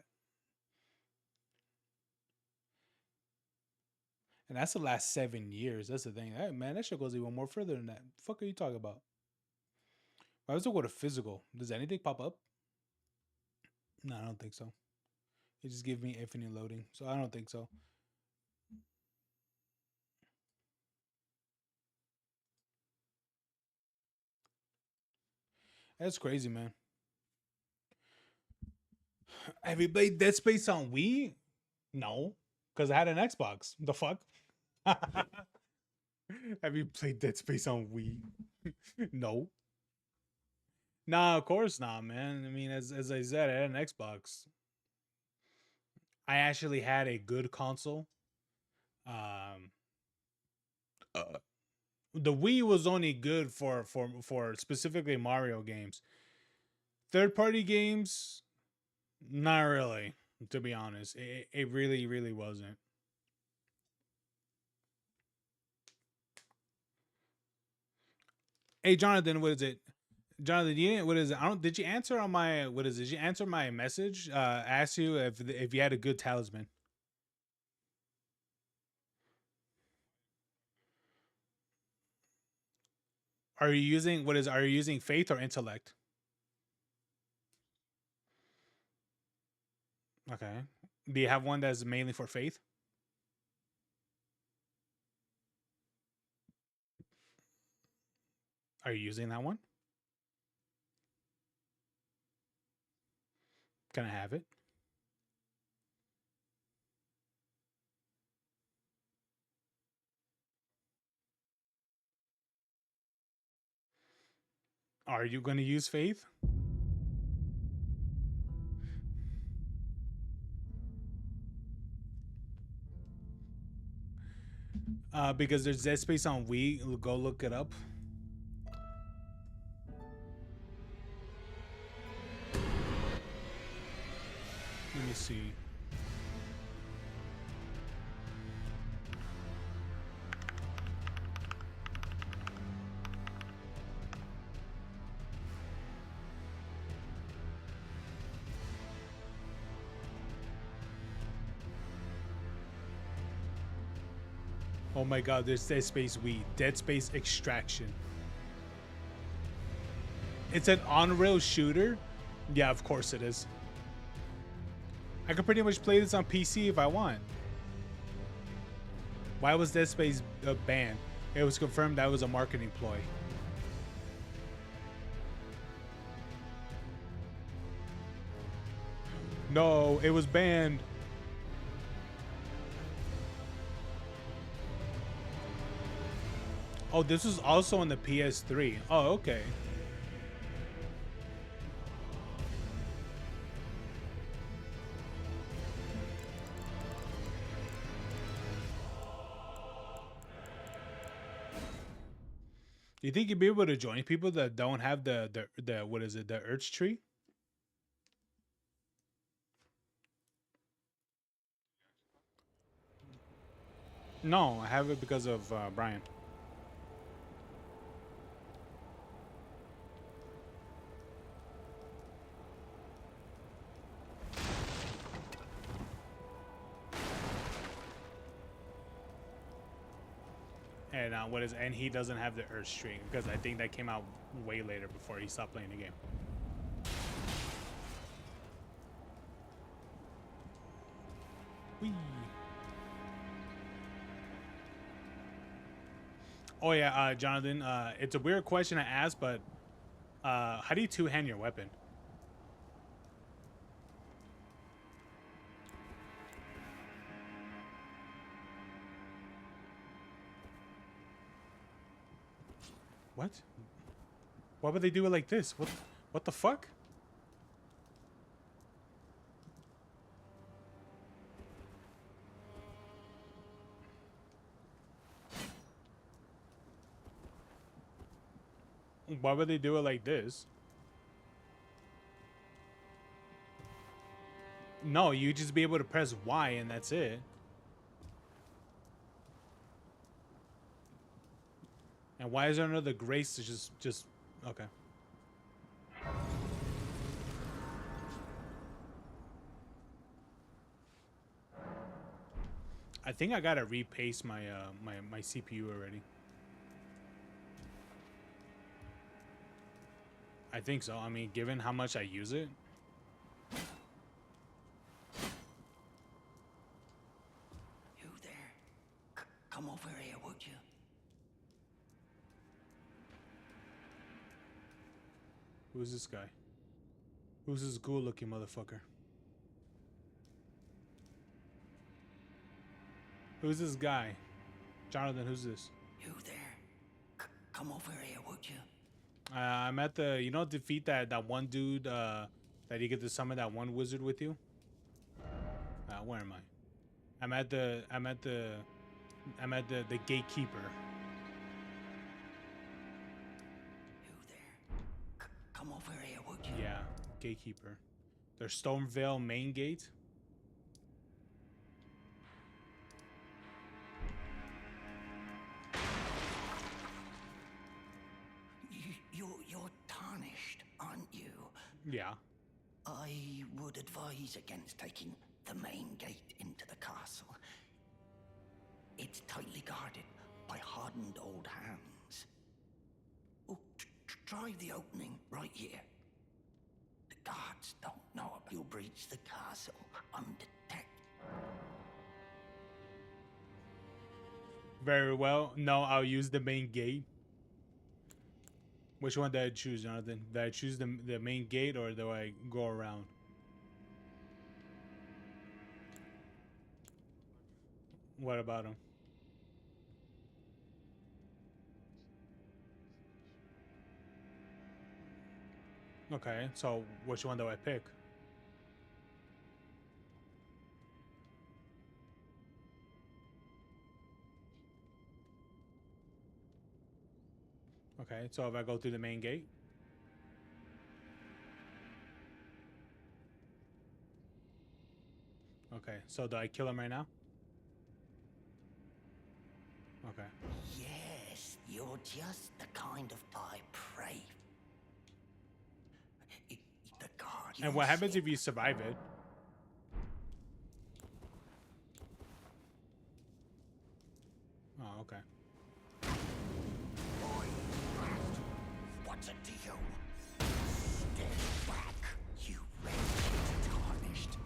And that's the last 7 years. That's the thing. Hey, man, that shit goes even more further than that. Fuck are you talking about? Why was it go to physical? Does anything pop up? No, I don't think so. It just gives me infinite loading, so I don't think so. That's crazy, man. Have you played Dead Space on Wii? No, because I had an Xbox. The fuck? Have you played Dead Space on Wii? No. Nah, of course not, man. I mean, as I said, I had an Xbox. I actually had a good console. Um, the Wii was only good for specifically Mario games. Third party games, not really. To be honest, it really wasn't. Hey, Jonathan, what is it? Jonathan, you didn't, what is it? I don't. Did you answer on my what is it? Did you answer my message? Asked you if you had a good talisman. Are you using what is? Are you using faith or intellect? Okay. Do you have one that's mainly for faith? Are you using that one? Can I have it? Are you going to use faith? Because there's Dead Space on Wii. Go look it up. Let me see. Oh my god, there's Dead Space Wii. Dead Space Extraction. It's an on-rail shooter? Yeah, of course it is. I can pretty much play this on PC if I want. Why was Dead Space banned? It was confirmed that was a marketing ploy. No, it was banned. Oh, this was also on the PS3. Oh, okay. Do you think you'd be able to join people that don't have the what is it, the Urge tree? No, I have it because of Brian. And and he doesn't have the Earth string because I think that came out way later before he stopped playing the game. Whee. Oh yeah, Jonathan. It's a weird question to ask, but How do you two-hand your weapon? What? Why would they do it like this? What the fuck? Why would they do it like this? No, you just be able to press Y and that's it. And why is there another grace to just okay. I think I gotta repaste my my CPU already. I think so. I mean, given how much I use it. You there? Come over here, would you? Who's this guy? Who's this ghoul-looking motherfucker? Who's this guy? Jonathan, who's this? You there? Come over here, would you? I'm at the, you know, defeat that one dude that you get to summon that one wizard with you. Where am I? I'm at the gatekeeper. You there? Come over here, would you? Yeah, gatekeeper. There's Stormvale main gate. You're tarnished, aren't you? Yeah. I would advise against taking the main gate into the castle. It's tightly guarded by hardened old hands. Oh, try the opening right here. The guards don't know about you'll breach the castle undetected. Very well. No, I'll use the main gate. Which one did I choose, Jonathan? Did I choose the main gate or do I go around? What about him? Okay, so which one do I pick? Okay, so if I go through the main gate. Okay, so do I kill him right now? Okay. Yes, you're just the kind of I pray. The guardian. And what happens if you survive it? Oh, okay. What's it to you? Stay back, you wretched tarnished.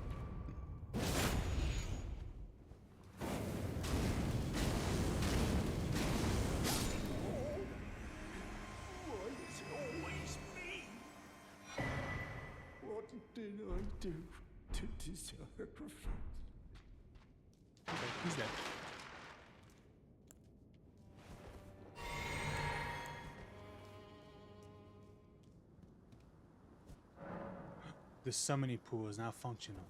Why is it always me? What did I do to deserve? Okay, he's dead. The summoning pool is now functional.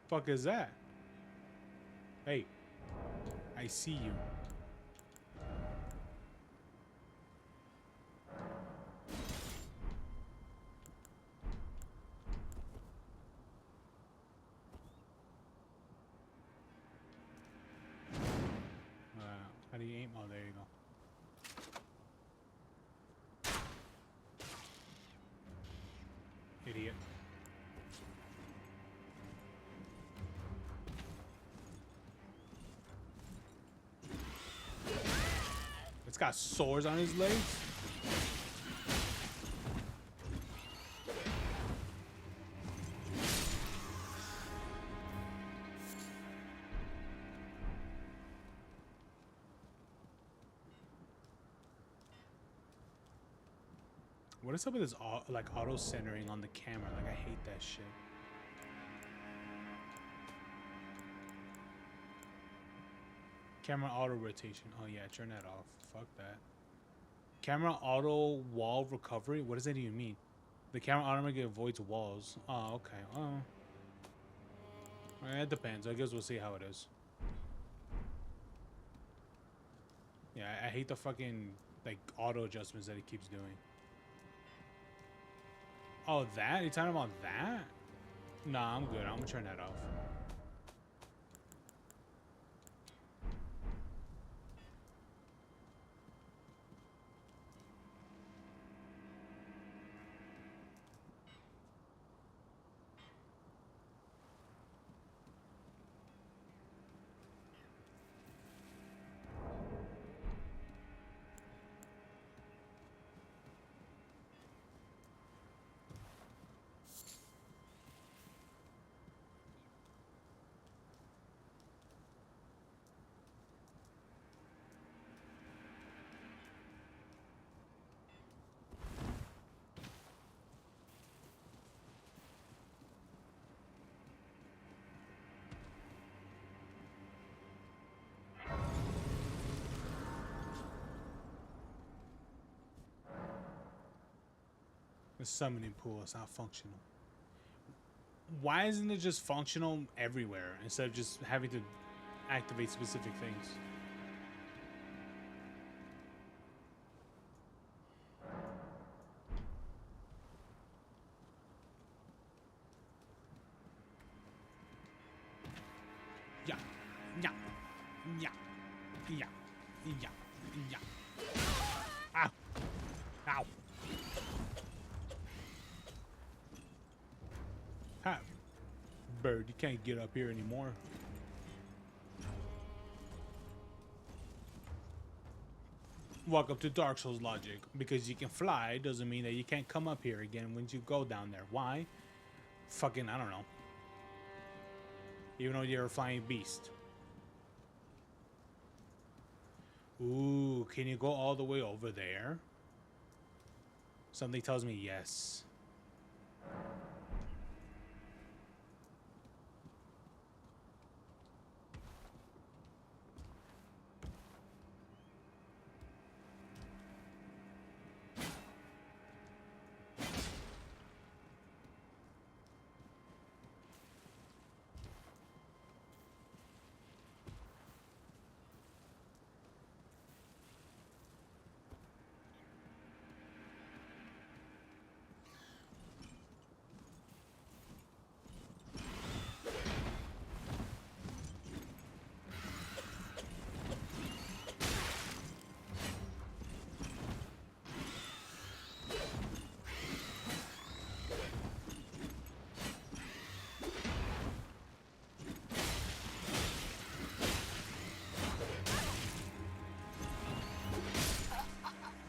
Fuck is that? Hey, I see you. How do you aim? Oh, there you go. Idiot. It's got sores on his legs. What is up with this like auto centering on the camera? Like I hate that shit. Camera auto rotation. Oh yeah, turn that off. Fuck that. Camera auto wall recovery. What does that even mean? The camera automatically avoids walls. Oh, okay. Oh, it depends. I guess we'll see how it is. Yeah, I hate the fucking like auto adjustments that it keeps doing. Oh, that? You talking about that? Nah, I'm good. I'm gonna turn that off. The summoning pool is not functional. Why isn't it just functional everywhere instead of just having to activate specific things? Yeah, yeah, yeah, yeah, yeah, yeah. Ow, ow. Ha. Bird, you can't get up here anymore. Welcome to Dark Souls logic. Because you can fly doesn't mean that you can't come up here again once you go down there. Why? Fucking, I don't know. Even though you're a flying beast. Ooh, can you go all the way over there? Something tells me yes.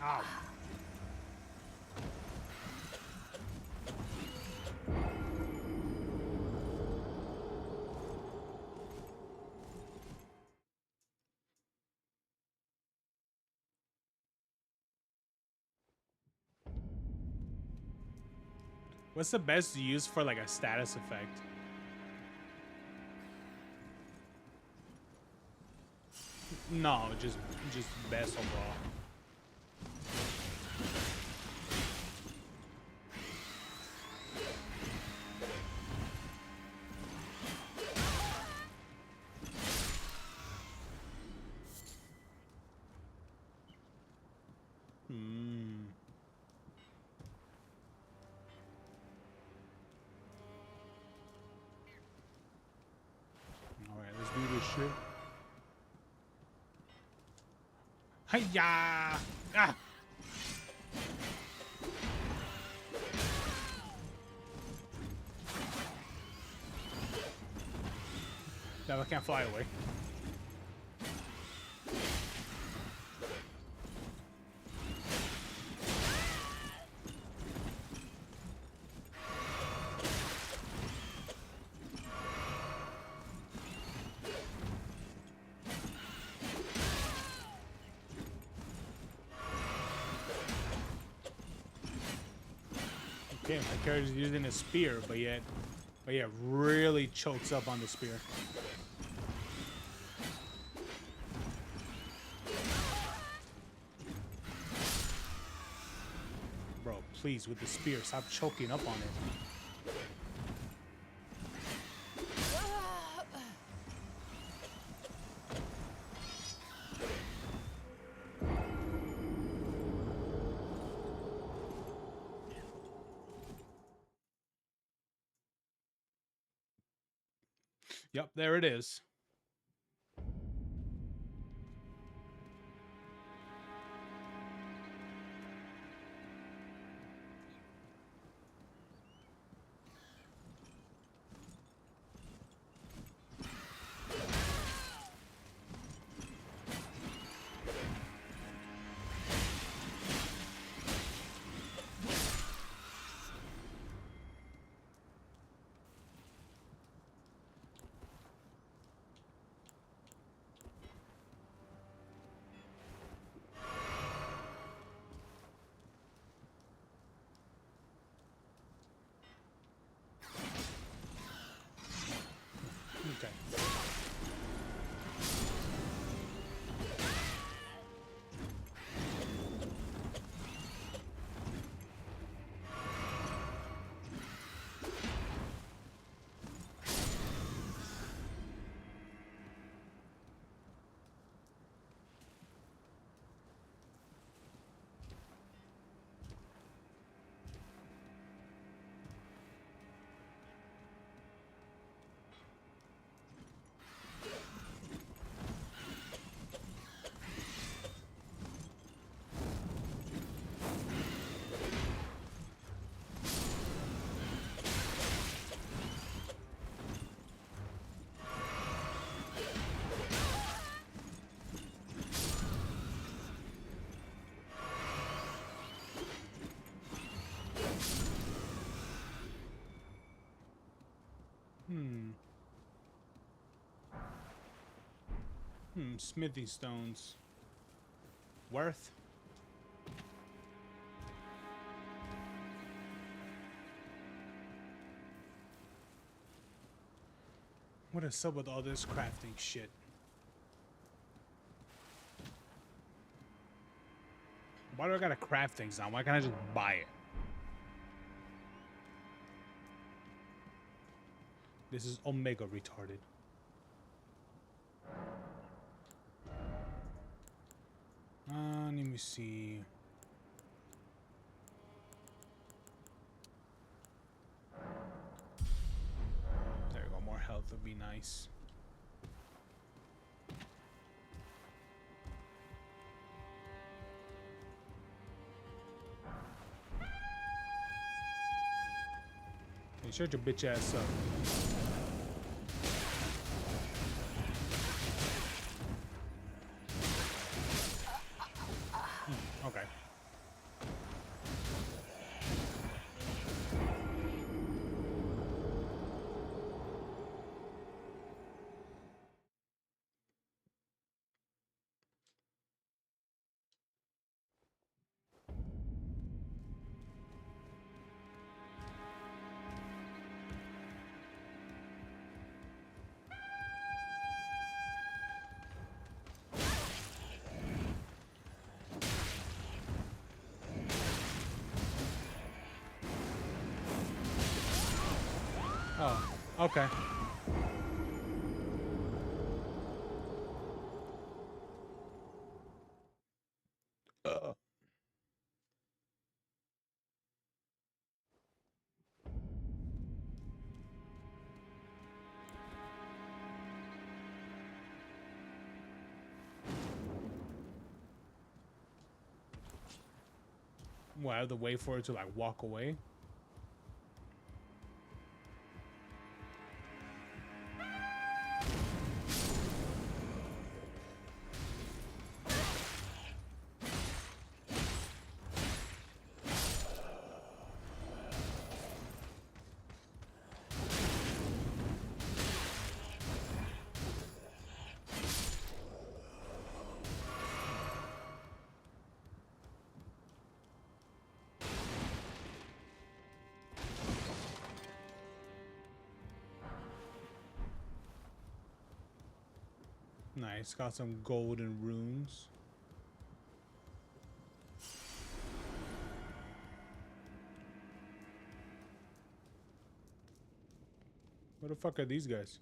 Ow. What's the best to use for like a status effect? No, just best overall. Alright, let's do this shit. Hiya! Ah! No, I can't fly away. Okay, my character's using a spear, but yet really chokes up on the spear. Bro, please, with the spear, stop choking up on it. Yep, there it is. Okay. Smithy stones. Worth? What is up with all this crafting shit? Why do I gotta craft things now? Why can't I just buy it? This is Omega retarded. Let me see. There you go. More health would be nice. Hey, shut your bitch ass up. Okay. Oh, okay. Well, I have to wait for it to like walk away. Nice. Got some golden runes. What the fuck are these guys?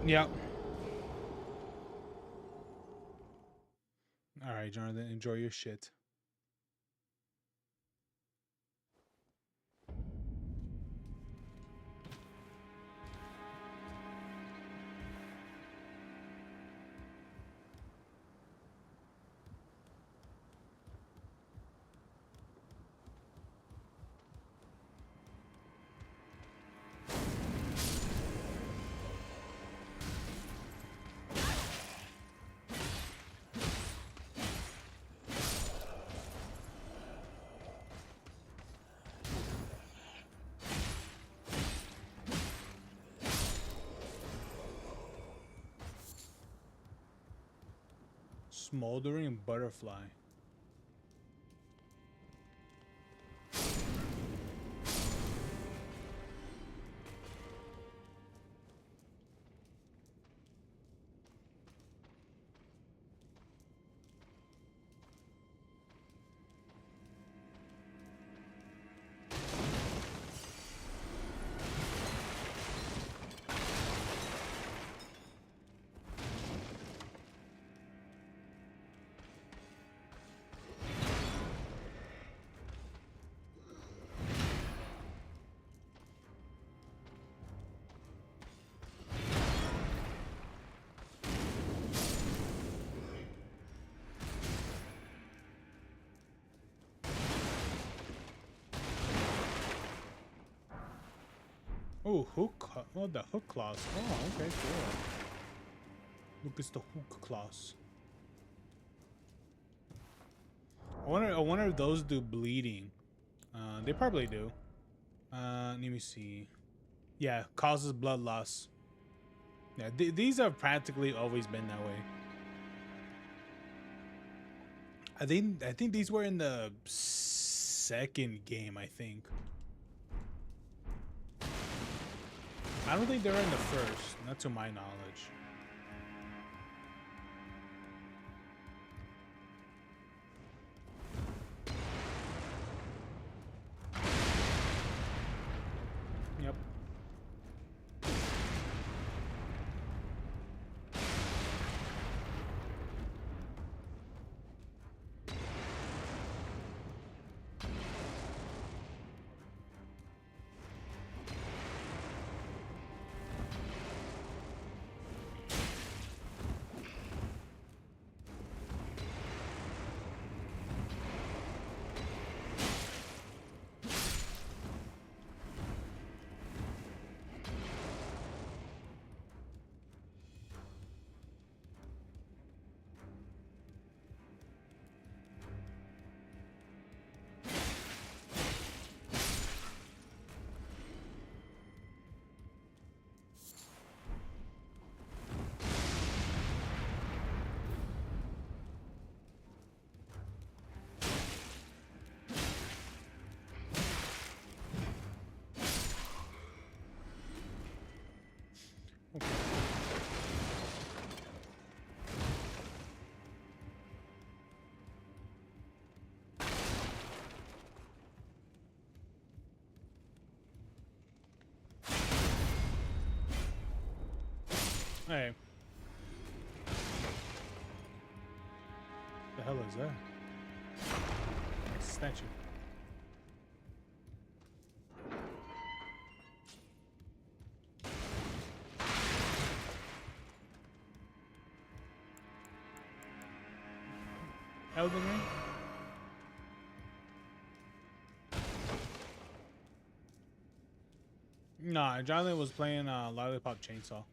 Yep. All right, Jonathan, enjoy your shit. Smoldering butterfly. Oh, hook. Oh, the hook claws. Oh, okay, cool. Look, it's the hook claws. I wonder if those do bleeding. They probably do. Let me see. Yeah, causes blood loss. Yeah, these have practically always been that way. I think these were in the second game, I think. I don't think they were in the first, not to my knowledge. Yep. Hey. The hell is that? Statue. Elden Ring? Nah, Jonathan was playing Lollipop Chainsaw.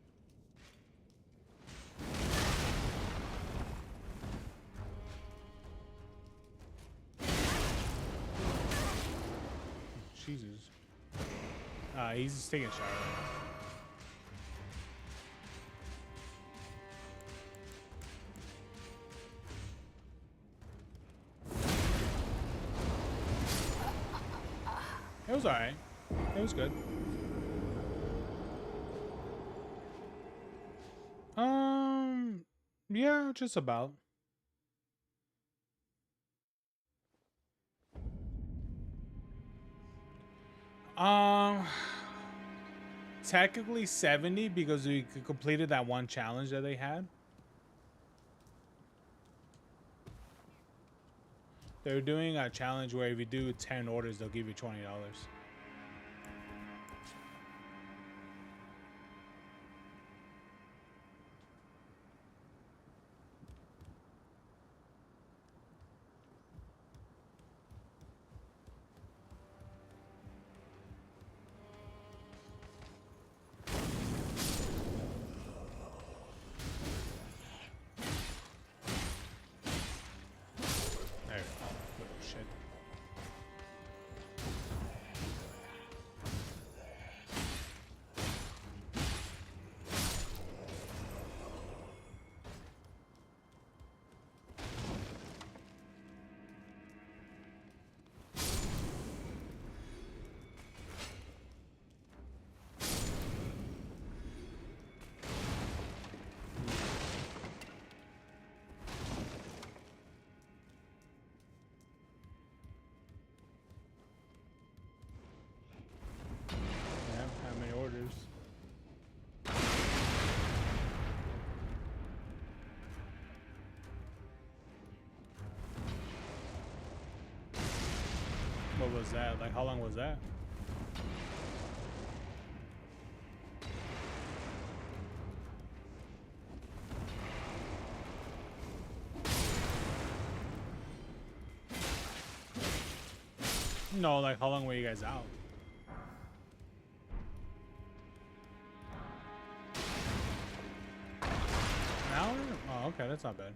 Jesus. He's just taking a shower right now. It was alright. It was good. Yeah, just about. Um, Technically 70 because we completed that one challenge that they had. They're doing a challenge where if you do 10 orders, they'll give you $20. There we go. Oh, shit. Yeah, how many orders? What was that? Like, how long was that? No, like, how long were you guys out? An hour? Oh, okay, that's not bad.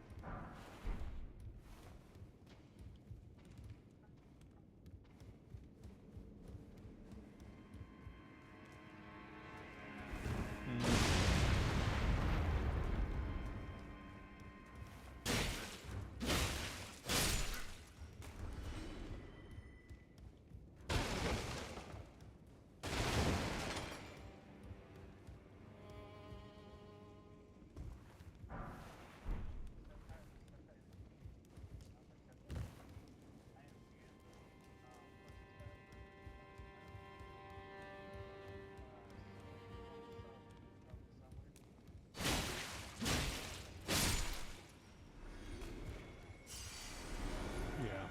Yeah.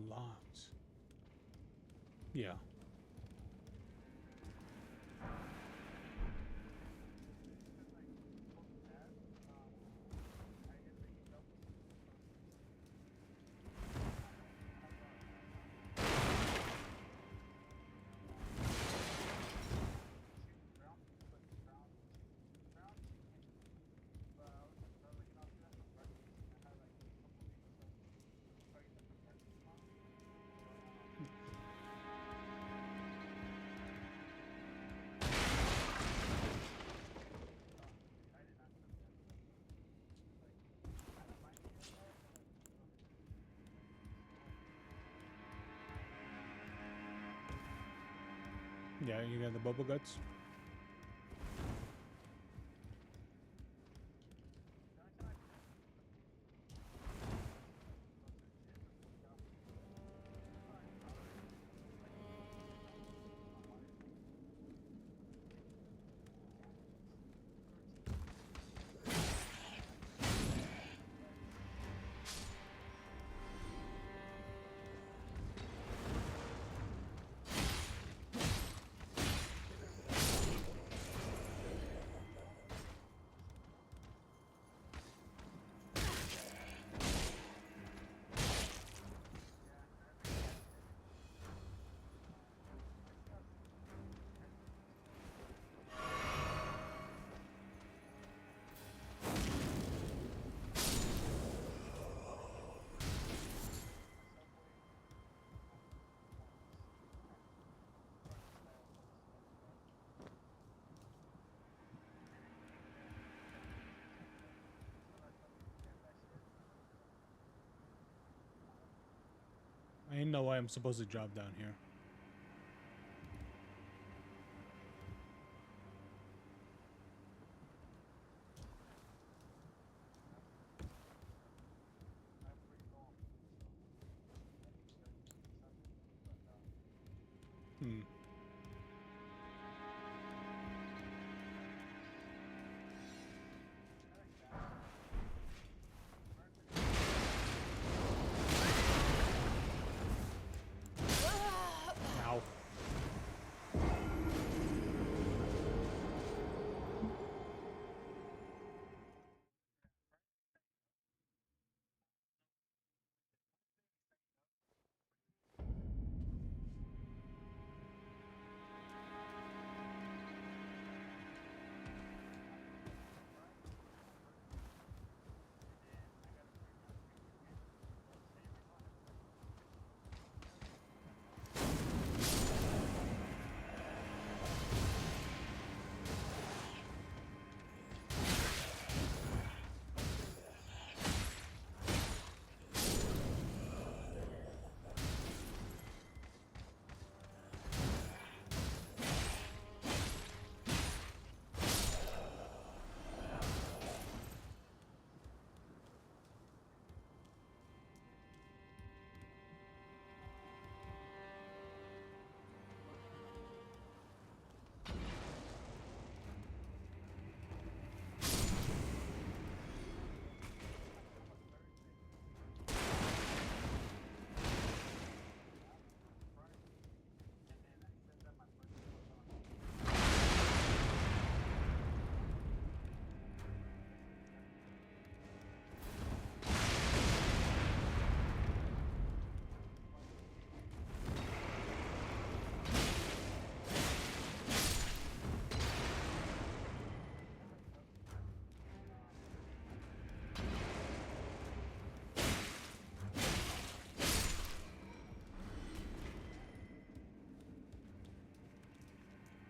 Lots. Yeah. Yeah, you got the bubble guts. Ain't no way I'm supposed to drop down here. Hmm. Ow.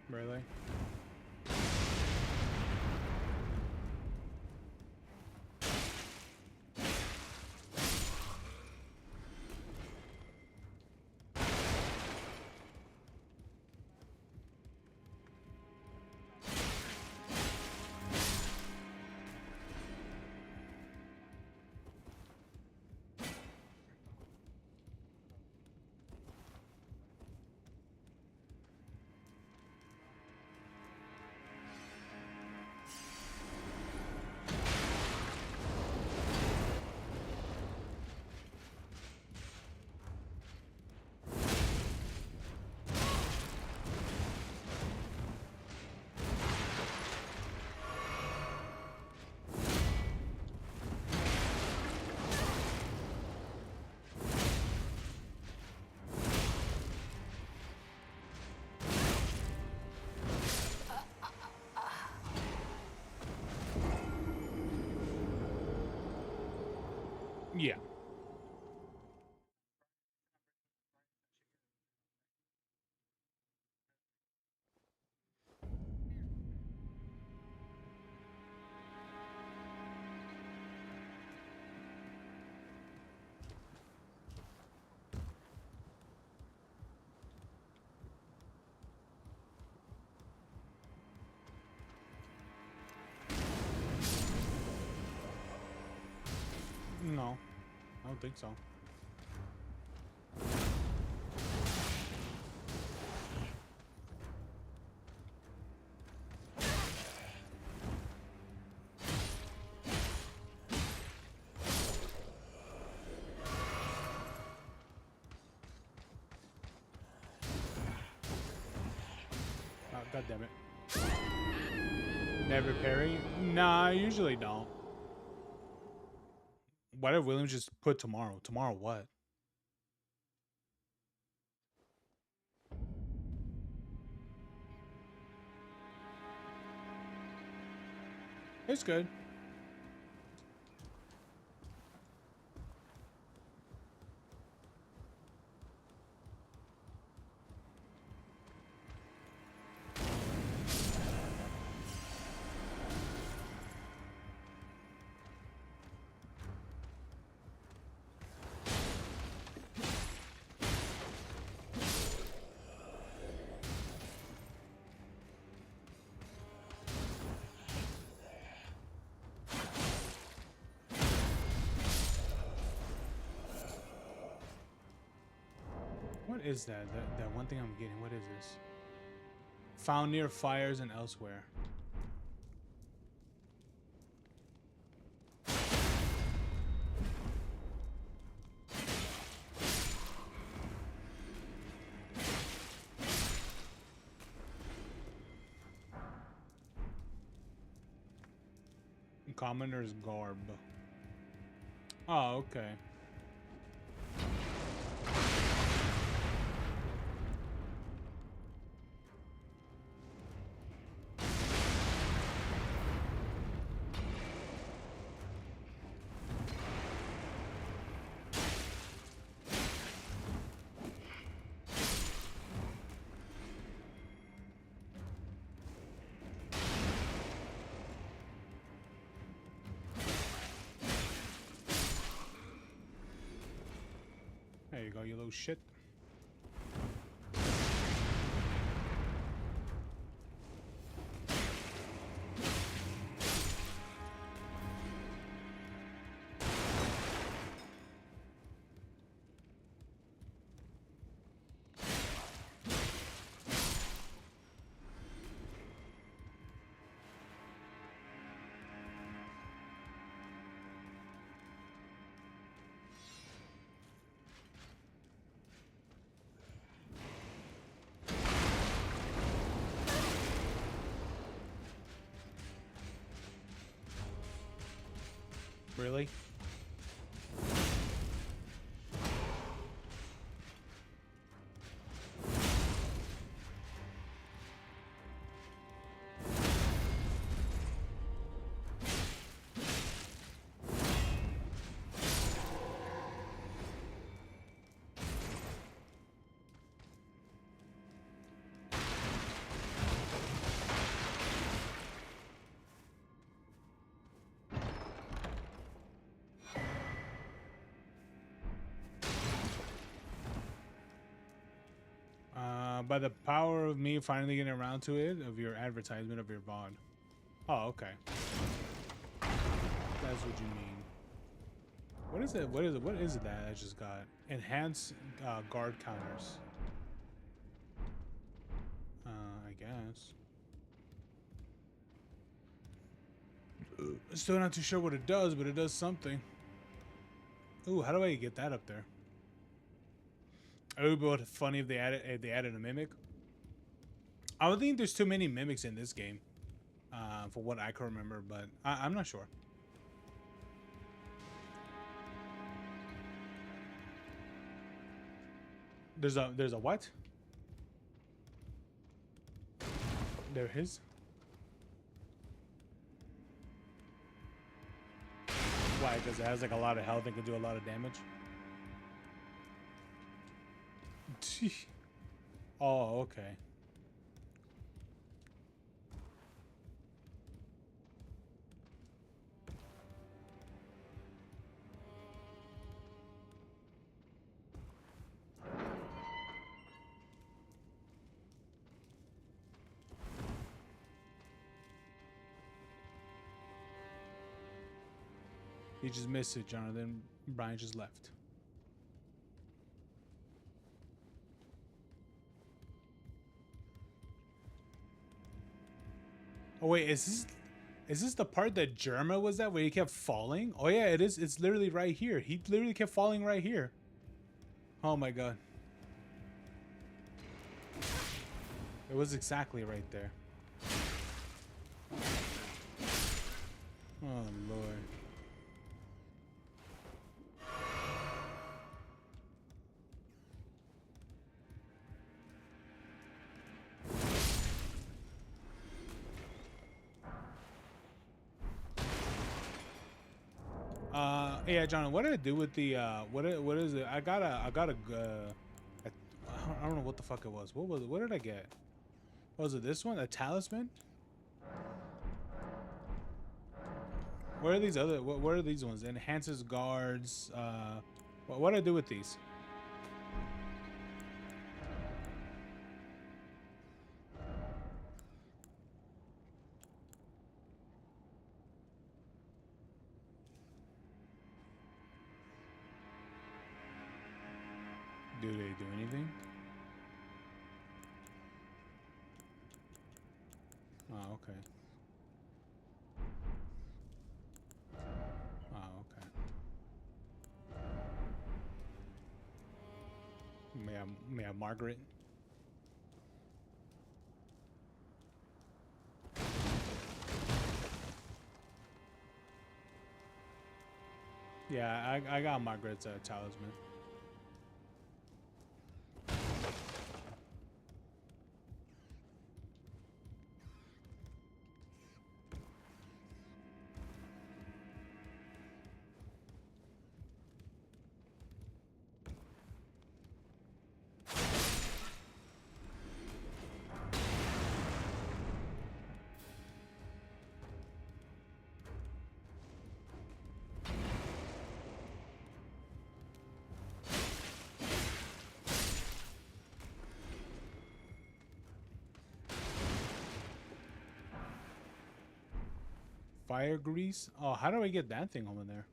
Really? Yeah. No, I don't think so. Oh, God damn it. Never parry? Nah, I usually don't. Why did Williams just put tomorrow? Tomorrow what? It's good. is that? That one thing I'm getting. What is this? Found near fires and elsewhere. Commoner's garb. Oh, okay. There you go, you little shit. Really? By the power of me finally getting around to it, of your advertisement of your VOD. Oh, okay. That's what you mean. What is it? What is it? What is it that I just got? Enhance guard counters. I guess. Still not too sure what it does, but it does something. Ooh, how do I get that up there? It would be funny if they added a mimic. I don't think there's too many mimics in this game, for what I can remember, but I'm not sure. There's a what? There is. Why? Because it has like a lot of health and can do a lot of damage. Oh, okay. You just missed it, Jonathan. Brian just left. Oh wait, is this the part that Germa was at where he kept falling? Oh yeah, it is. It's literally right here. He literally kept falling right here. Oh my god. It was exactly right there. Oh lord. Yeah, John, what did I do with the what is it? I got a I don't know what the fuck it was. What was it? What did I get? Was it this one? A talisman? What are these other? What are these ones? Enhances guards. What do I do with these? Do they do anything? Oh, okay. Oh, okay. May I Margaret? Yeah, I got Margaret's talisman. Fire grease? Oh, how do I get that thing over there?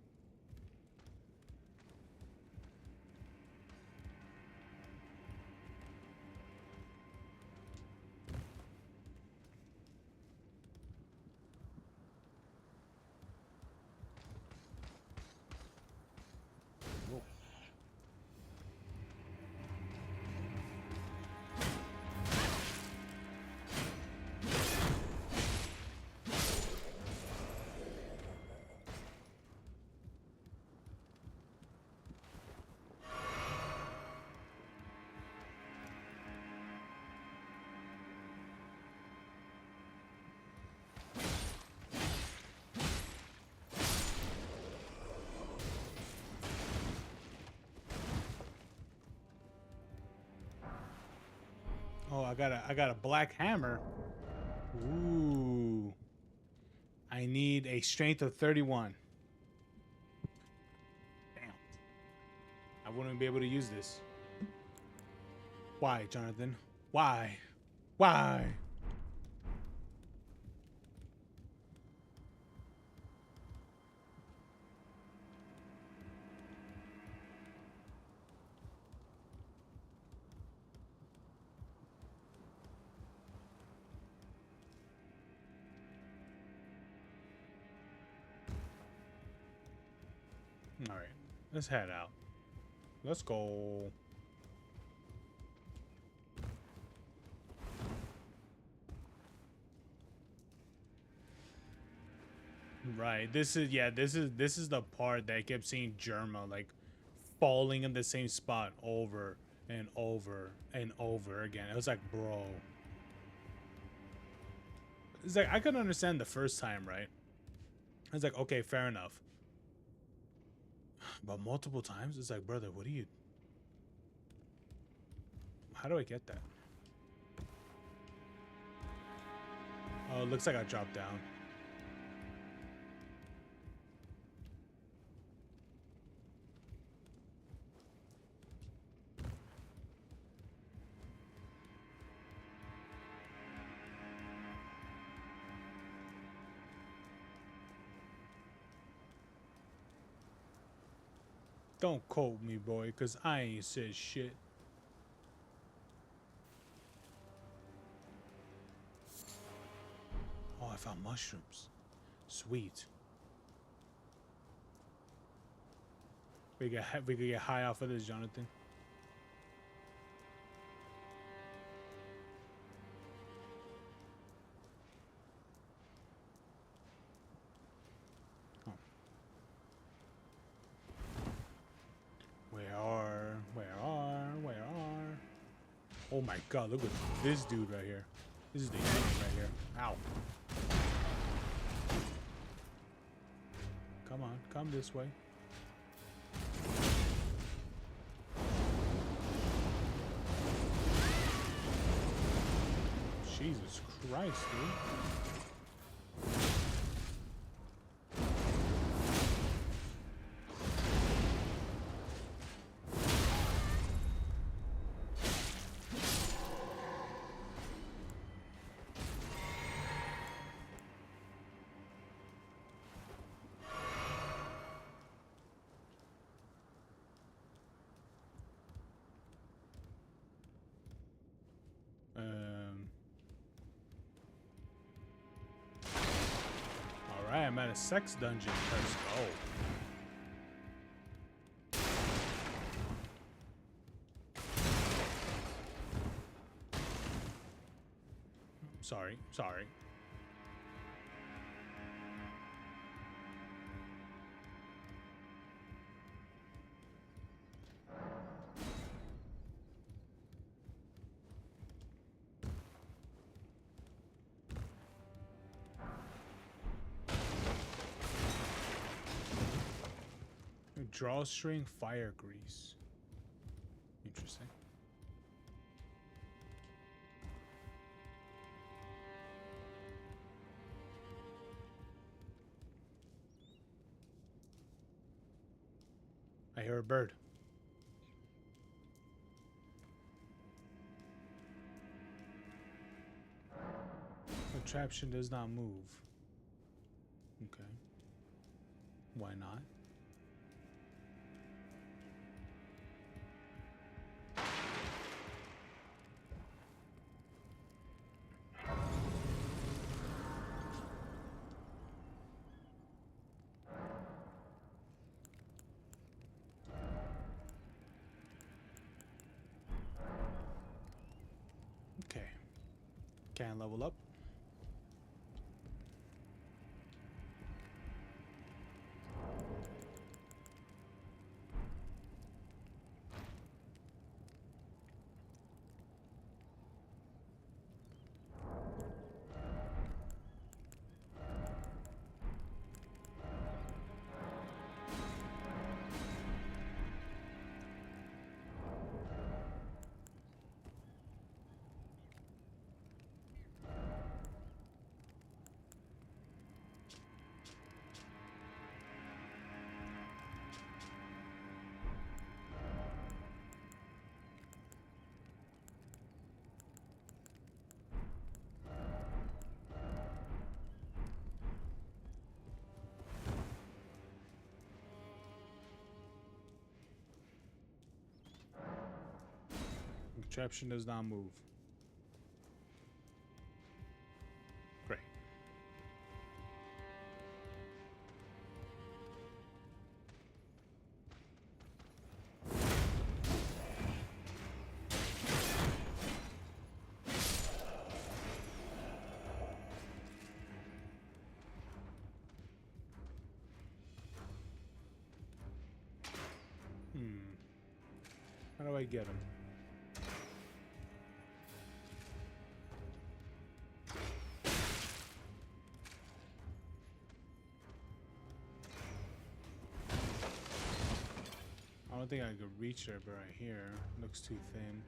Whoa. Oh, I got a black hammer. Ooh. I need a strength of 31. Damn. I wouldn't be able to use this. Why, Jonathan? Why? Why? All right, let's head out. Let's go. Right. This is the part that I kept seeing Germa like falling in the same spot over and over and over again. It was like, bro. It's like I could understand the first time, right? I was like, okay, fair enough. But multiple times, it's like, brother, what do you? How do I get that? Oh, it looks like I dropped down. Don't quote me, boy, because I ain't said shit. Oh, I found mushrooms. Sweet. We could get high off of this, Jonathan. Oh. Where are? Oh my God! Look at this dude right here. This is the unit right here. Ow! Come on, come this way. Jesus Christ, dude. Hi, I'm at a sex dungeon. Let's go. Sorry. Drawstring fire grease. Interesting. I hear a bird. Contraption does not move. Okay. Why not? Okay. Can level up. Contraption does not move. Great. How do I get him? I don't think I could reach her, but right here looks too thin.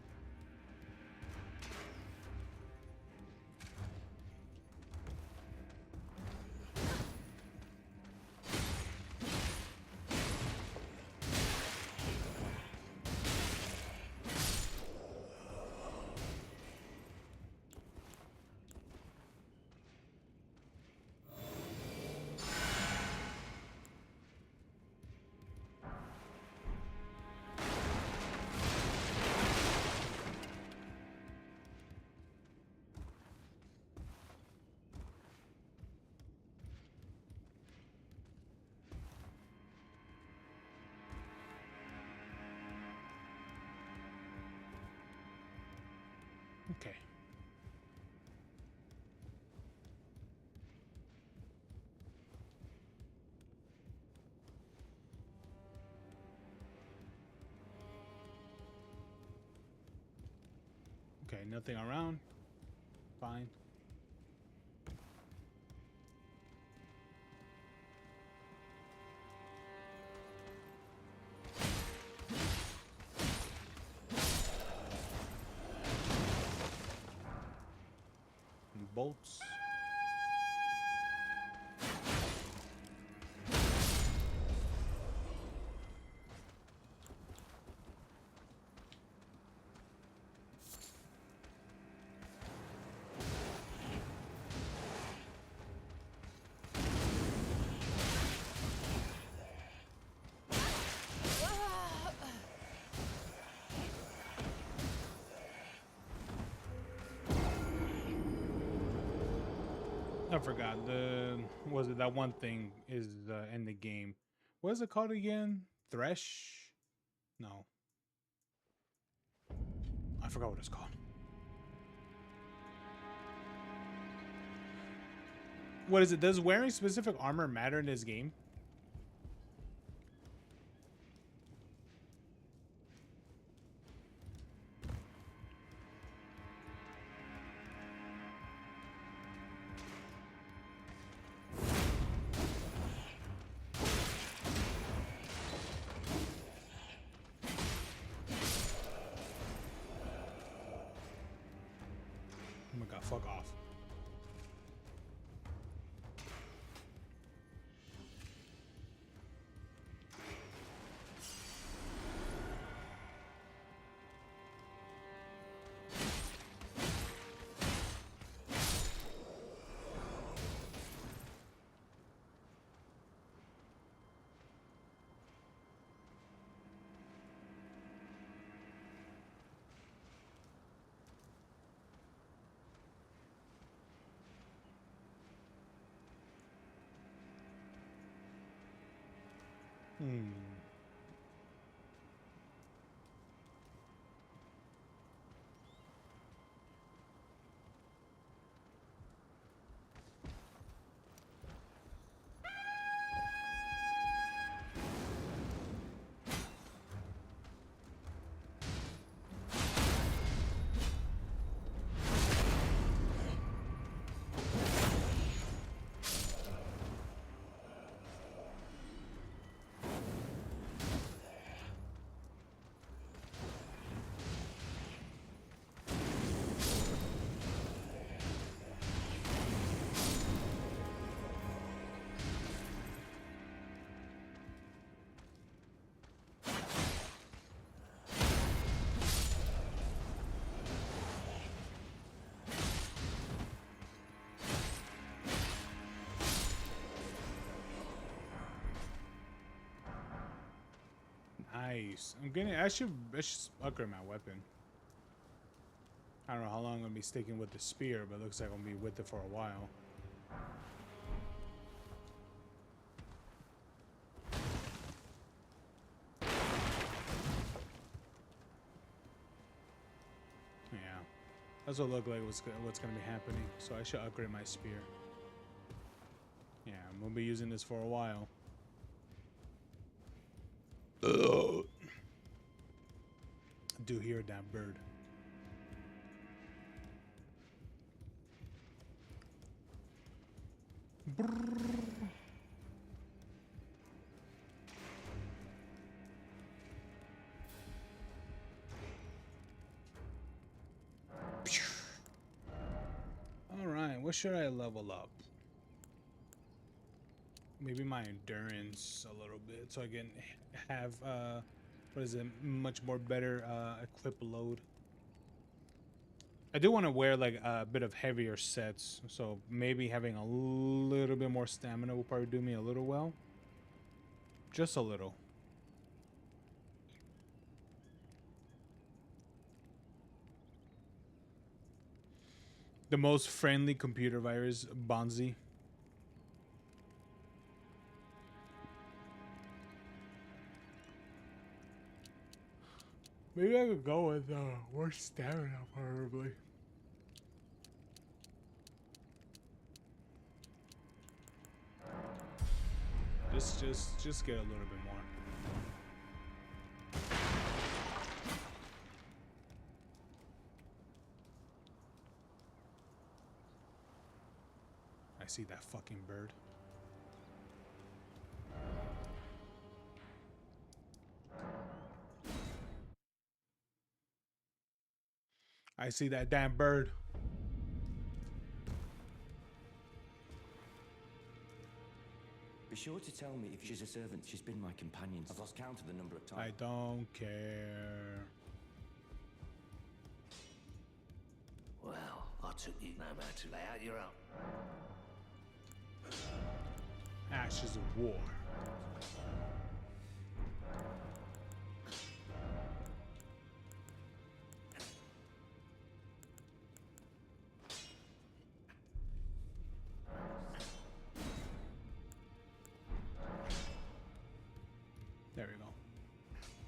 Okay. Okay, nothing around. Fine. And bolts. I forgot the was it that one thing is in the game. What is it called again? Thresh? No. I forgot what it's called. What is it? Does wearing specific armor matter in this game? Oh my god, fuck off. Hmm. Nice. I should upgrade my weapon. I don't know how long I'm gonna be sticking with the spear, but it looks like I'm gonna be with it for a while. Yeah, that's what it looked like what's gonna be happening. So I should upgrade my spear. Yeah, I'm gonna be using this for a while. I do hear that bird. All right, what should I level up? Maybe my endurance a little bit so I can have what is it, much more better equip load. I do want to wear like a bit of heavier sets, so maybe having a little bit more stamina will probably do me a little well. Just a little. The most friendly computer virus, Bonzi. Maybe I could go with worst stamina, probably. Just get a little bit more. I see that fucking bird. I see that damn bird. Be sure to tell me if she's a servant. She's been my companion. I've lost count of the number of times. I don't care. Well, I took you no matter to lay out your own. Ashes of war.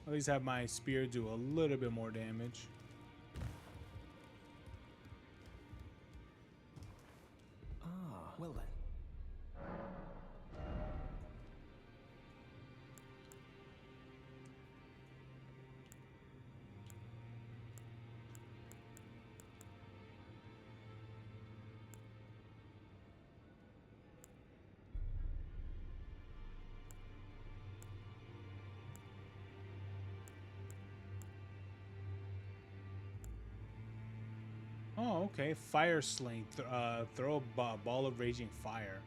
At least have my spear do a little bit more damage. Ah, well then. Oh, okay. Fire sling. Throw a ball of raging fire.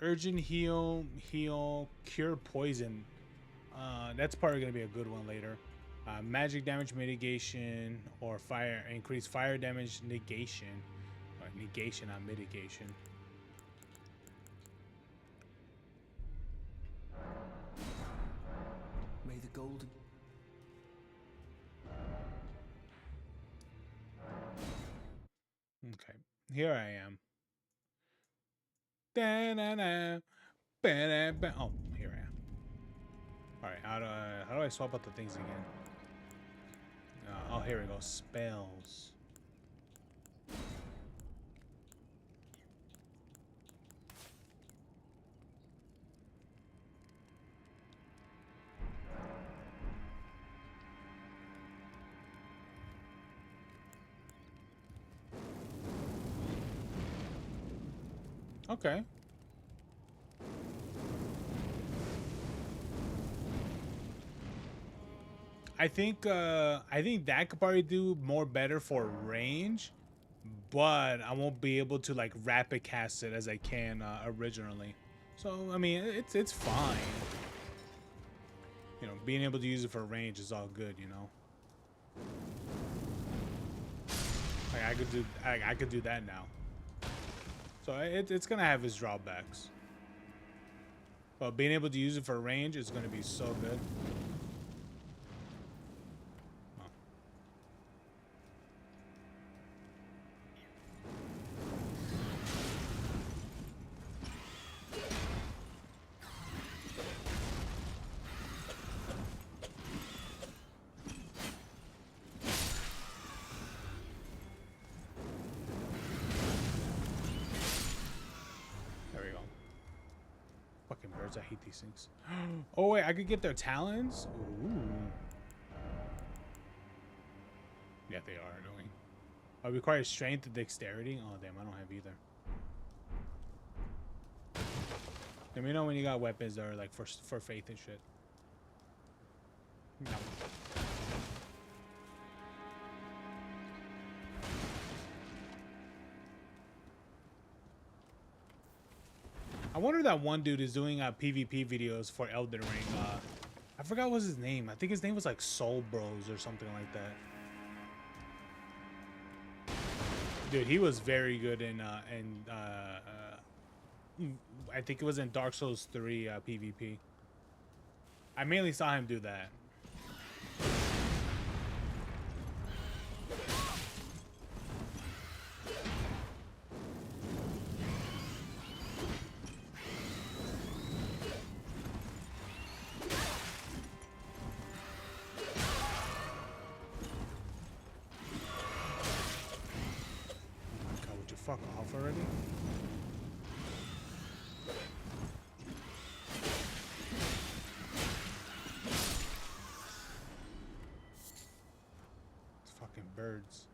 Urgent heal, cure poison. That's probably gonna be a good one later. Magic damage mitigation or fire increase fire damage negation. Or negation, not mitigation. May the golden. Okay, here I am. Da-na-na, ba-da-ba. Oh, here I am. All right, how do I swap out the things again? Oh, here we go. Spells. Okay. I think that could probably do more better for range, but I won't be able to like rapid cast it as I can originally. So I mean, it's fine. You know, being able to use it for range is all good. You know, like I could do that now. So it's gonna have its drawbacks, but being able to use it for range is gonna be so good. I hate these things. Oh wait, I could get their talons? Ooh. Yeah, they are annoying. I require strength and dexterity. Oh damn, I don't have either. Let me know when you got weapons that are like for faith and shit. No. I wonder that one dude is doing PvP videos for Elden Ring. I forgot what's his name. I think his name was like Soul Bros or something like that. Dude, he was very good in I think it was in Dark Souls 3 PvP. I mainly saw him do that. Fuck off already. It's fucking birds.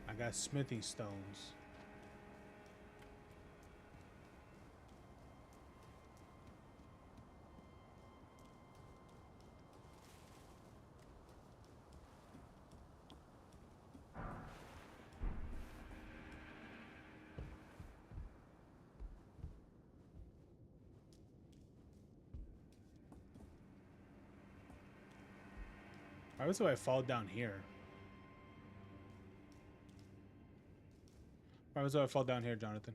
I got smithy stones. Why was I fall down here? Why was I fall down here, Jonathan?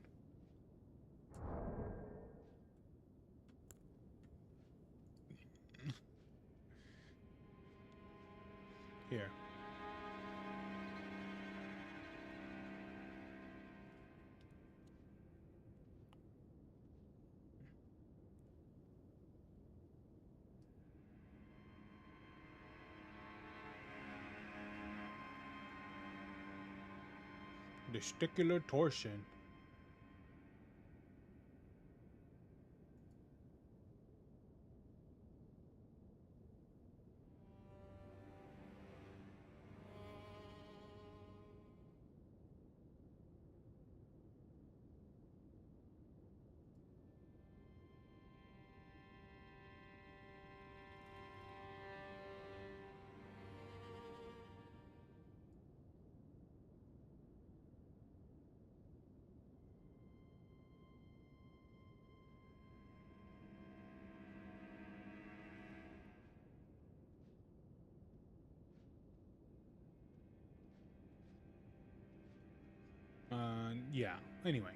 Here. Testicular torsion. Yeah. Anyway.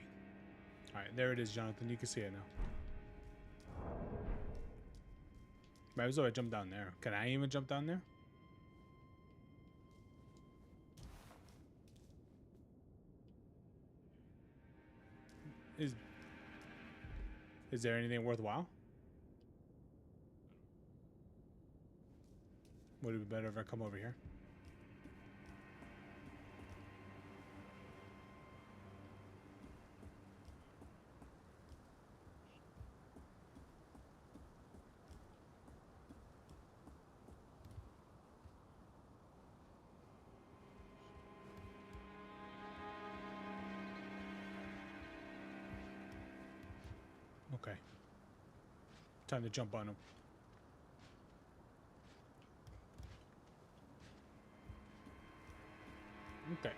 All right, there it is, Jonathan. You can see it now. Might as well I jump down there. Can I even jump down there? Is there anything worthwhile? Would it be better if I come over here? Okay. Time to jump on him. Okay.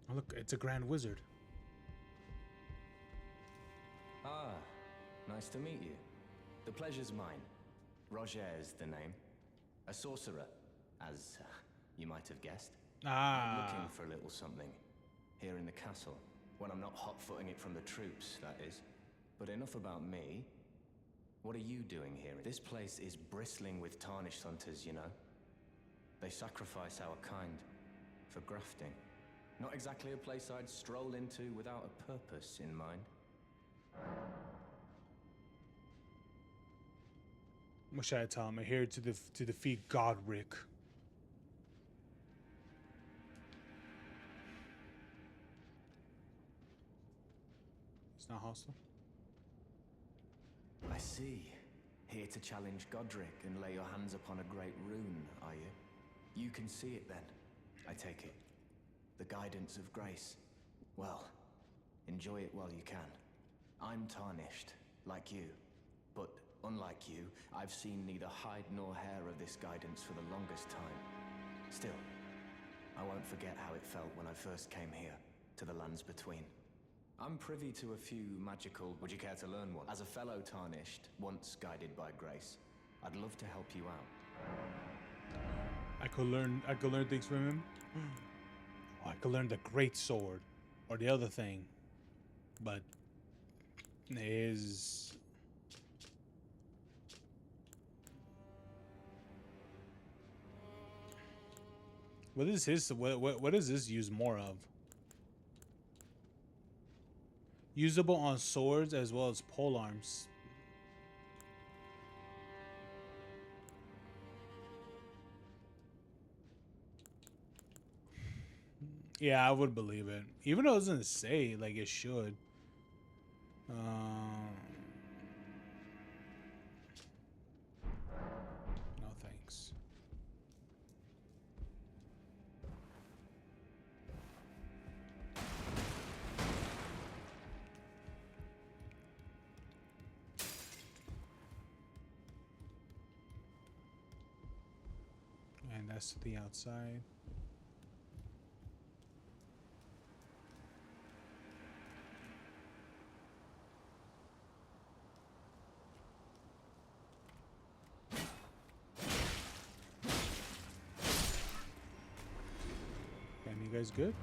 Oh, look, it's a Grand Wizard. Ah, nice to meet you. The pleasure's mine. Roger is the name. A sorcerer, as you might have guessed. I'm looking for a little something here in the castle, when I'm not hot-footing it from the troops, that is. But enough about me. What are you doing here? This place is bristling with tarnished hunters, you know. They sacrifice our kind for grafting. Not exactly a place I'd stroll into without a purpose in mind. What should I tell him? I'm here to defeat Godric. It's not hostile. I see. Here to challenge Godric and lay your hands upon a great rune, are you? You can see it then, I take it. The guidance of grace. Well, enjoy it while you can. I'm tarnished, like you. But unlike you, I've seen neither hide nor hair of this guidance for the longest time. Still, I won't forget how it felt when I first came here, to the lands between. I'm privy to a few magical... Would you care to learn one? As a fellow tarnished, once guided by grace, I'd love to help you out. I could learn things from him. Oh, I could learn the great sword or the other thing. But is what is his what does this use more of? Usable on swords as well as pole arms. Yeah, I would believe it. Even though it doesn't say like it should. No thanks. And that's to the outside. You guys good?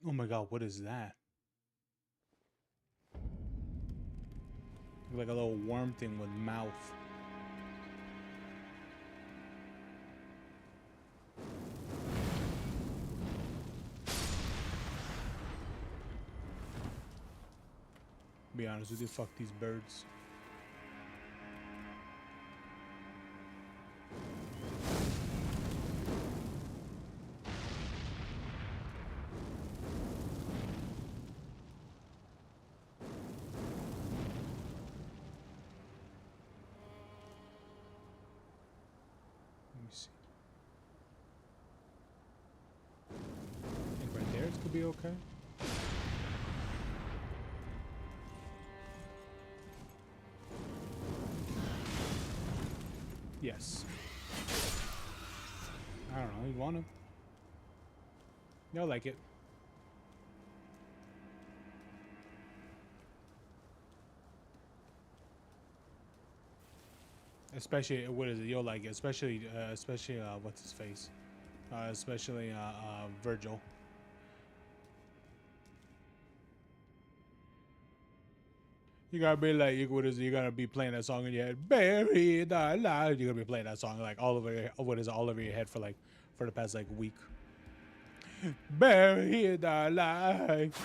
Oh my god, what is that? Like a little worm thing with mouth. Be honest with you, fuck these birds. Let me see. I think right there it could be okay. Yes. I don't know. You want to? You'll like it. Especially, what is it? You'll like it. Especially, what's his face? Especially, Virgil. You gotta be like, what is it? You gotta be playing that song in your head. Buried alive. You're gonna be playing that song like all over, what is it? All over your head for the past like week. Buried alive.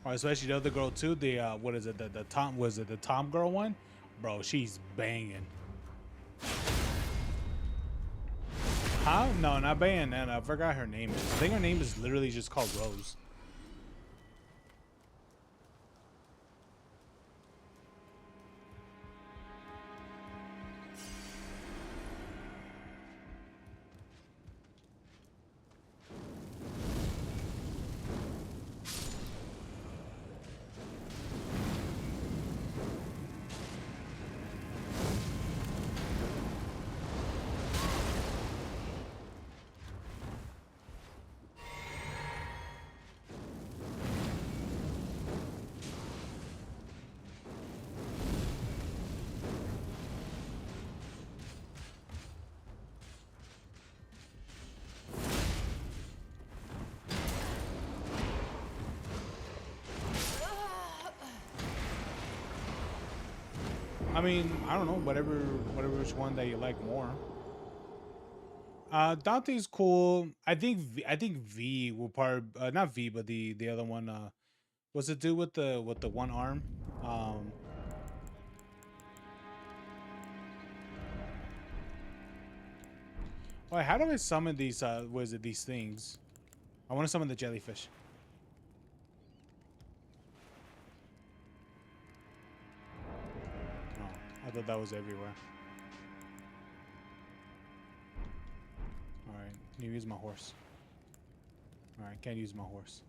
Or especially the other girl too. The what is it? The Tom, was it the Tom girl one? Bro, she's banging. Huh? No, not banging. And I forgot her name. I think her name is literally just called Rose. I mean, I don't know, whatever which one that you like more. Dante's cool. I think V will probably not V, but the other one. What's the dude with the one arm? Wait, how do I summon these? What is it? These things? I want to summon the jellyfish. Oh, I thought that was everywhere. All right, can you use my horse? All right, can't use my horse.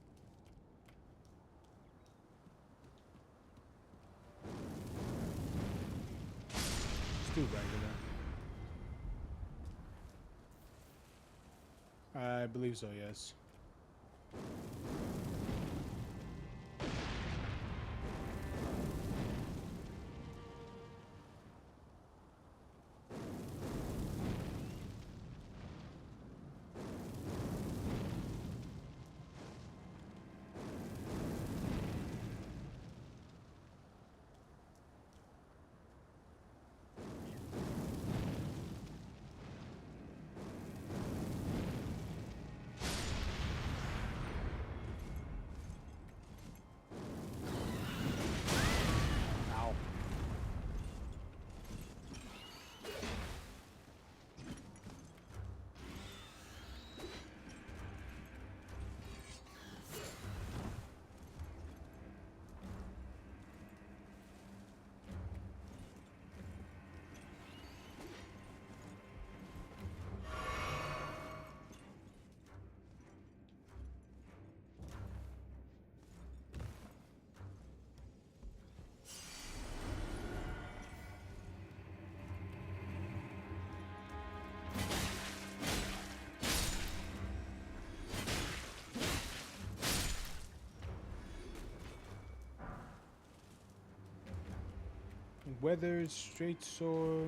Let's do regular. I believe so, yes. Weather, straight sword.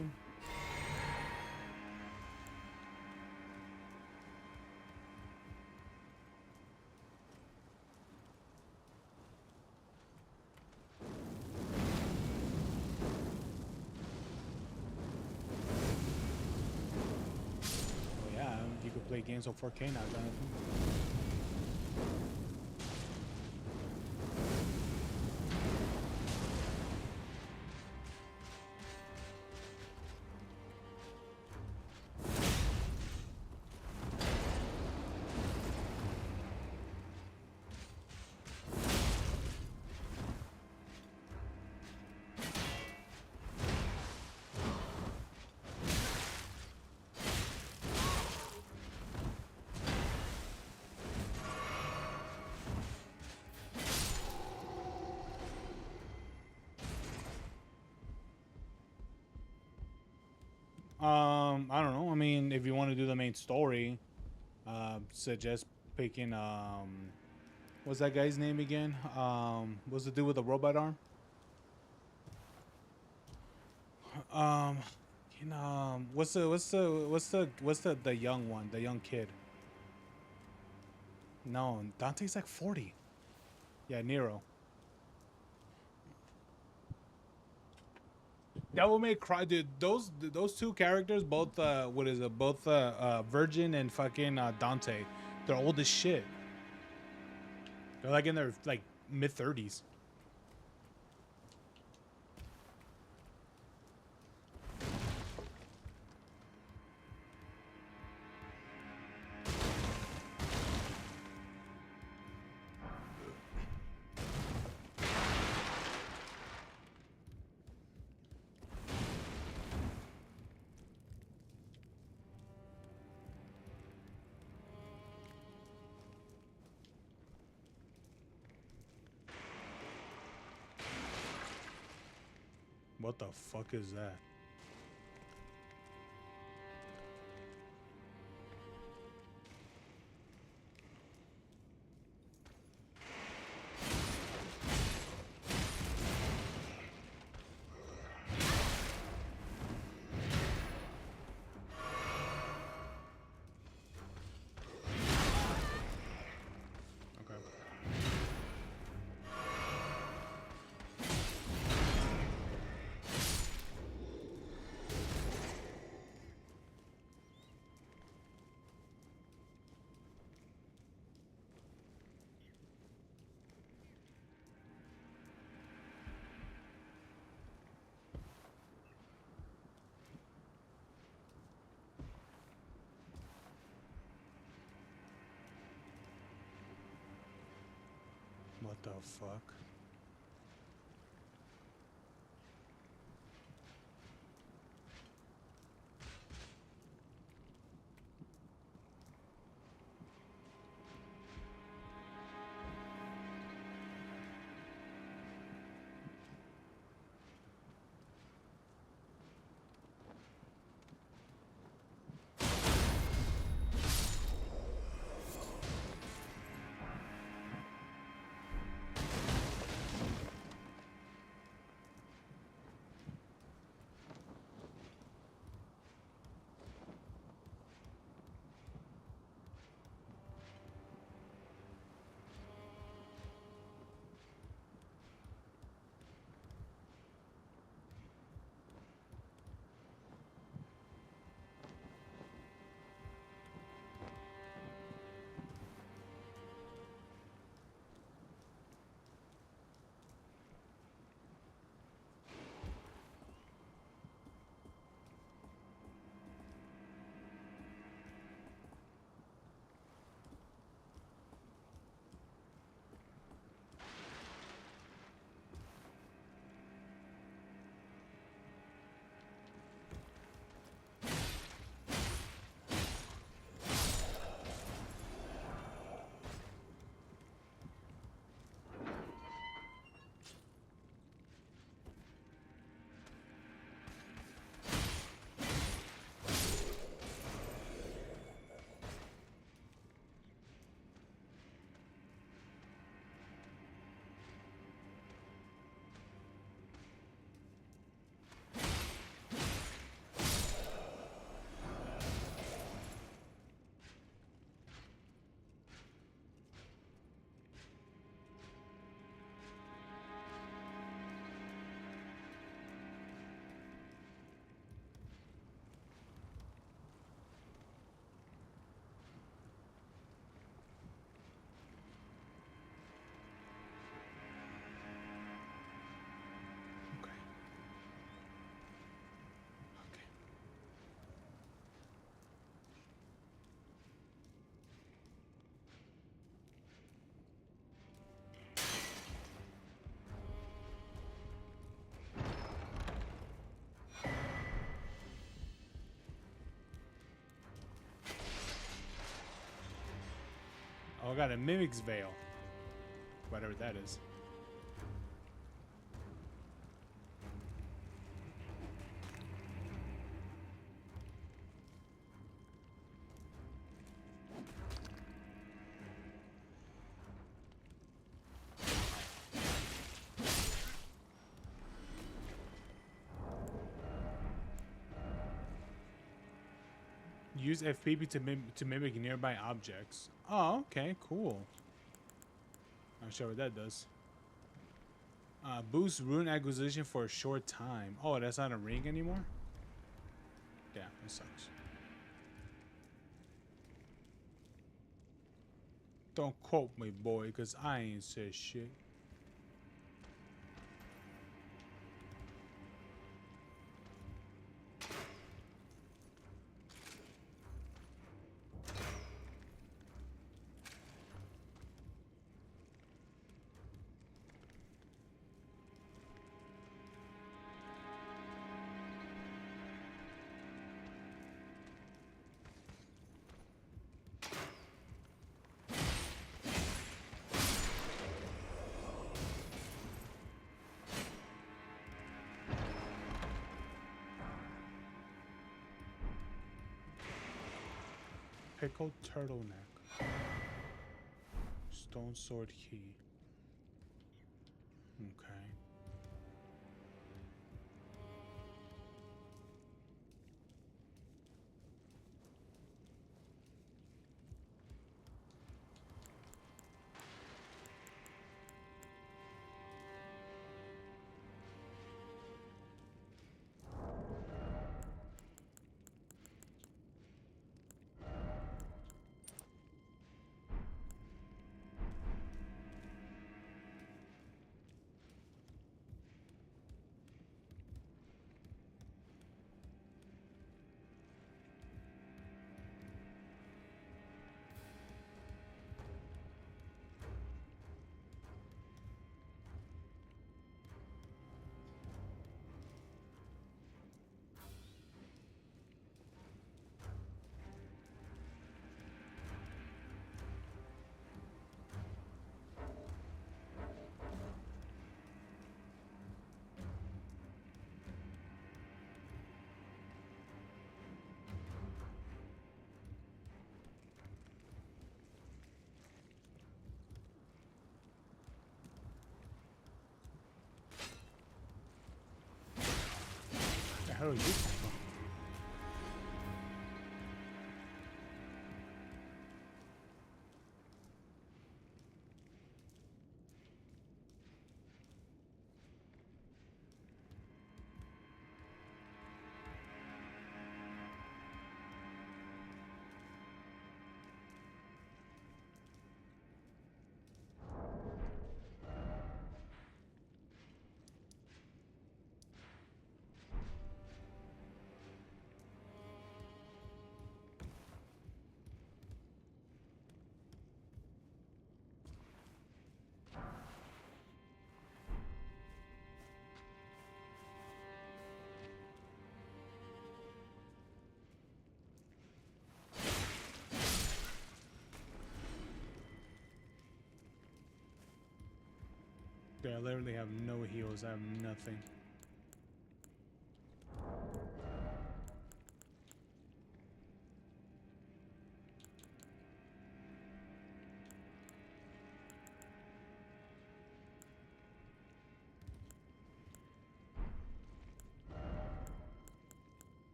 play games on 4K now, Jonathan. I don't know. I mean, if you want to do the main story, suggest picking what's that guy's name again? What's the dude with the robot arm? Um, what's the young one, the young kid? No, Dante's like 40. Yeah, Nero. Devil May Cry, dude. Those two characters, both what is it? Both Virgin and fucking Dante. They're old as shit. They're like in their like mid-30s. What the fuck is that? What the fuck? I got a Mimic's Veil. Whatever that is. Use FPP to mimic nearby objects. Oh, okay, cool. Not sure what that does. Boost rune acquisition for a short time. Oh, that's not a ring anymore? Damn, that sucks. Don't quote me, boy, because I ain't said shit. Pickled turtleneck. Stone sword key. Okay. The hell are you from? I literally have no heals. I have nothing.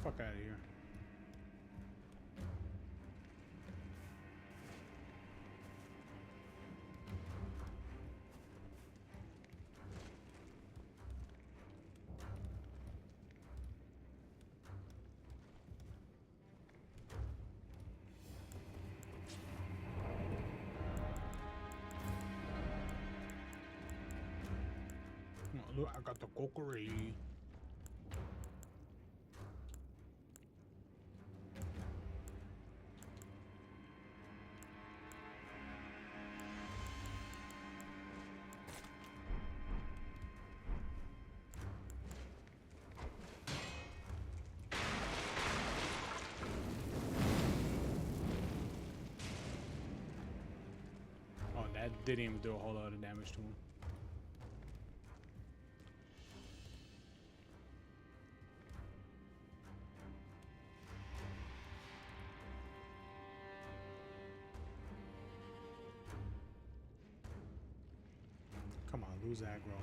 Fuck out of here. Oh, look, I got the cookery. that didn't even do a whole lot of damage to him. Come on, lose aggro.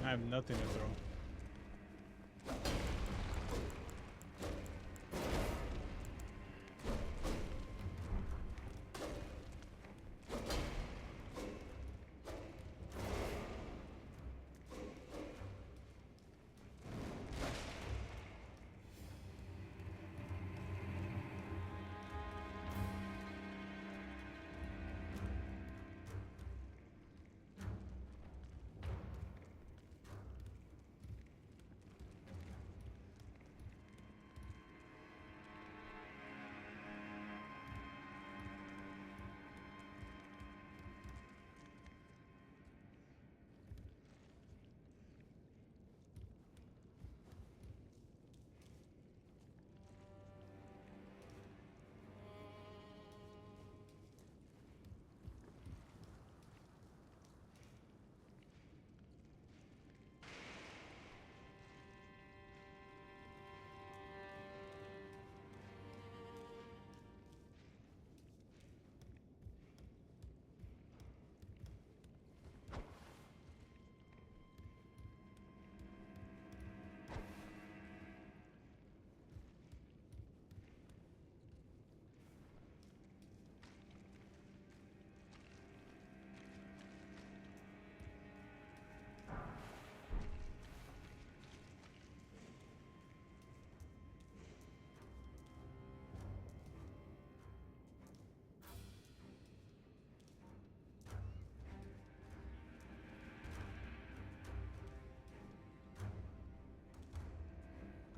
I have nothing to throw.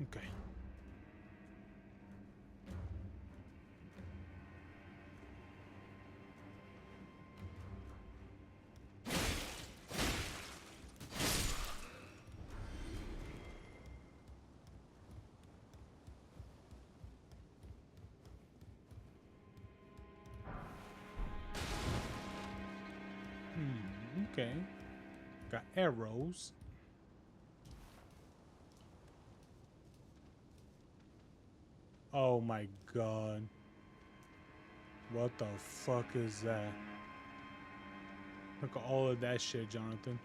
Okay. Okay. Got arrows. Oh my god. What the fuck is that? Look at all of that shit, Jonathan.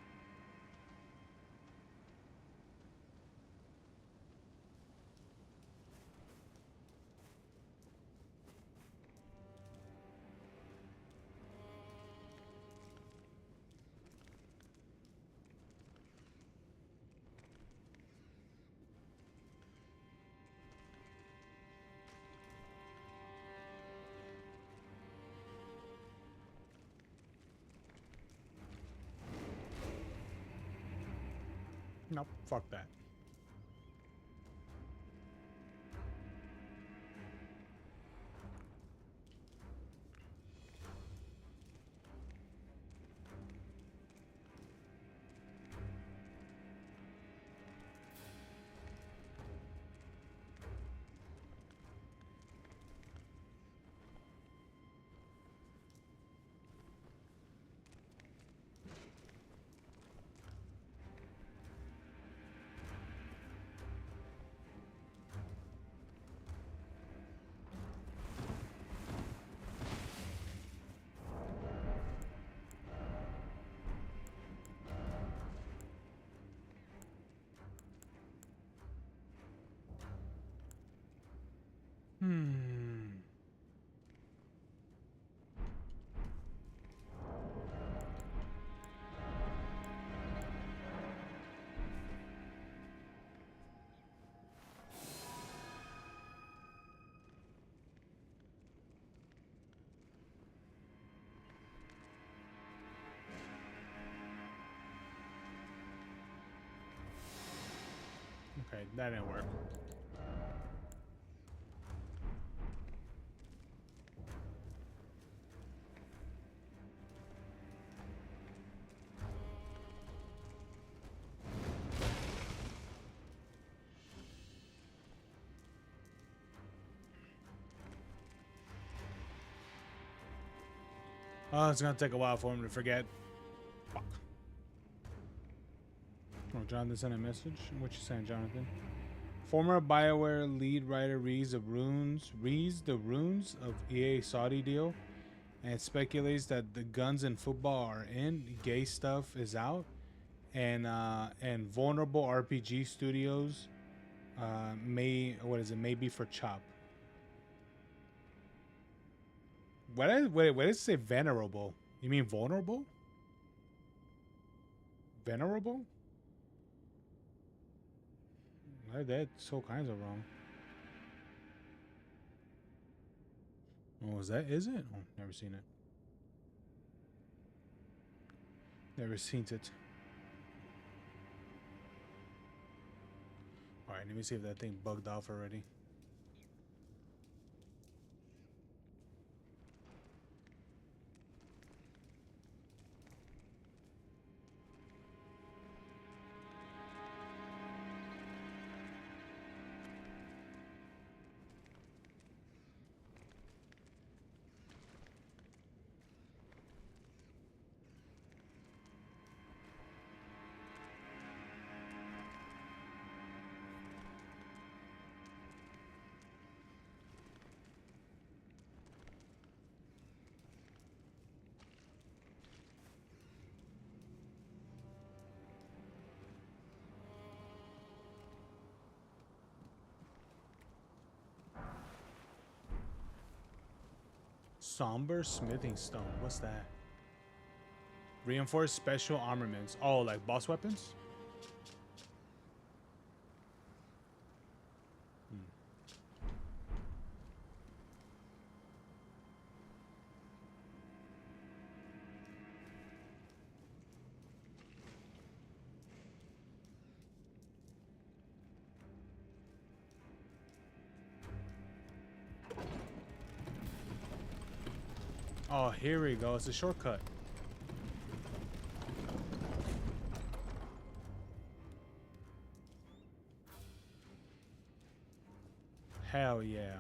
Nope, fuck that. Okay, that didn't work. Oh, it's gonna take a while for him to forget. Fuck. Oh, Jonathan sent a message. What you saying, Jonathan? Former BioWare lead writer reads the runes of EA Saudi deal, and speculates that the guns in football are in, gay stuff is out, and vulnerable RPG studios maybe for chop. Wait, does it say venerable? You mean vulnerable? Venerable? That's all kinds of wrong. Oh, is it? Oh, never seen it. Never seen it. Alright, let me see if that thing bugged off already. Somber smithing stone. What's that? Reinforced special armaments. Oh, like boss weapons? Oh, here we go. It's a shortcut. Hell yeah.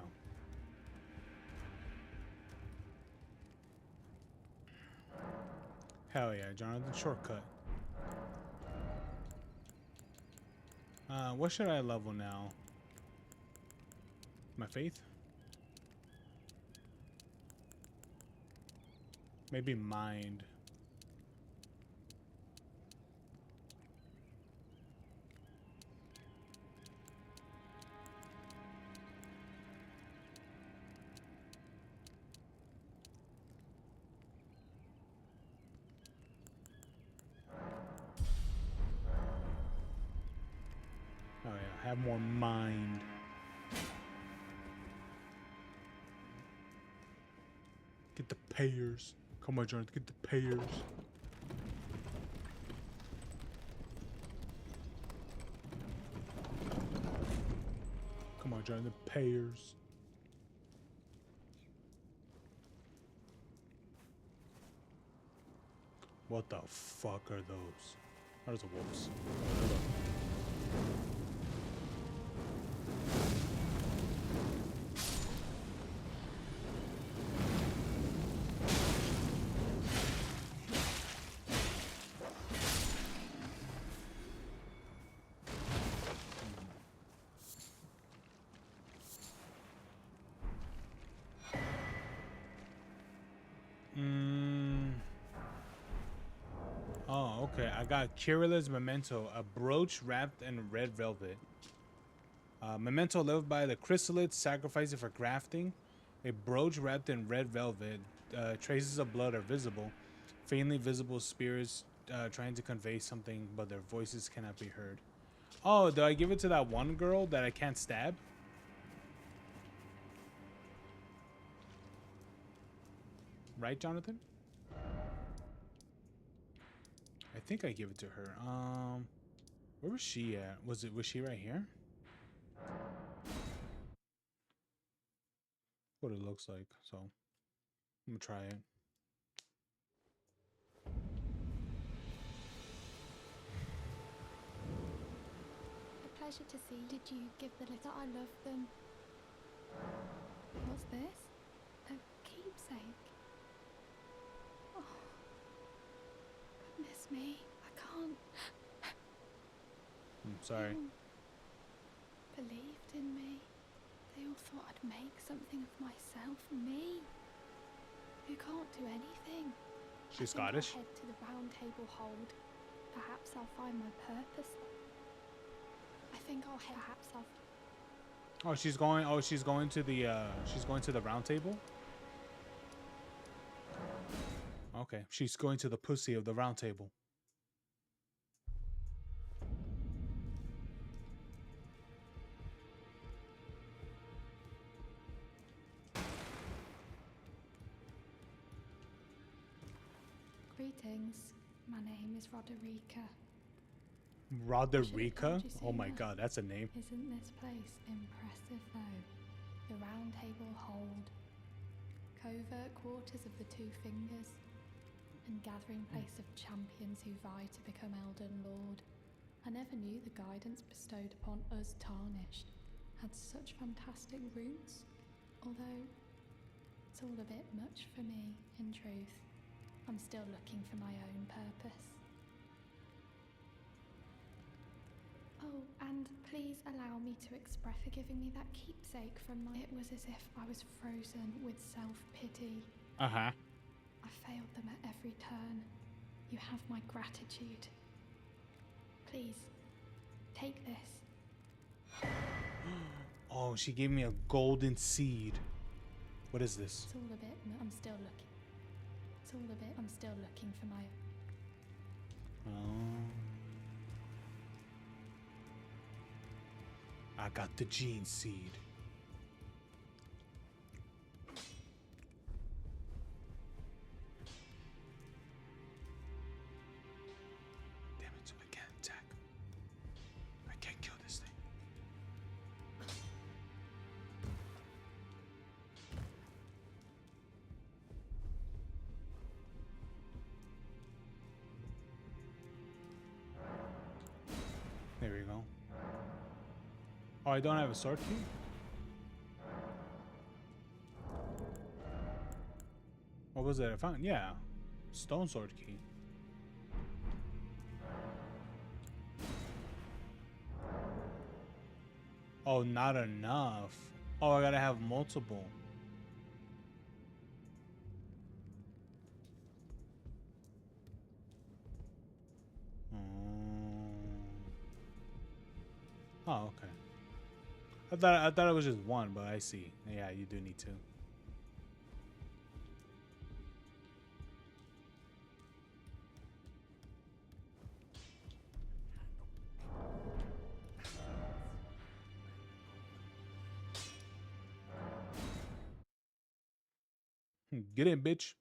Hell yeah, Jonathan. Shortcut. What should I level now? My faith? Maybe mind. Oh yeah, have more mind. Get the payers. Come on, Jonathan, get the payers. Come on, Jonathan, the payers. What the fuck are those? Are those wolves? Oh, okay. I got Kirilla's Memento, a brooch wrapped in red velvet. Memento lived by the chrysalid, sacrificed it for grafting. A brooch wrapped in red velvet. Traces of blood are visible. Faintly visible spirits trying to convey something, but their voices cannot be heard. Oh, do I give it to that one girl that I can't stab? Right, Jonathan? I think I give it to her. Where was she at? Was she right here? what it looks like. So I'm gonna try it. A pleasure to see. Did you give the letter? I love them. What's this? A keepsake. Oh, goodness me. I can't. I'm sorry. Believed in me. They all thought I'd make something of myself. Me, who can't do anything. She's I think Scottish. I'll head to the round table hold. Perhaps I'll find my purpose. I think I'll head. Perhaps I'll. Oh, she's going. Oh, she's going to the. She's going to the round table. Okay, she's going to the pussy of the round table. Greetings. My name is Roderica. Roderica? Oh my god, that's a name. Isn't this place impressive though? The round table hold, covert quarters of the Two Fingers, and gathering place of champions who vie to become Elden Lord. I never knew the guidance bestowed upon us tarnished had such fantastic roots, although it's all a bit much for me, in truth. I'm still looking for my own purpose. Oh, and please allow me to express for giving me that keepsake from my... It was as if I was frozen with self-pity. Uh-huh. I failed them at every turn. You have my gratitude. Please, take this. Oh, she gave me a golden seed. What is this? It's all a bit... I'm still looking. It's all a bit... I'm still looking for my... I got the gene seed. Damn it, I can't attack. I can't kill this thing. There we go. Oh, I don't have a sword key? What was it I found? Yeah. Stone sword key. Oh, not enough. Oh, I gotta have multiple. Oh, okay. I thought it was just one, but I see. Yeah, you do need two. Get in, bitch.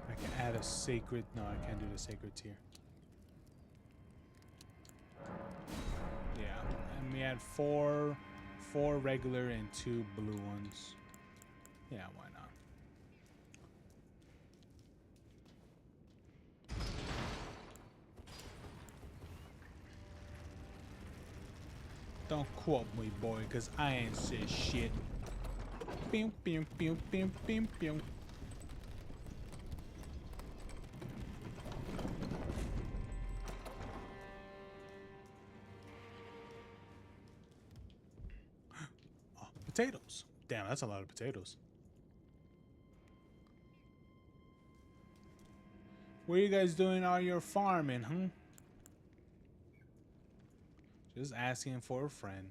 I can add a sacred. No, I can't do the sacred tier. Yeah, and we had four regular and 2 blue ones. Yeah, why not? Don't quote me, boy, because I ain't said shit. Pew, pew, pew, pew, pew, pew. Oh, potatoes. Damn, that's a lot of potatoes. What are you guys doing all your farming, huh? Just asking for a friend.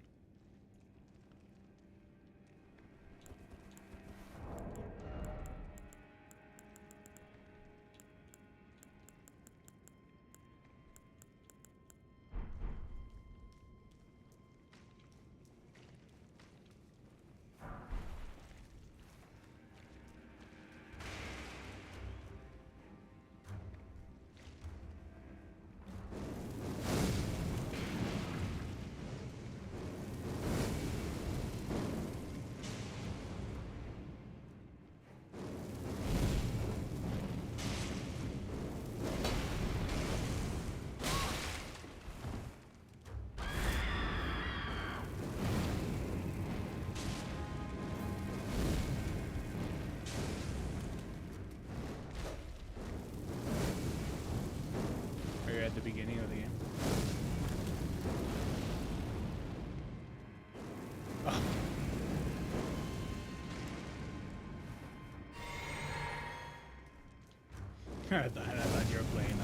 I thought you were playing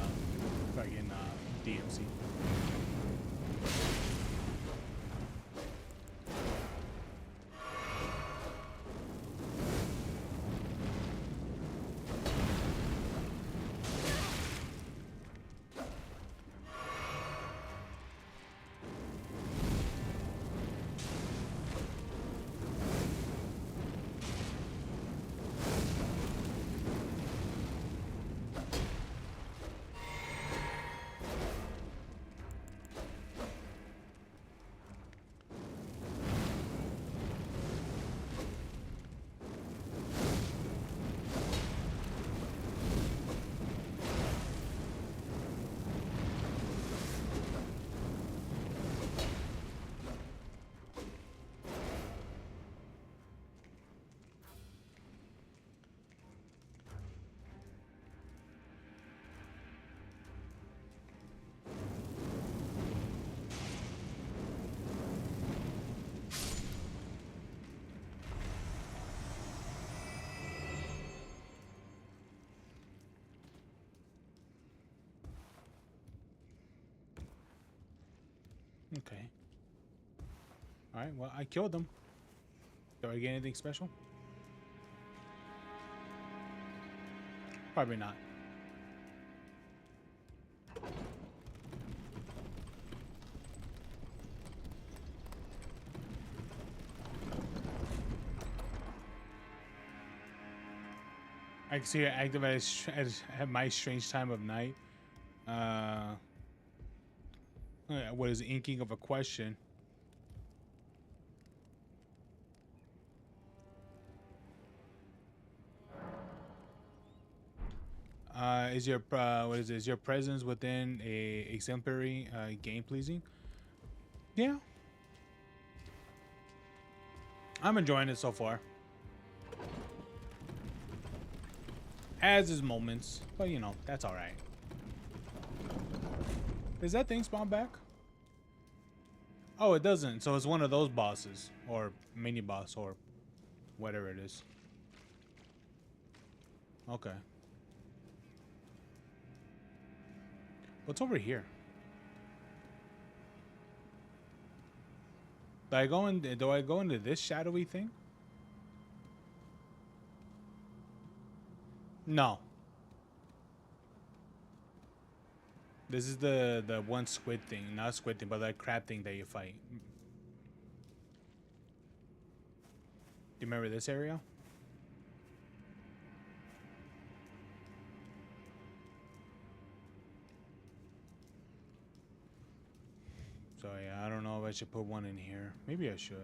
fucking DMC. Okay. All right. Well, I killed them. Do I get anything special? Probably not. I can see it active at my strange time of night. What is inking of a question? Is your what is it? Is your presence within a exemplary game pleasing? Yeah, I'm enjoying it so far. As is moments, but you know that's all right. Does that thing spawn back? Oh, it doesn't. So it's one of those bosses or mini boss or whatever it is. Okay. What's over here? Do I go into this shadowy thing? No. This is the one squid thing, not squid thing, but that crab thing that you fight. Do you remember this area? So yeah, I don't know if I should put one in here. Maybe I should.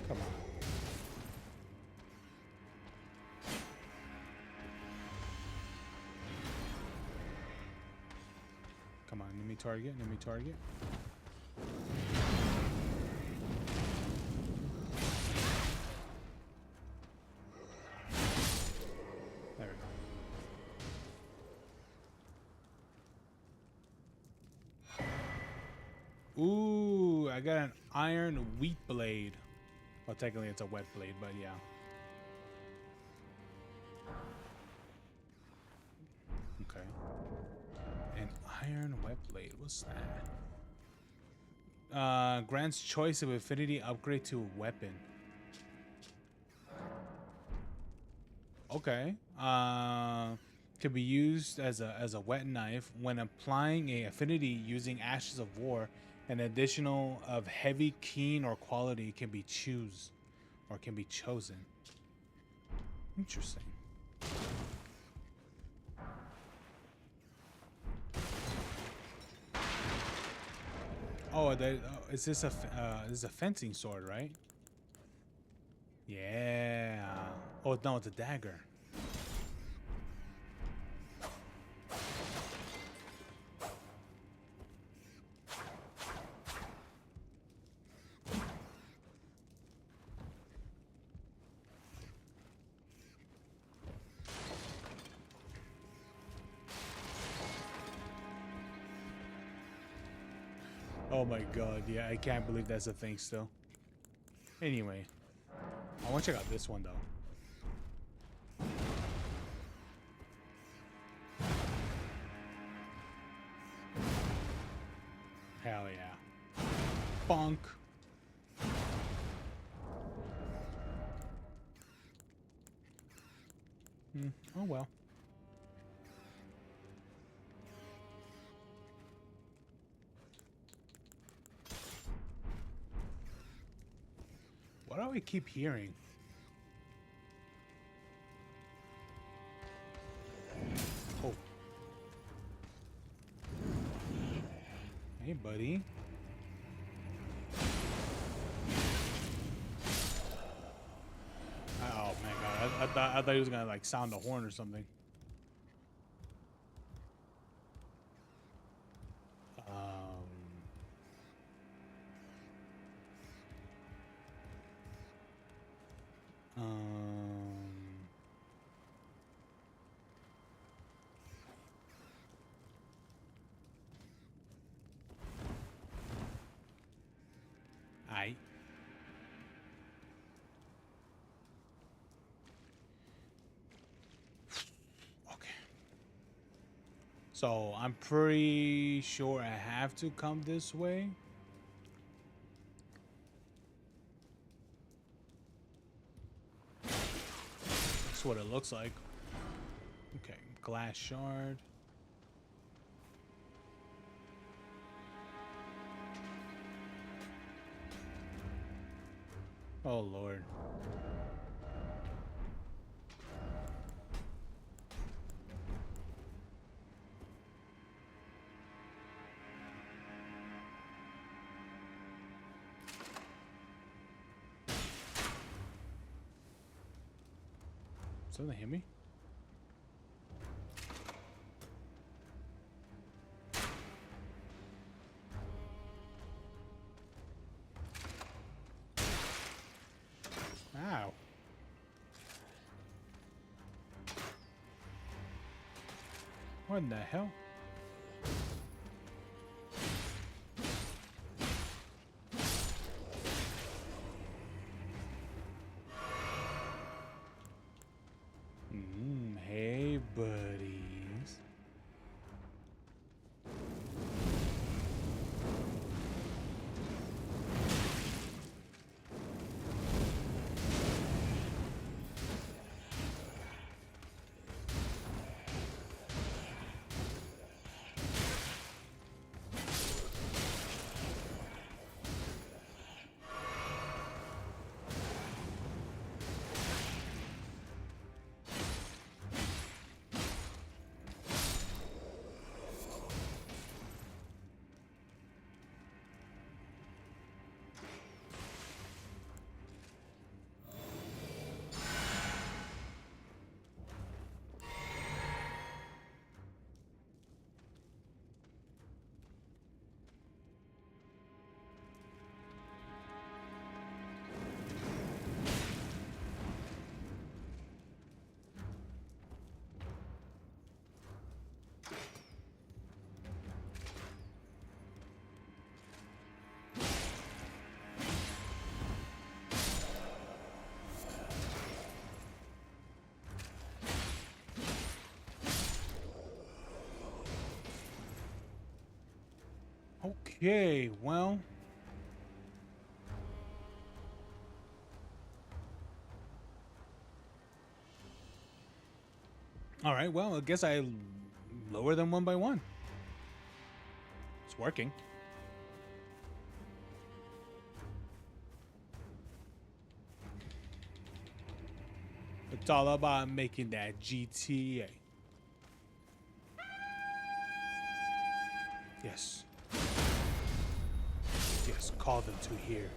Come on. Come on, let me target, let me target. There we go. Ooh, I got an iron wheat blade. Well, technically it's a wet blade, but yeah. Okay. An iron wet blade, what's that? Grants choice of affinity upgrade to a weapon. Okay. Could be used as a wet knife when applying a affinity using ashes of war. An additional of heavy, keen, or quality can be chosen. Interesting. Oh, is this a fencing sword, right? Yeah. Oh no, it's a dagger. Oh my god, yeah, I can't believe that's a thing still. Anyway, I want to check out this one though. Hell yeah. Bonk. Oh well. What do I keep hearing? Oh. Hey, buddy. Oh my god! I thought he was gonna like sound a horn or something. I. Okay. So I'm pretty sure I have to come this way. That's what it looks like. Okay, glass shard. Oh Lord. Something hit me? Ow. What in the hell? Hey, buddies. Okay, well. All right, well, I guess I lower them one by one. It's working. It's all about making that GTA. Yes. Yes, call them to here.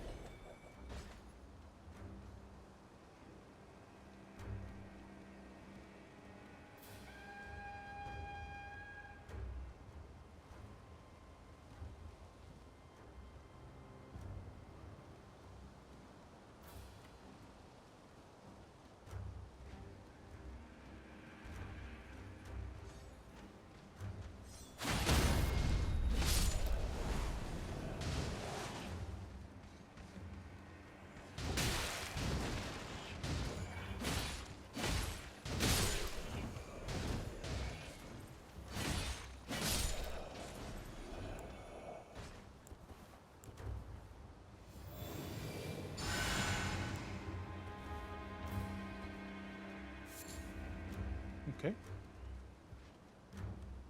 Okay.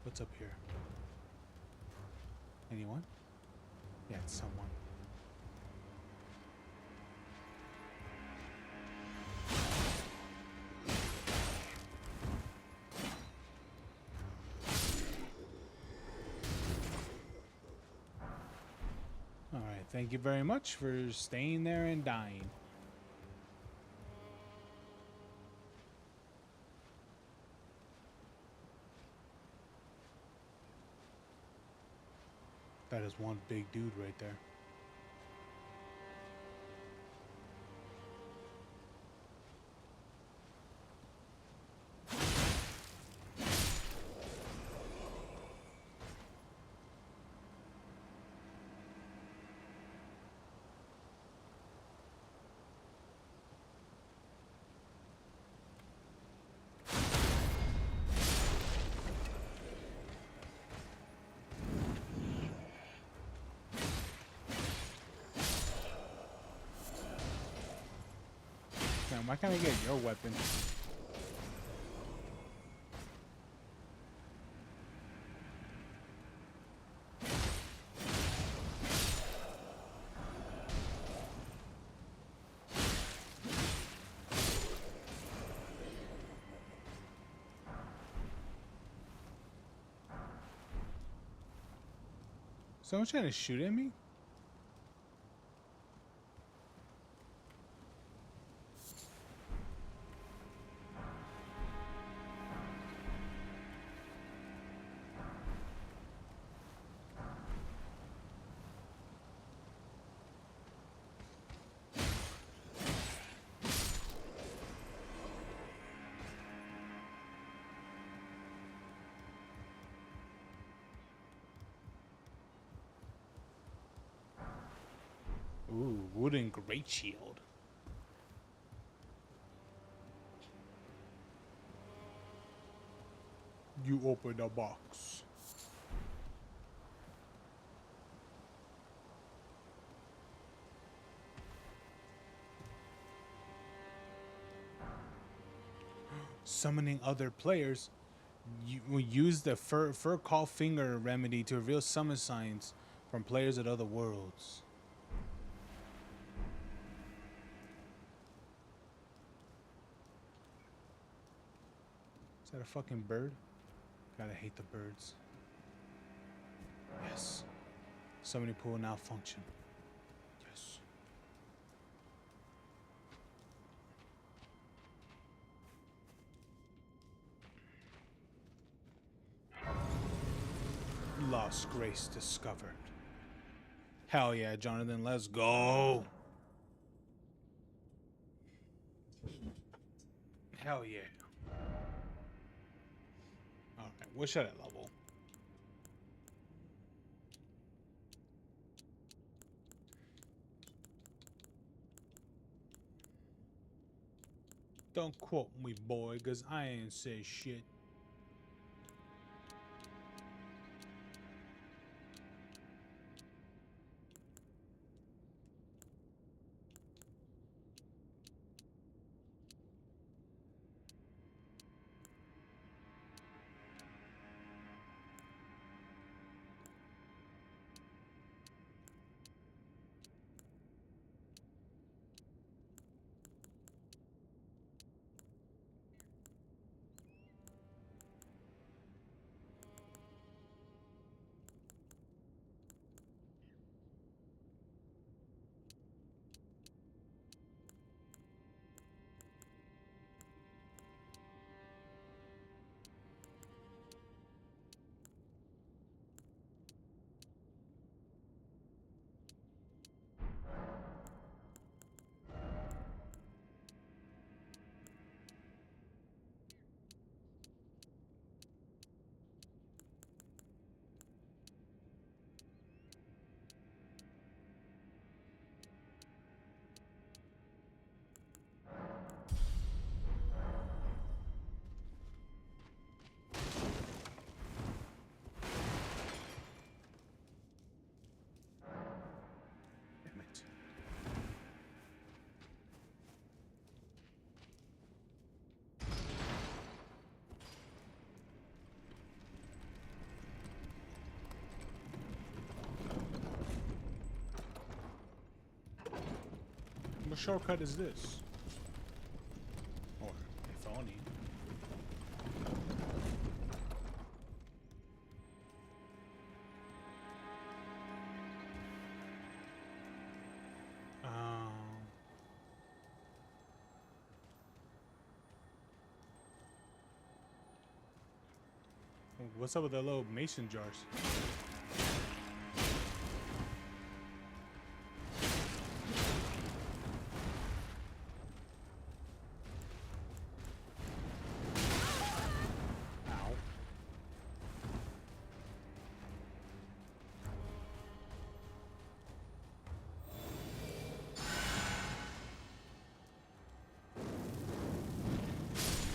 What's up here? Anyone? Yeah, it's someone. All right, thank you very much for staying there and dying. That is one big dude right there. Damn, why can't I get your weapon? Someone trying to shoot at me? Ooh, wooden great shield. You open the box. Summoning other players. You will use the fur call finger remedy to reveal summon signs from players at other worlds. Is that a fucking bird? Gotta hate the birds. Yes. Summoning pool will now function. Yes. Lost grace discovered. Hell yeah, Jonathan, let's go. Hell yeah. Alright, what should I level? Don't quote me, boy, cause I ain't say shit. What shortcut is this? Or if only. What's up with the little mason jars? Ow.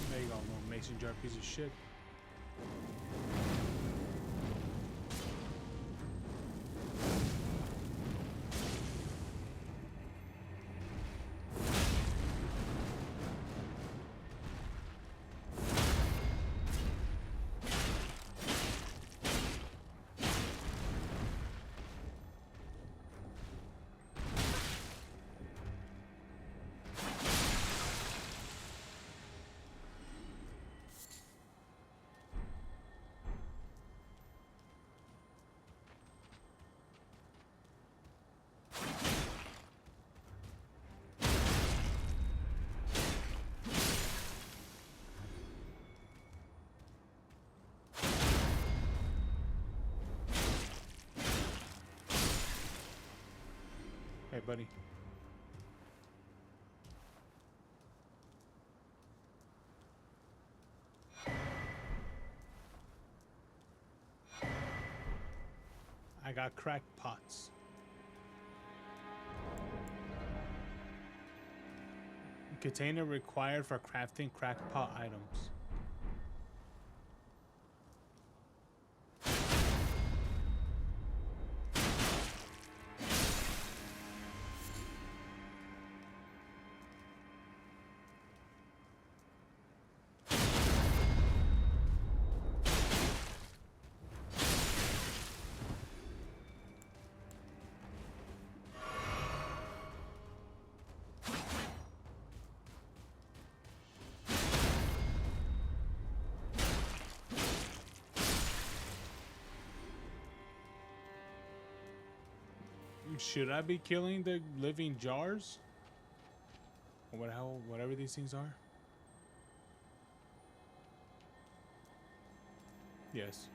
There you go, little mason jar piece of shit. Hey, buddy. I got cracked pots. Container required for crafting cracked pot items. Should I be killing the living jars? Or whatever these things are? Yes.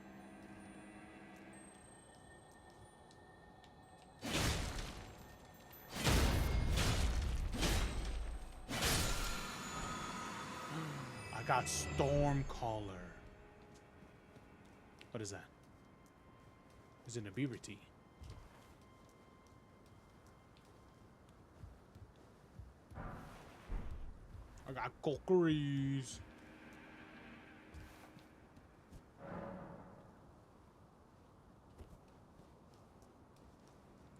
I got Stormcaller. What is that? Is it a beaver tea? I got cookeries.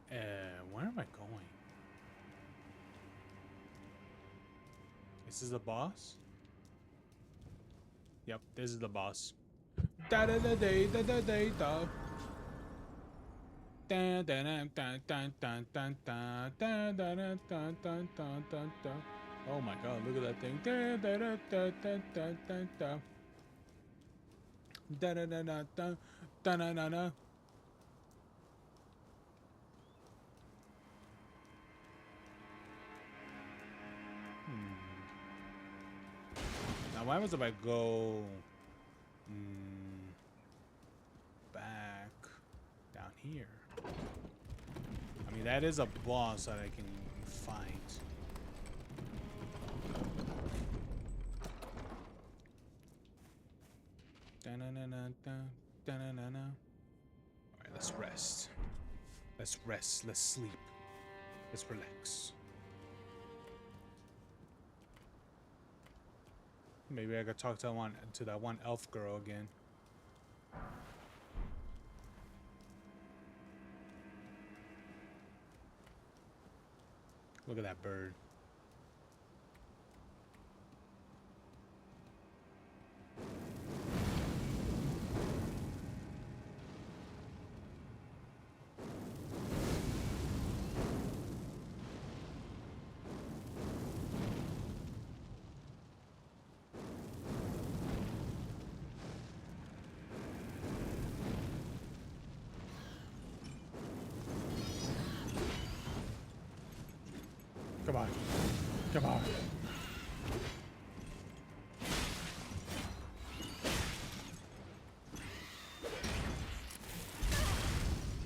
Where am I going? This is the boss? Yep, this is the boss. Da da da da da da da da. Da da da da da da da da da da da da da da da. Oh my god, look at that thing. Da da da da da da da da. Da da da da da da da da da. Now what happens if I go back down here? I mean, that is a boss that I can fight. Alright, let's rest. Let's rest. Let's sleep. Let's relax. Maybe I could talk to that one elf girl again. Look at that bird. Come on. Come on.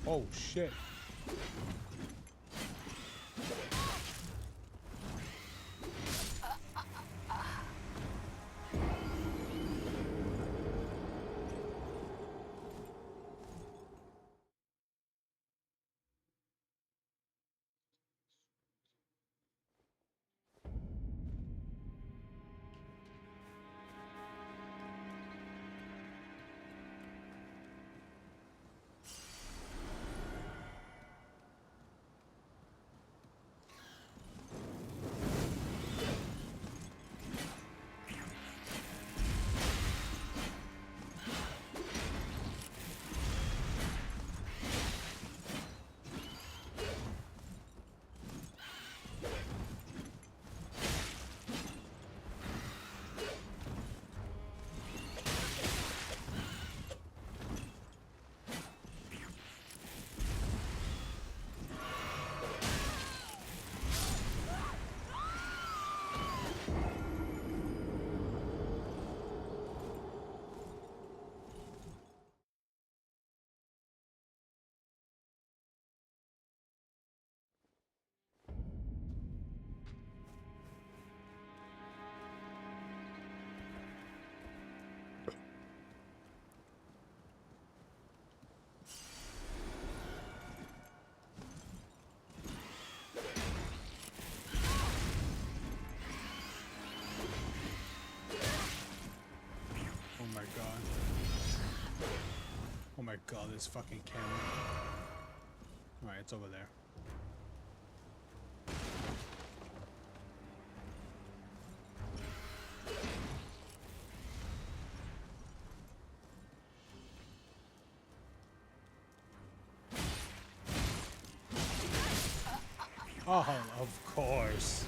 Oh, shit. Oh my god, this fucking camera. Alright, it's over there. Oh, of course.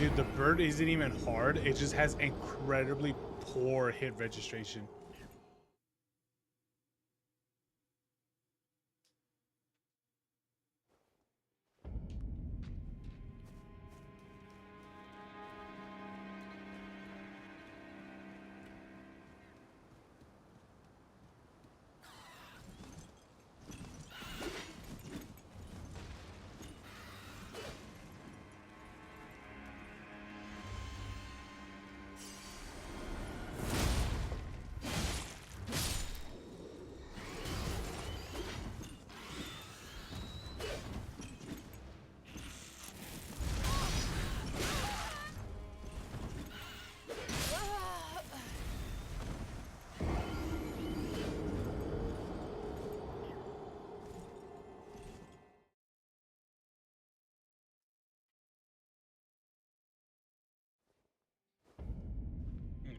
Dude, the bird isn't even hard. It just has incredibly poor hit registration.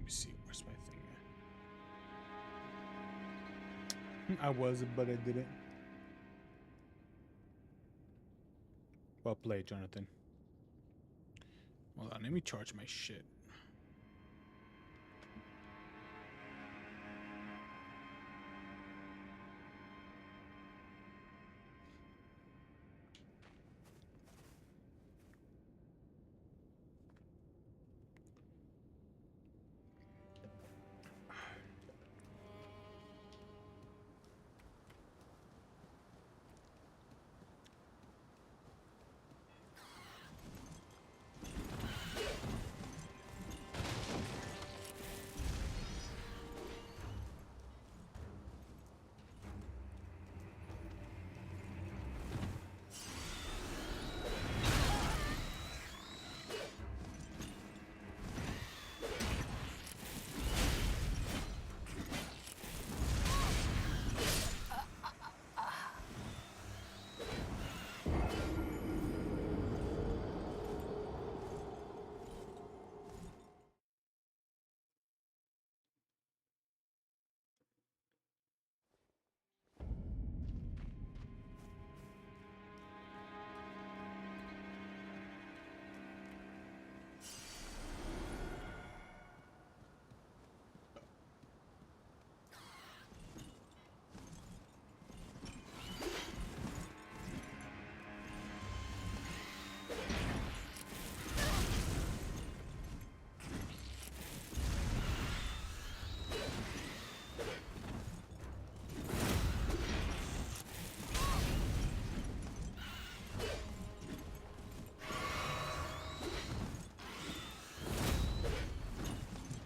Let me see, where's my thing? I was, but I didn't. Well played, Jonathan. Hold on, let me charge my shit.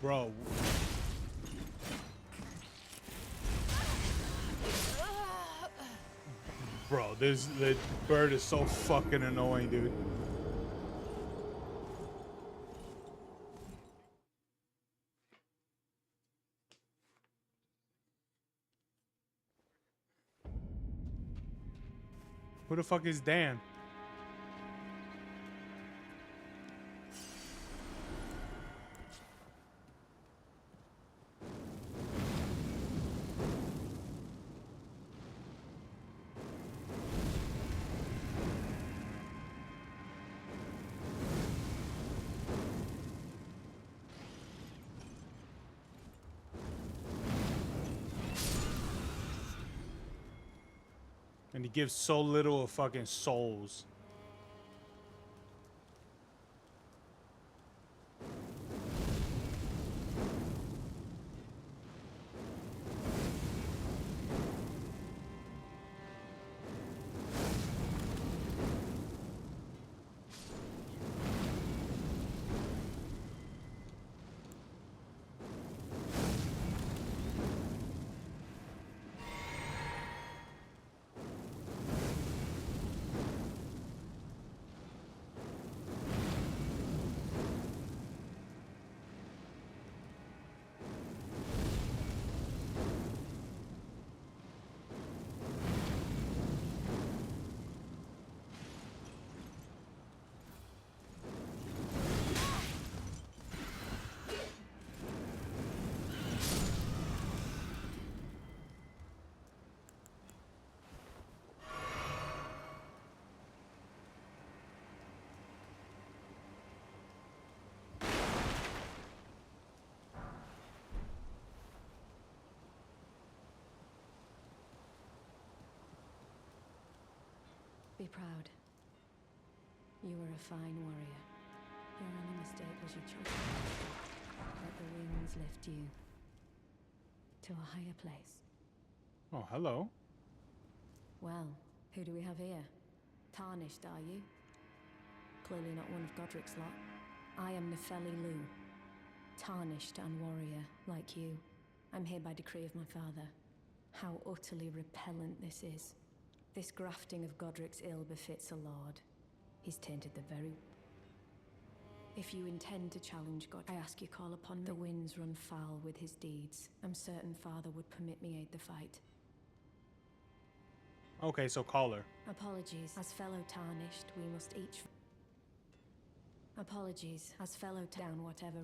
bro. Bro, the bird is so fucking annoying, dude. Who the fuck is Dan? And he gives so little of fucking souls. Be proud. You were a fine warrior. Your only mistake was you chose to let the winds lift you to a higher place. Oh, hello. Well, who do we have here? Tarnished, are you? Clearly not one of Godric's lot. I am Nefeli Lu. Tarnished and warrior, like you. I'm here by decree of my father. How utterly repellent this is. This grafting of Godric's ill befits a lord. He's tainted the very... If you intend to challenge God, I ask you call upon me. The winds run foul with his deeds. I'm certain father would permit me aid the fight. Okay, so call her. Apologies. As fellow tarnished, we must each... Apologies. As fellow down whatever...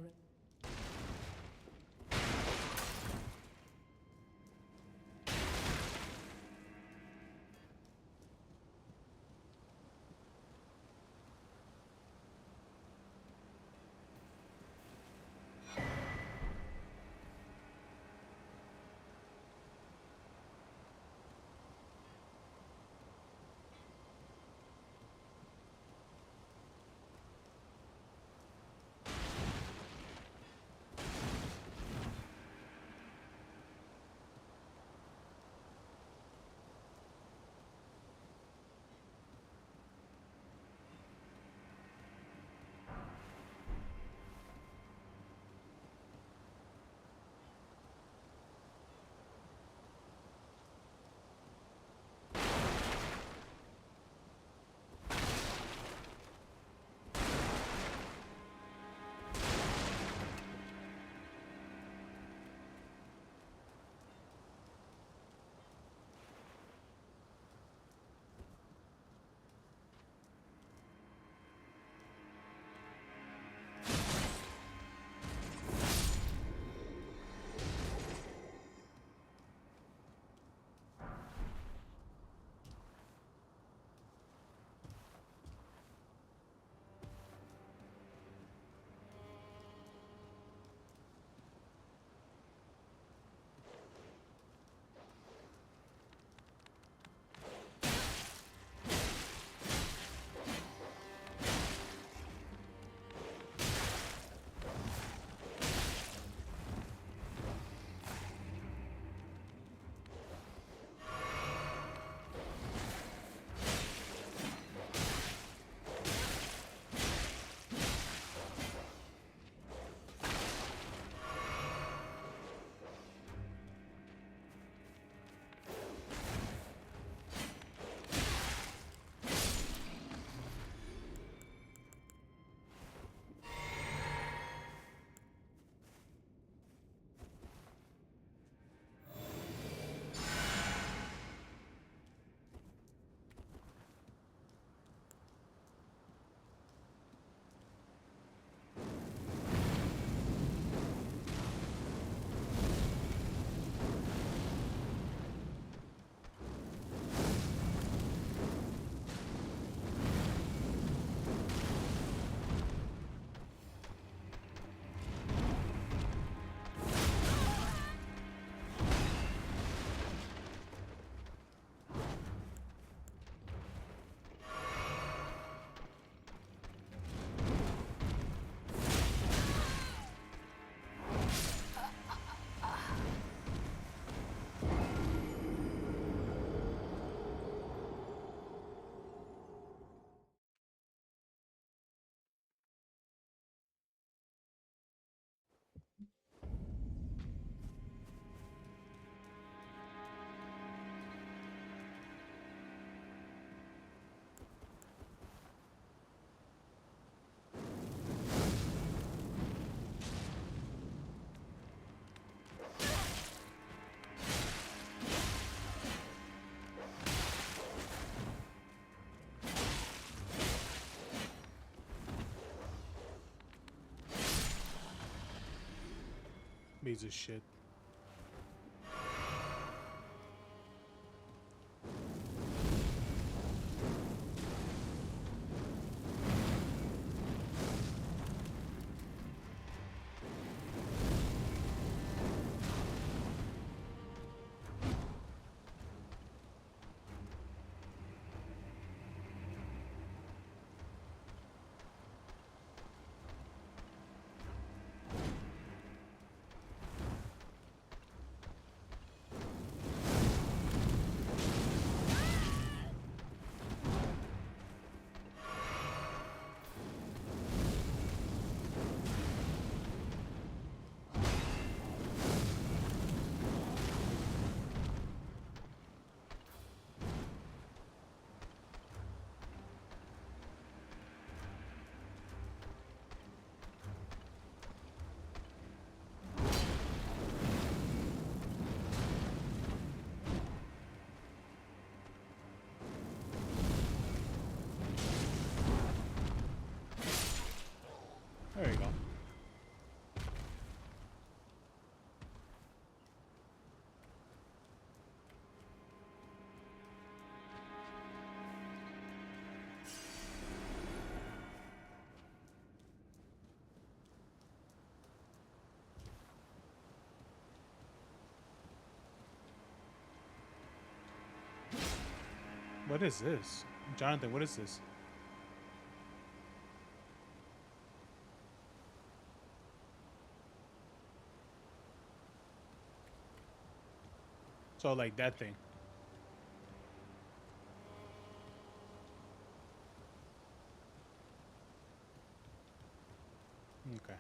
Piece of shit. There you go. What is this? Jonathan, what is this? So like that thing. Okay.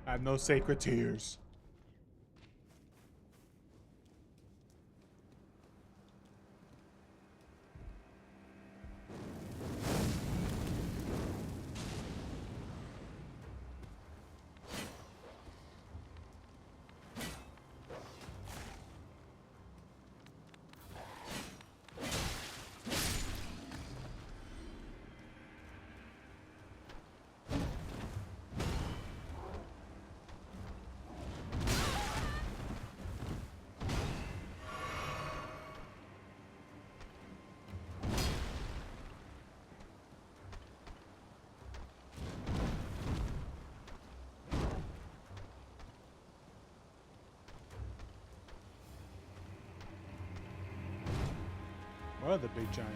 I have no sacred tears. What the big giant?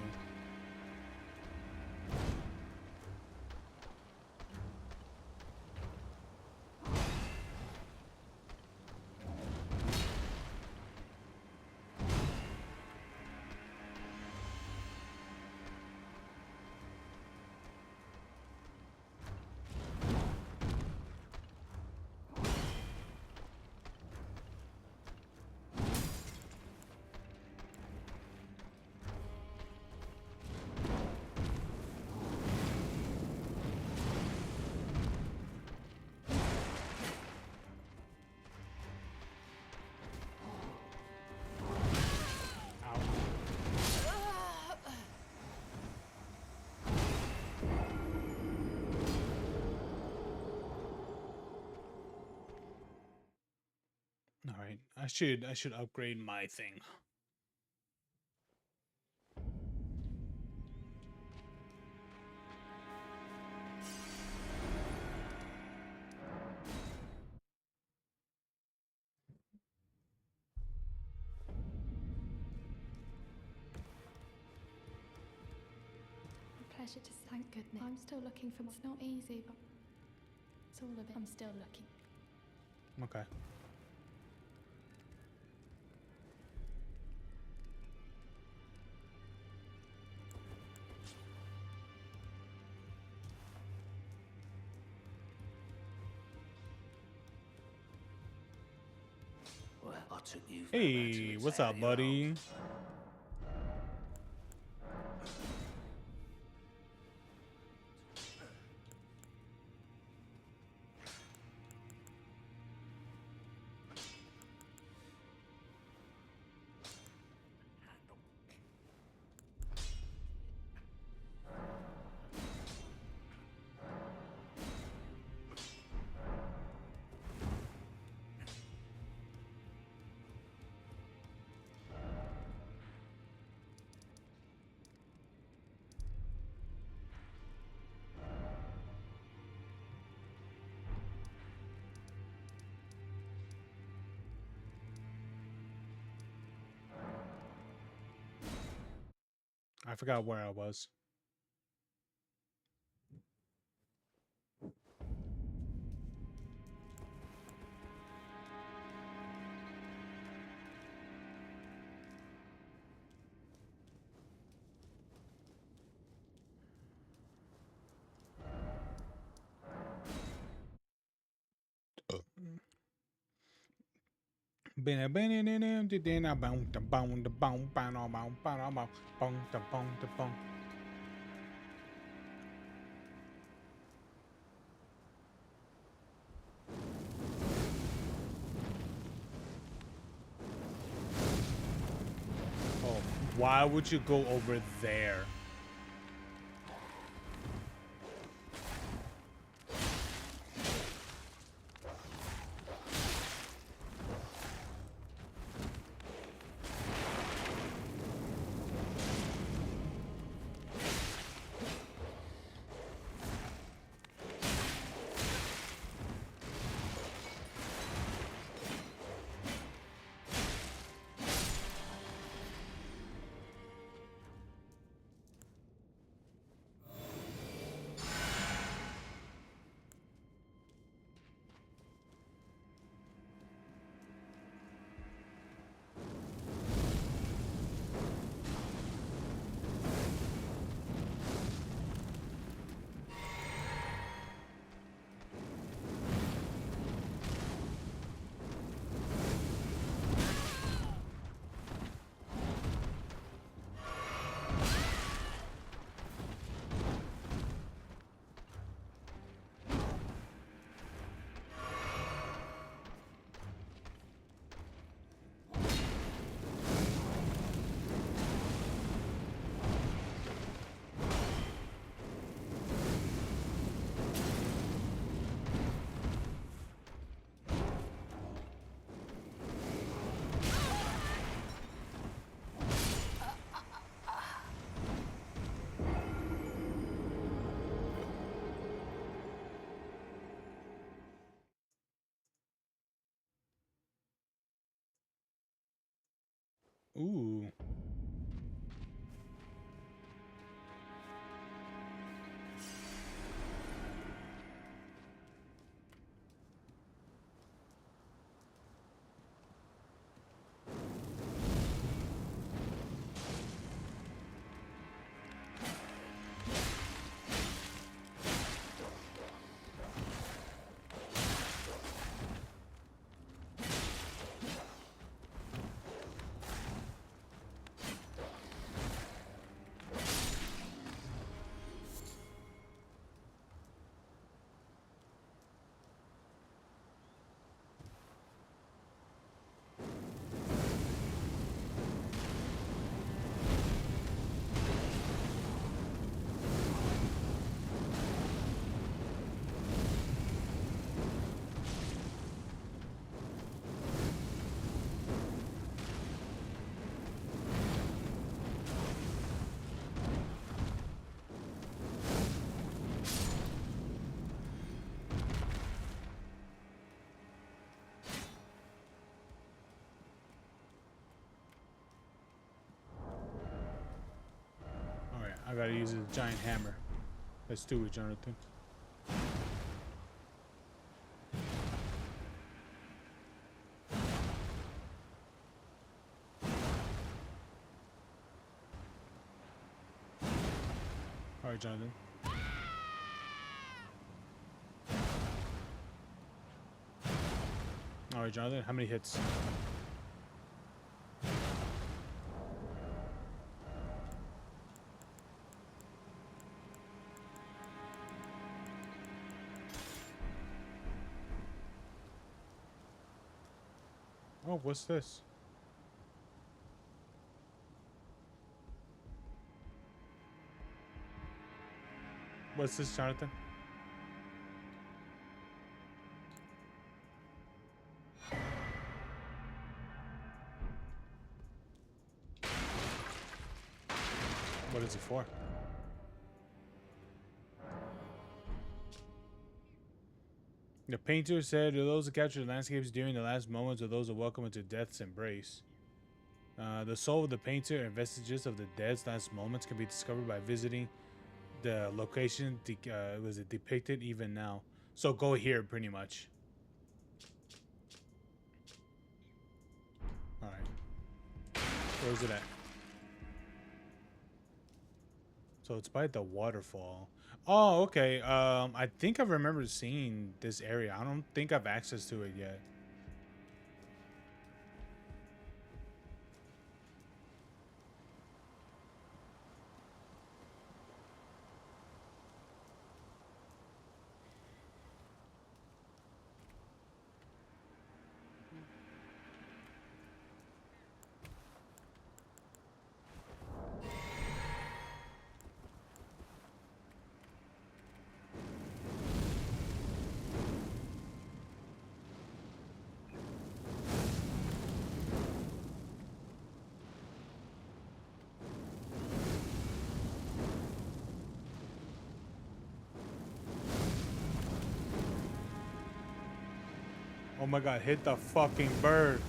All right, I should upgrade my thing. A pleasure to thank goodness. I'm still looking for. It's not easy, but it's all of it. I'm still looking. Okay. Well, I took you for Hey, what's up, buddy? I forgot where I was. Oh, why would you go over there? Ooh. All right, I gotta use a giant hammer. Let's do it, Jonathan. All right, Jonathan. All right, Jonathan. How many hits? Oh, what's this? What's this, Jonathan? What is it for? The painter said, to those who captured the landscapes during the last moments of those who welcome into death's embrace. The soul of the painter and vestiges of the dead's last moments can be discovered by visiting the location was it depicted even now. So go here, pretty much. All right. Where's it at? So it's by the waterfall. Oh, okay. I think I remember seeing this area. I don't think I've access to it yet. Oh my god, hit the fucking bird.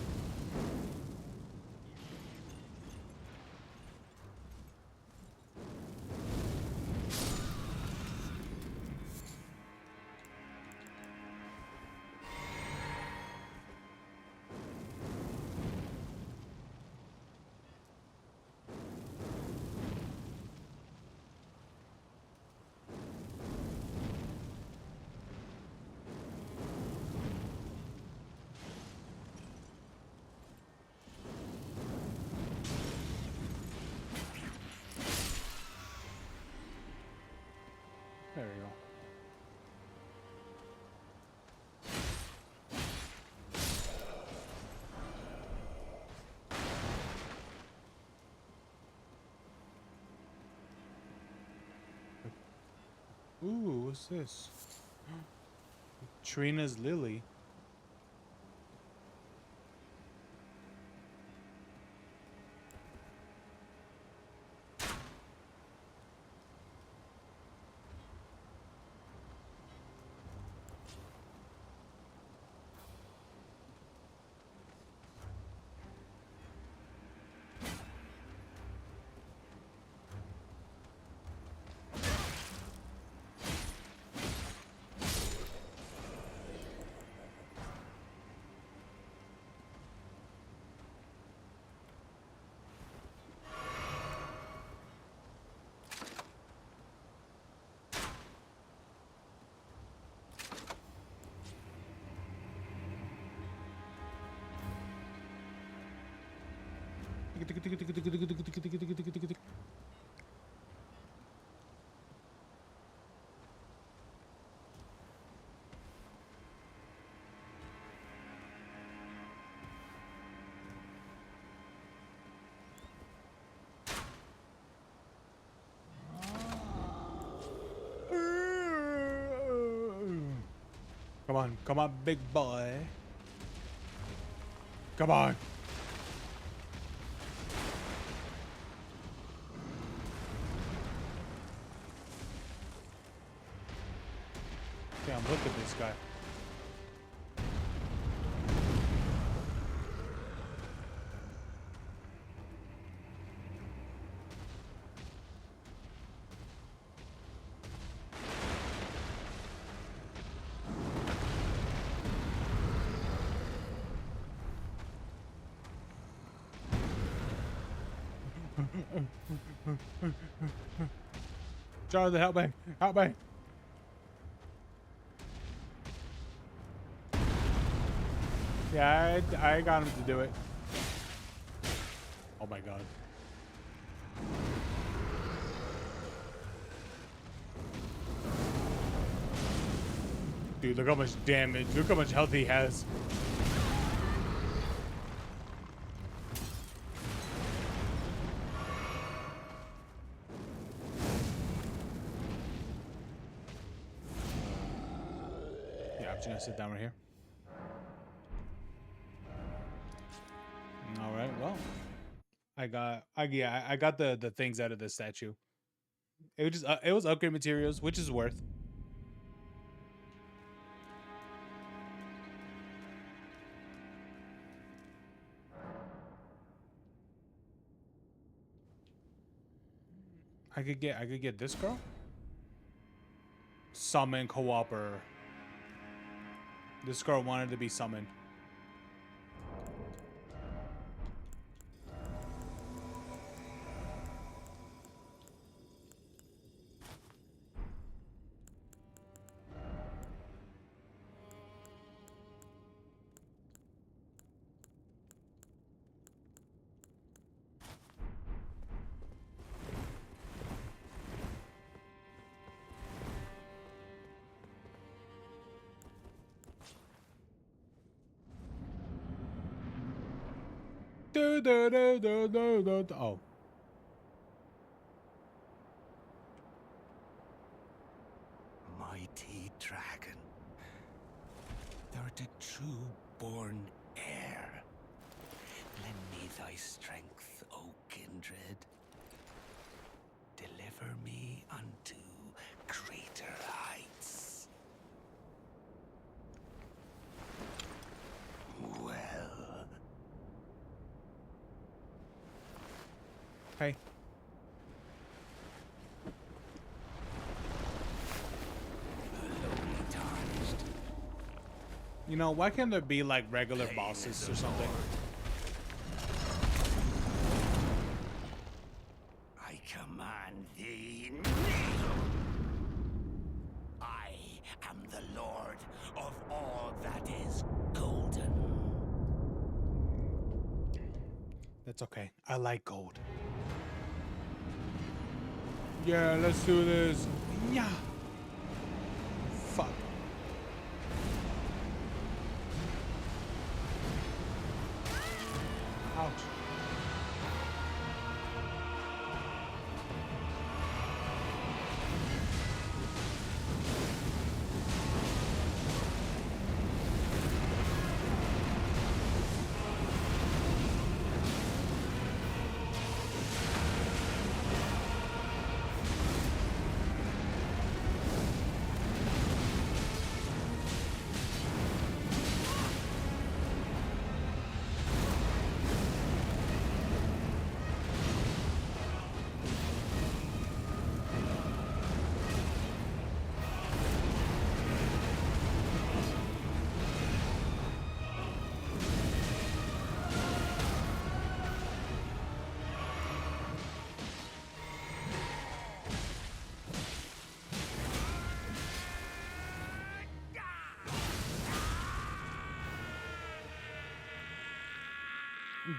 There we go. Ooh, what's this? Trina's Lily. Come on, big boy. Come on. Damn, look at this guy. Jonathan, help me. Help me. Yeah, I got him to do it. Oh my god. Dude, look how much damage. Look how much health he has. Yeah, I'm just gonna sit down right here. All right, well, I got the things out of the statue. It was upgrade materials, which is worth. I could get this girl. Summon co-opper. This girl wanted to be summoned. Oh. Mighty dragon, thou art a true-born heir. Lend me thy strength, O kindred. Deliver me unto greater heights. Well. Hey. You know, why can't there be like regular bosses or something? I command thee, kneel! I am the lord of all that is golden. That's okay. I like gold. Yeah, let's do this. Yeah. Fuck. Ouch.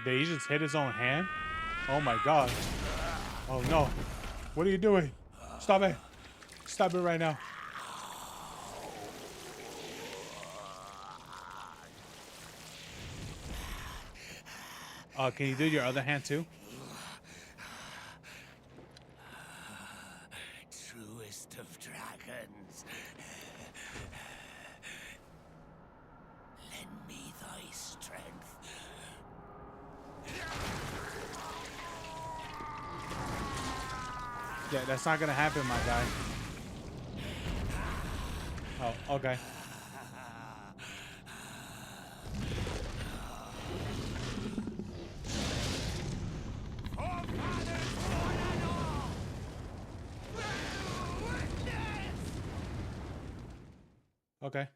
Did he just hit his own hand? Oh my god. Oh no. What are you doing? Stop it. Stop it right now. Can you do your other hand too? Truest of dragons. Lend me thy strength. Yeah, that's not gonna happen, my guy. Oh, okay. Okay.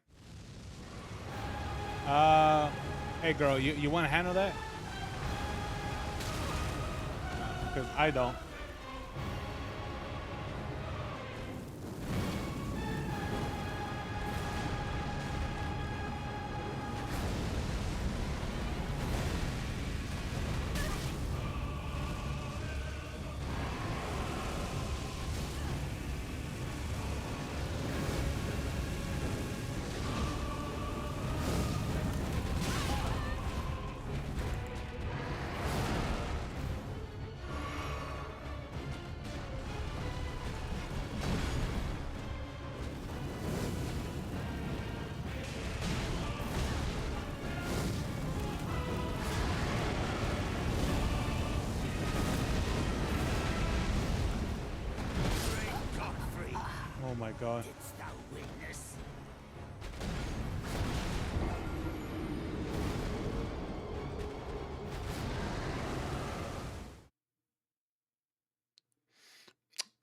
Hey girl, you want to handle that? Because I don't. Oh my god. Didst thou witness?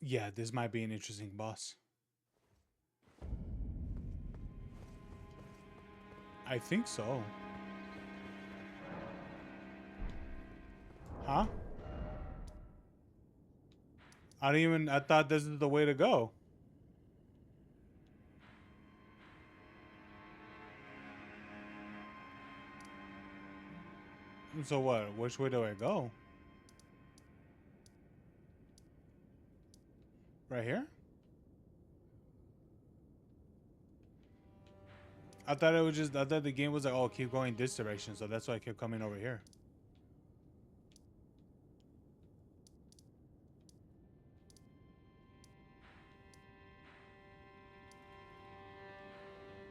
Yeah, this might be an interesting boss. I think so. Huh? I thought this is the way to go. So what? Which way do I go? Right here? I thought the game was like, oh, keep going this direction, so that's why I kept coming over here.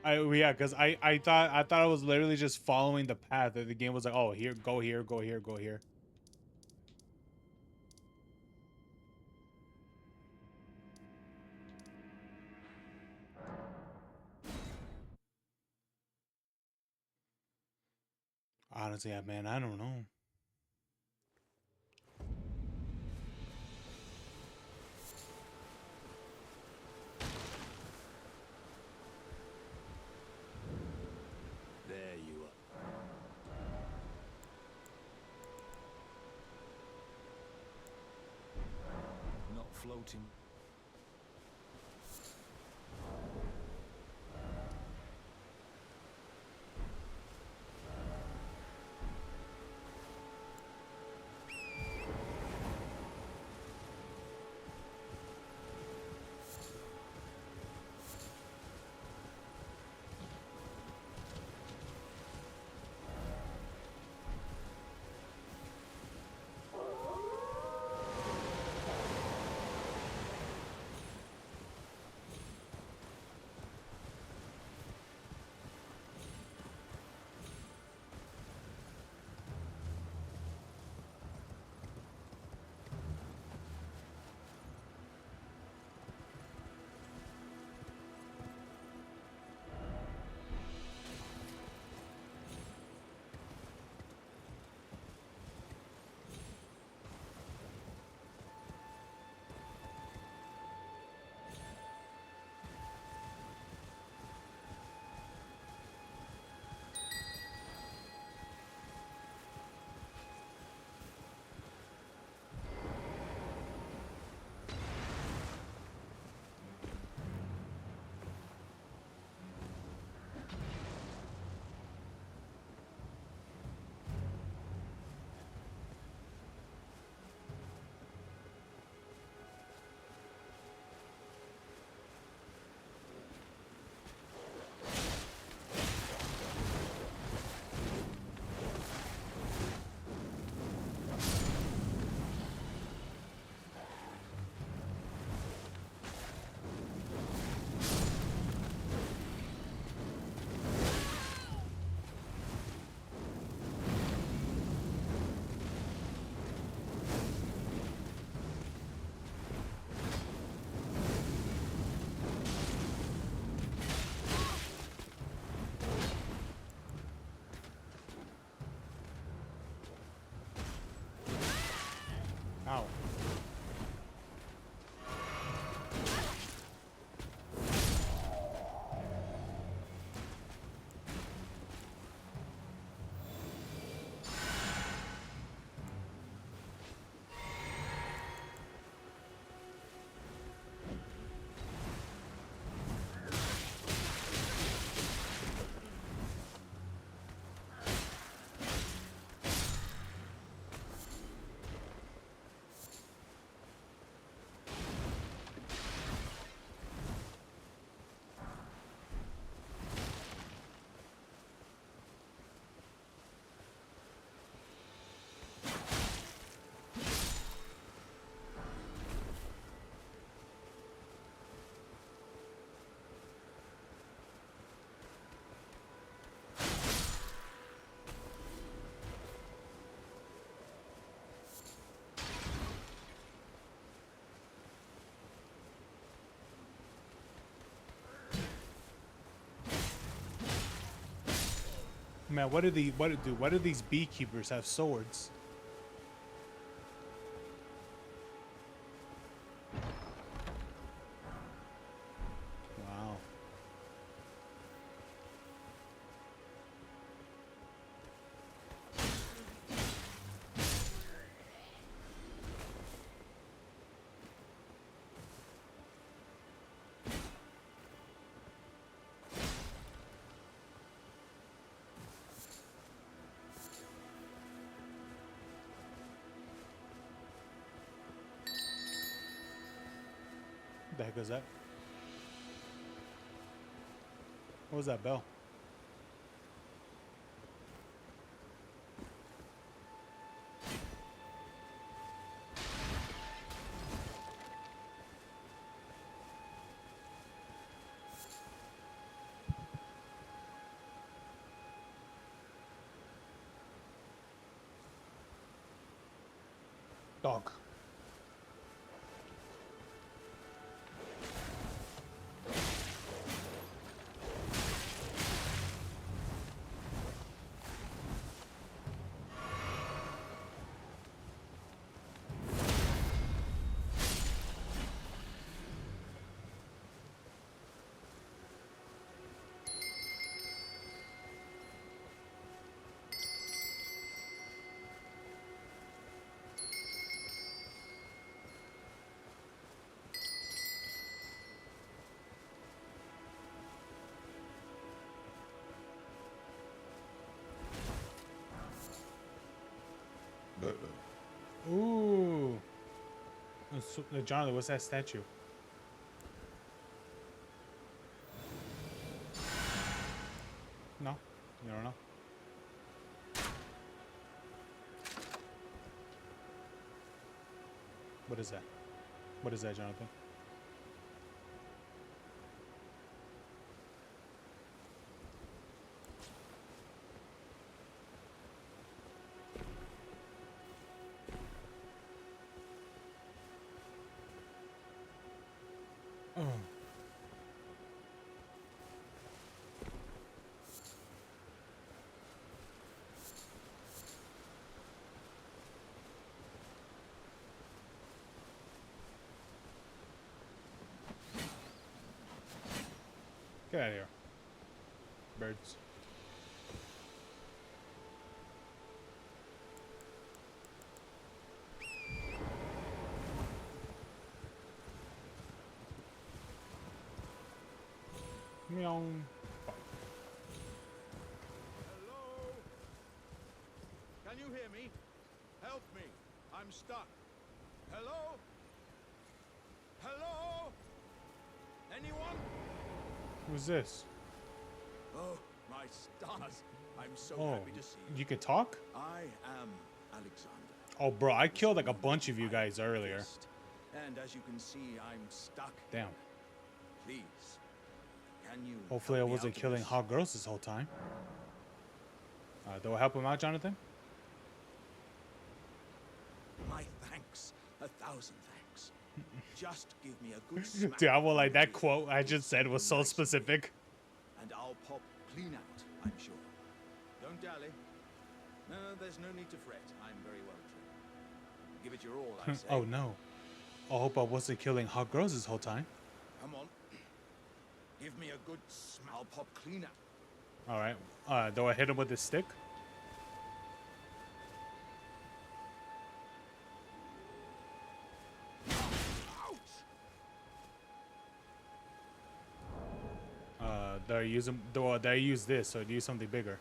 Yeah, because I thought I was literally just following the path that the game was like, oh, here, go here, go here, go here. Honestly, man, I don't know. There you are. Not floating. Ow. Man, what do these beekeepers have swords? What the heck is that? What was that bell? Dog. Ooh. Jonathan, what's that statue? No, you don't know. What is that? What is that, Jonathan? Oh. Get out of here. Birds. Meow. Hello? Can you hear me? Help me. I'm stuck. Hello? Hello? Anyone? Who's this? Oh, my stars. I'm so Oh, happy to see you. you can talk? I am Alexander. Oh, bro, I killed like a bunch of you guys earlier. And as you can see, I'm stuck. Damn. Please. Can you Hopefully I help me wasn't out of killing this? hot girls this whole time. Do I help him out, Jonathan? My thanks. 1,000 thanks. Just give me a good smack. Dude, I will like that quote I just said was so specific. And I'll pop clean out, I'm sure. Don't dally. No, there's no need to fret. I'm very well trained. Give it your all, I say. Oh no. I hope I wasn't killing hot girls this whole time. Come on. Give me a good smack. I'll pop clean out. Alright. Do I hit him with this stick? Do I use this or do I use something bigger?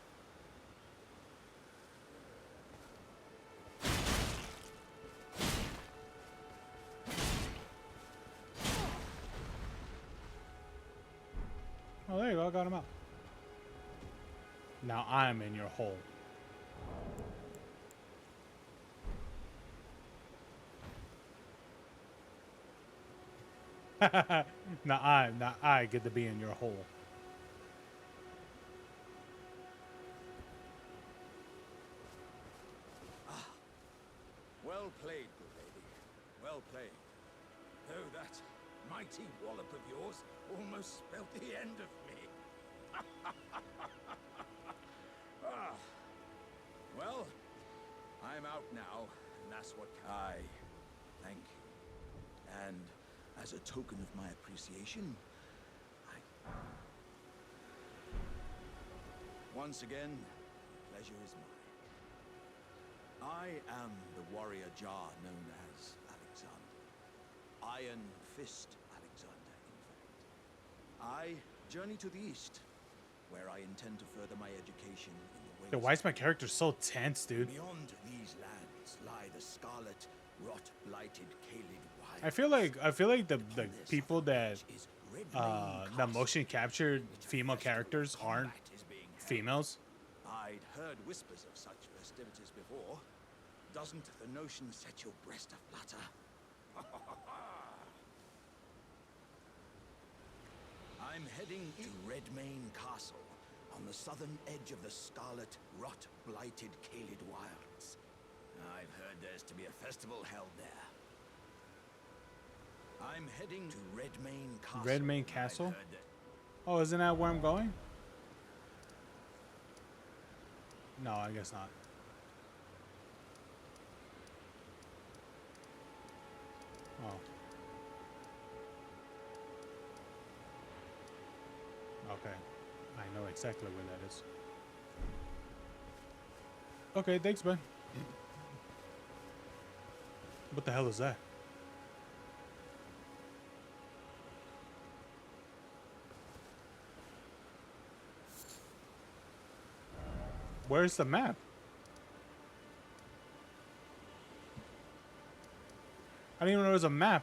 Oh, there you go. I got him out. Now I'm in your hole. now I get to be in your hole. Well played, good lady. Well played. Though that mighty wallop of yours almost spelled the end of me. Ah. Well, I'm out now, and that's what I thank you. And as a token of my appreciation, once again, pleasure is mine. I am the warrior Jar known as Alexander. Iron Fist Alexander, in fact. I journey to the east, where I intend to further my education in the ways. Dude, why is my character so tense, dude? Beyond these lands lie the scarlet rot-blighted Kaled wild. I feel like the people that motion captured female characters aren't females. I'd heard whispers of such festivities before. Doesn't the notion set your breast aflutter? I'm heading to Redmane Castle, on the southern edge of the scarlet, rot-blighted Kaled wilds. I've heard there's to be a festival held there. I'm heading to Redmane Castle. Redmane Castle? Oh, isn't that where I'm going? No, I guess not. Oh. Okay. I know exactly where that is. Okay, thanks, man. What the hell is that? Where's the map? I didn't even know there was a map.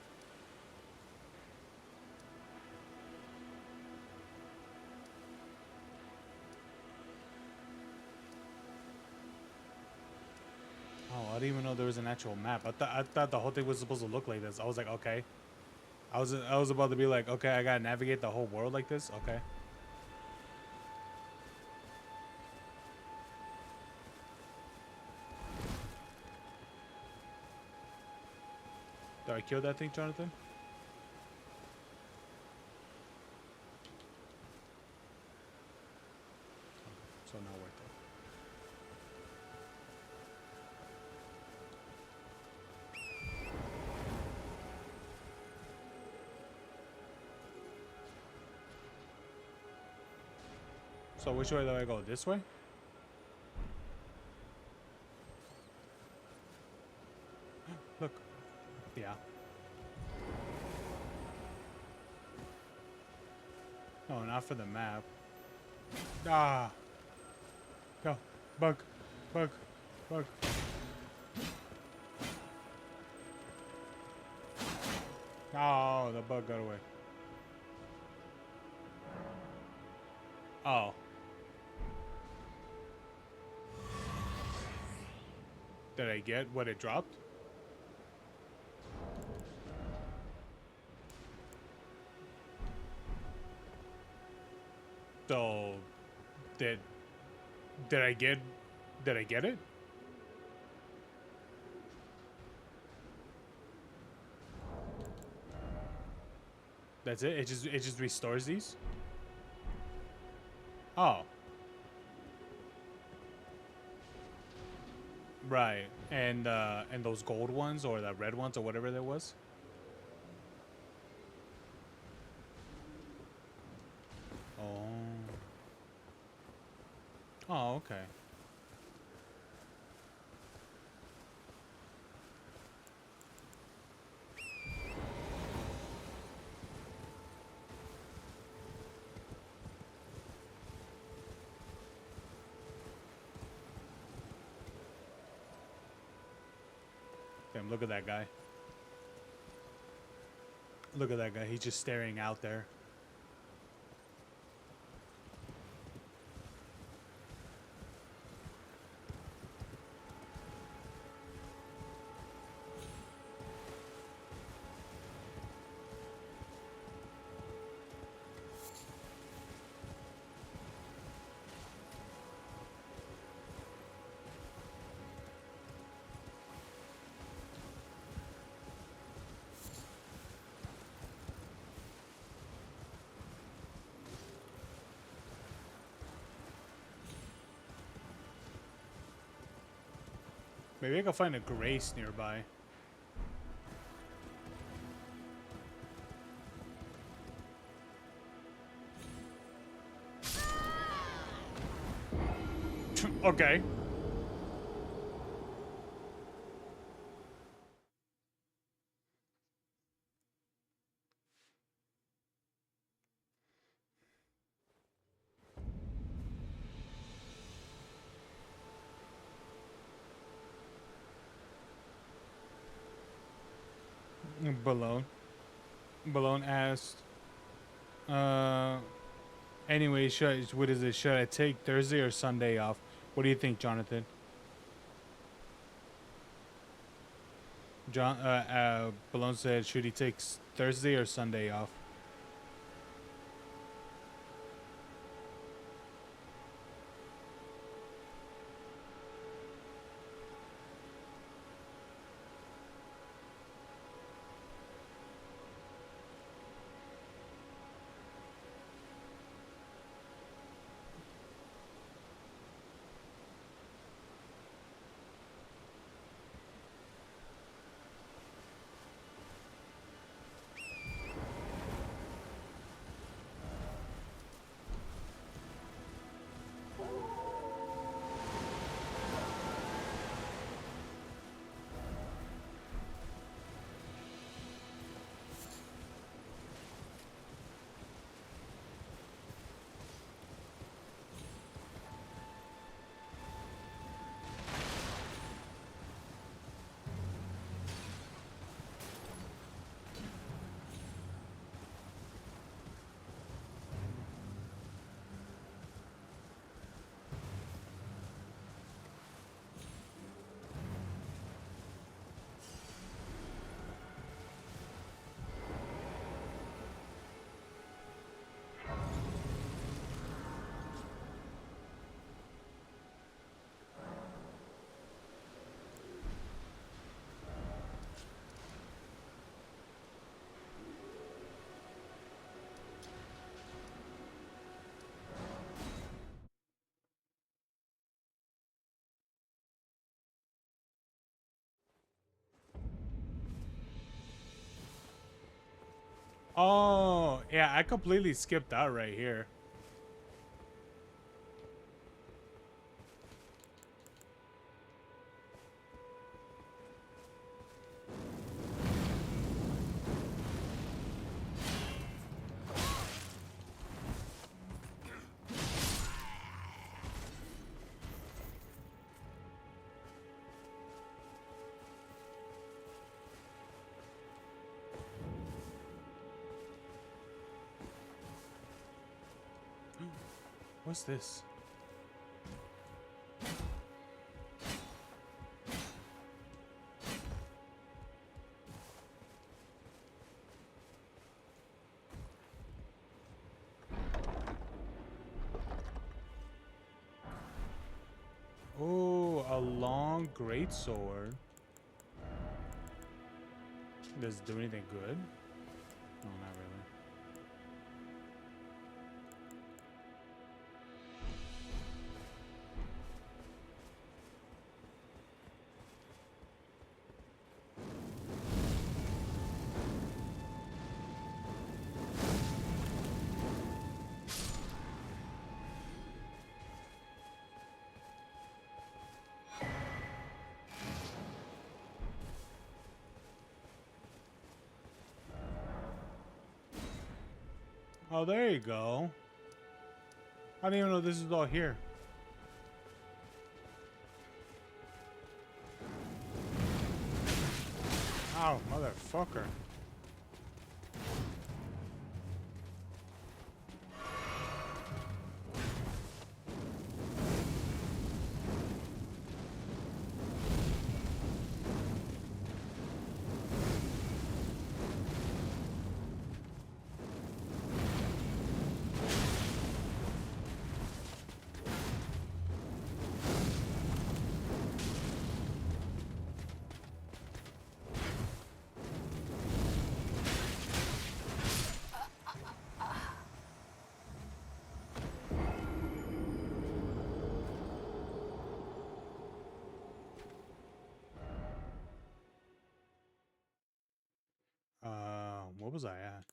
Oh, I didn't even know there was an actual map. I thought the whole thing was supposed to look like this. I was like, okay. I was about to be like, okay, I gotta navigate the whole world like this. Okay. Did I kill that thing, Jonathan? So not worth it. So which way do I go? This way? Look. Yeah. No, not for the map. Ah. Go. Bug. Bug. Bug. Oh, the bug got away. Oh. Did I get what it dropped? So, did I get it? That's it? It just restores these? Oh. Right. And those gold ones or the red ones or whatever there was? Oh. Oh, okay. Damn, look at that guy. Look at that guy. He's just staring out there. Maybe I can find a Grace nearby. Okay. Balone. Balone asked. Anyway, what is it? Should I take Thursday or Sunday off? What do you think, Jonathan? Balone said, should he take Thursday or Sunday off? Oh, yeah, I completely skipped out right here. What's this? Oh, a long greatsword. Does it do anything good? No, not really. Oh, there you go. I didn't even know this was all here. Ow, motherfucker. What was I at?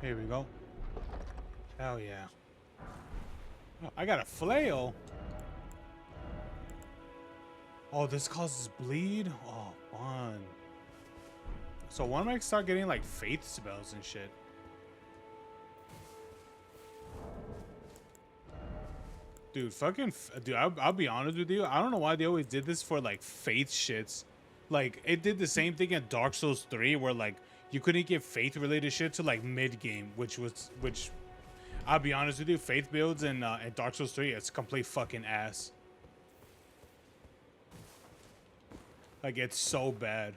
Here we go. Hell yeah. Oh, I got a flail. Oh, this causes bleed? Oh, fun. So when am I start getting like faith spells and shit? Dude, dude, I'll be honest with you. I don't know why they always did this for like faith shits. Like it did the same thing in Dark Souls 3 where like you couldn't get faith related shit to like mid game, which I'll be honest with you, faith builds in Dark Souls 3, it's complete fucking ass. Like it's so bad.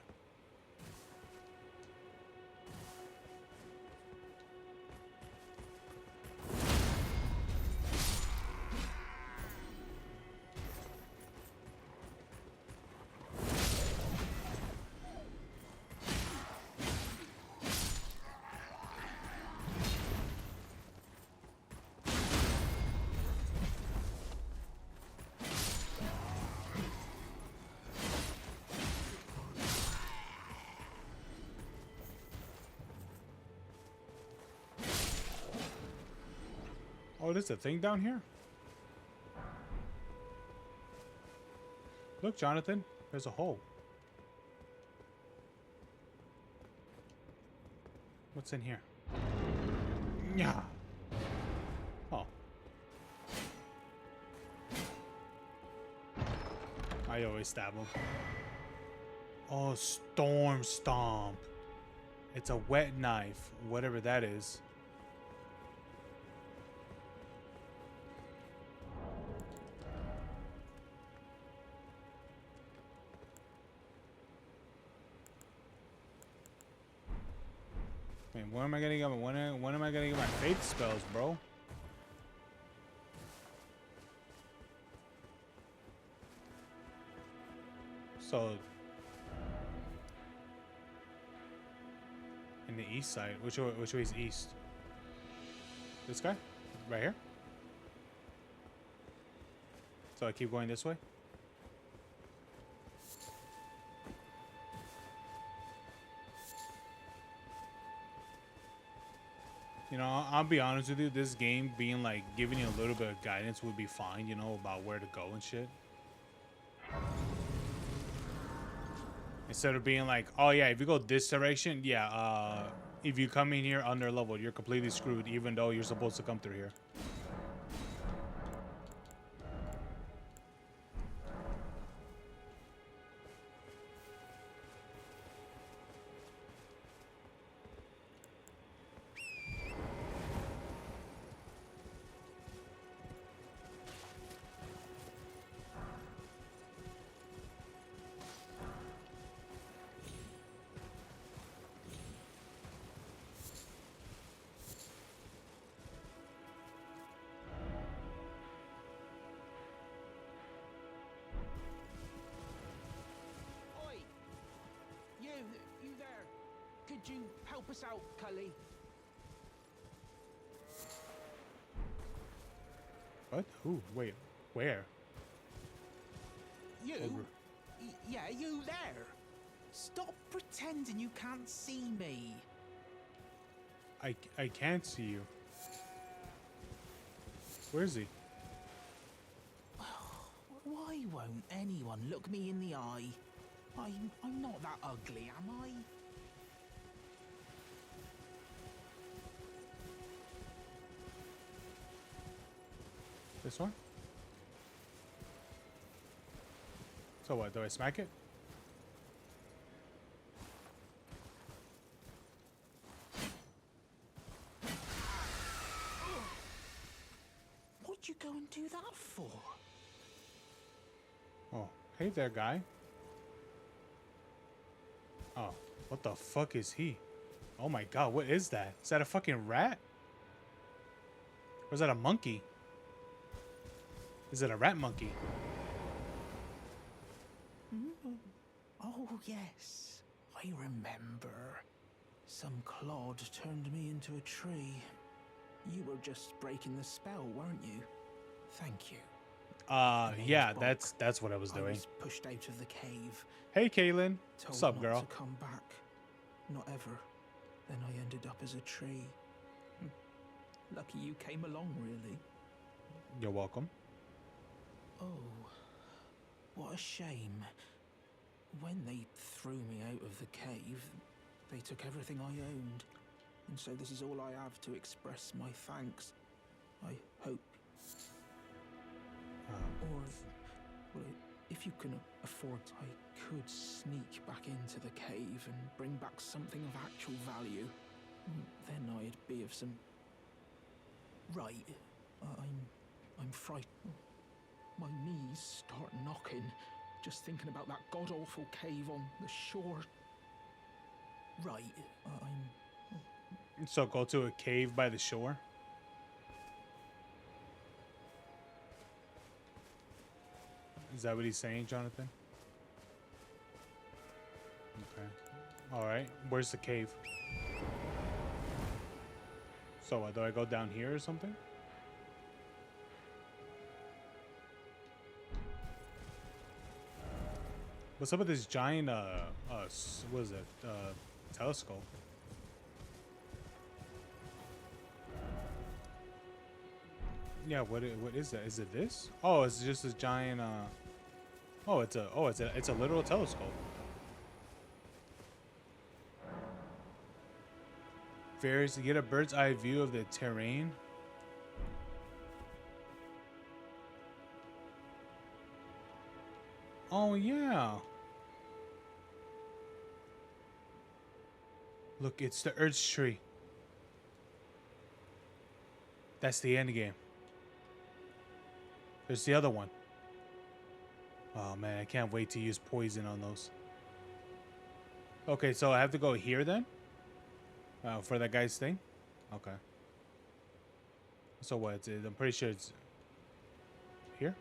Oh, there's a thing down here? Look, Jonathan, there's a hole. What's in here? Yeah. Oh. I always stab him. Oh, Storm Stomp. It's a wet knife, whatever that is. Man, when am I gonna get when am I gonna get my faith spells, bro? So in the east side, which way is east? This guy? Right here? So I keep going this way? You know, I'll be honest with you, this game being like giving you a little bit of guidance would be fine, you know, about where to go and shit. Instead of being like, oh yeah, if you go this direction, yeah, if you come in here under level, you're completely screwed, even though you're supposed to come through here. You there? Could you help us out, Cully? What? Who? Wait, where? You? Yeah, you there? Stop pretending you can't see me. I can't see you. Where is he? Why won't anyone look me in the eye? I'm not that ugly, am I? This one? So what, do I smack it? What'd you go and do that for? Oh, hey there, guy. Oh, what the fuck is he? Oh my god, what is that? Is that a fucking rat? Or is that a monkey? Is it a rat monkey? Oh, yes. I remember. Some clod turned me into a tree. You were just breaking the spell, weren't you? Thank you. Yeah, that's what I was doing. I was pushed out of the cave. Hey, Kaylin. Told What's up, not girl? to come back. Not ever. Then I ended up as a tree. Lucky you came along, really. You're welcome. Oh, what a shame. When they threw me out of the cave, they took everything I owned. And so this is all I have to express my thanks. I hope. Or, well, if you can afford, I could sneak back into the cave and bring back something of actual value. Then I'd be of some... Right, I'm frightened. My knees start knocking, just thinking about that god-awful cave on the shore. Right, So go to a cave by the shore. Is that what he's saying, Jonathan? Okay. All right. Where's the cave? So do I go down here or something? What's up with this giant what is it? Telescope? Yeah, what is that? Is it this? Oh, it's just this giant oh, it's a literal telescope. Fairies to get a bird's eye view of the terrain. Oh yeah. Look, it's the Earth tree. That's the end game. There's the other one. Oh man, I can't wait to use poison on those. Okay, so I have to go here then? For that guy's thing? Okay. So what? I'm pretty sure it's here?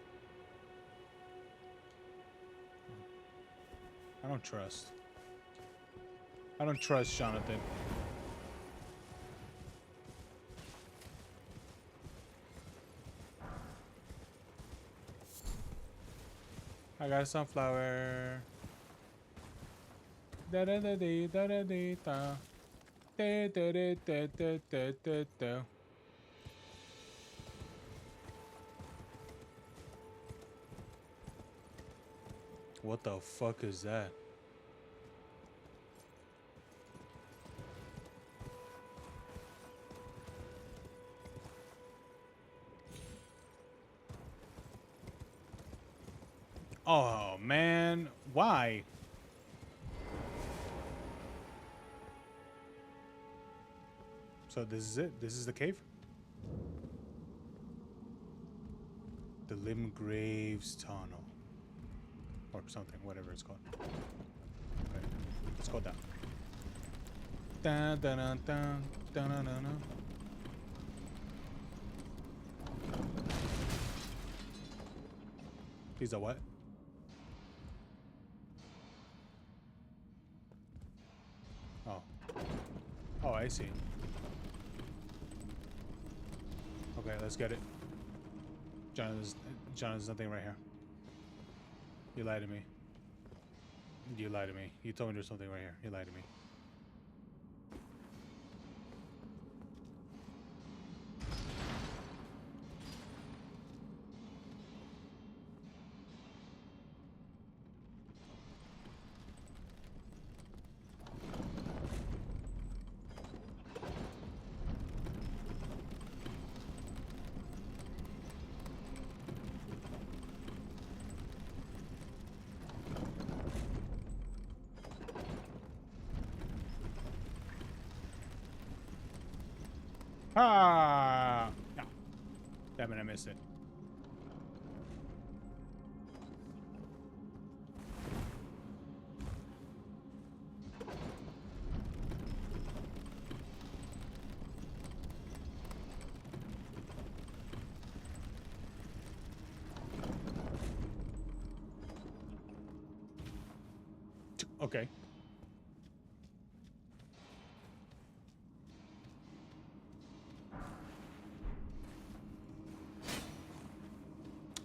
I don't trust. I don't trust Jonathan. I got a sunflower. Da da da da da da da da da da da da da da da. What the fuck is that? Oh man, why? So this is it? This is the cave? The Limb Graves Tunnel. Or something, whatever it's called. Okay, let's go down. Dun, dun, dun, dun, dun, dun, dun, dun. These are what? Oh. Oh, I see. Okay, let's get it. John, there's nothing right here. You lied to me. You lied to me. You told me there's something right here. You lied to me. Ah! No. Damn it, I missed it. Okay.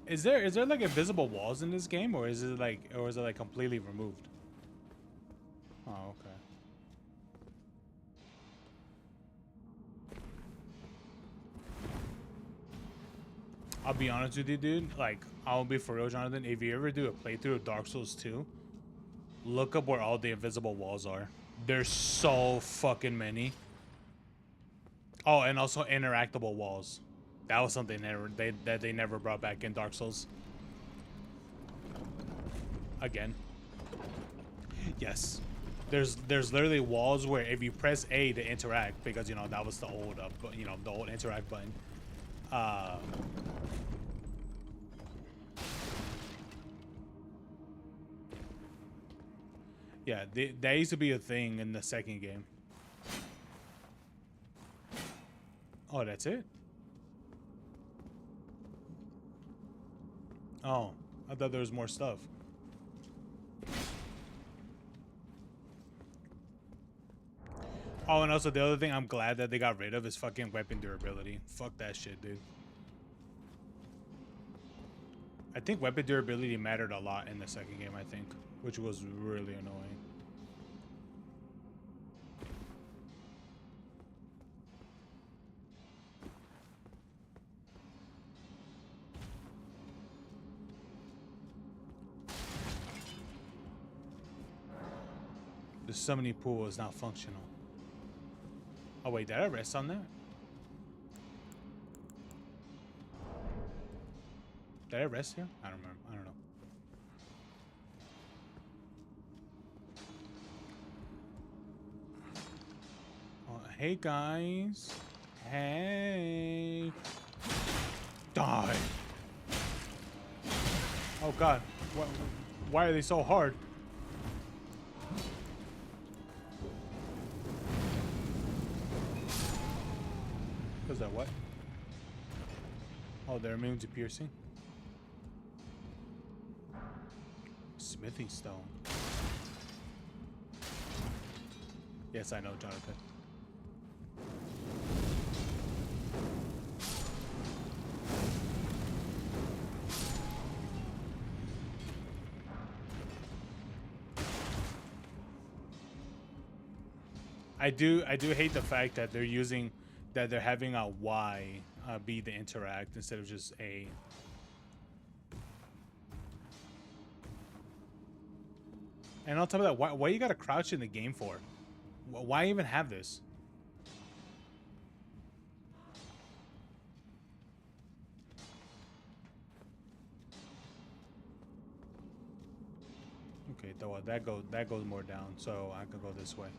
Is there like invisible walls in this game, or is it like completely removed? Oh, okay. I'll be honest with you, dude. Like, I'll be for real, Jonathan. If you ever do a playthrough of Dark Souls 2, look up where all the invisible walls are. There's so fucking many. Oh, and also interactable walls. That was something that they never brought back in Dark Souls. Again. Yes. There's literally walls where if you press A to interact, because you know that was the old the old interact button. Yeah, that used to be a thing in the second game. Oh, that's it? Oh, I thought there was more stuff. Oh, and also the other thing I'm glad that they got rid of is fucking weapon durability. Fuck that shit, dude. I think weapon durability mattered a lot in the second game, I think, which was really annoying. The summoning pool is not functional. Oh wait, did I rest on that? Did I rest here? I don't remember. I don't know. Oh, hey guys. Hey. Die. Oh god. Why are they so hard? Is that what? Oh, they're immune to piercing. Smithing stone. Yes, I know, Jonathan. I do hate the fact that they're having a Y be the interact instead of just A. And on top of that, why you gotta crouch in the game for? Why even have this? Okay, though that goes more down, so I could go this way.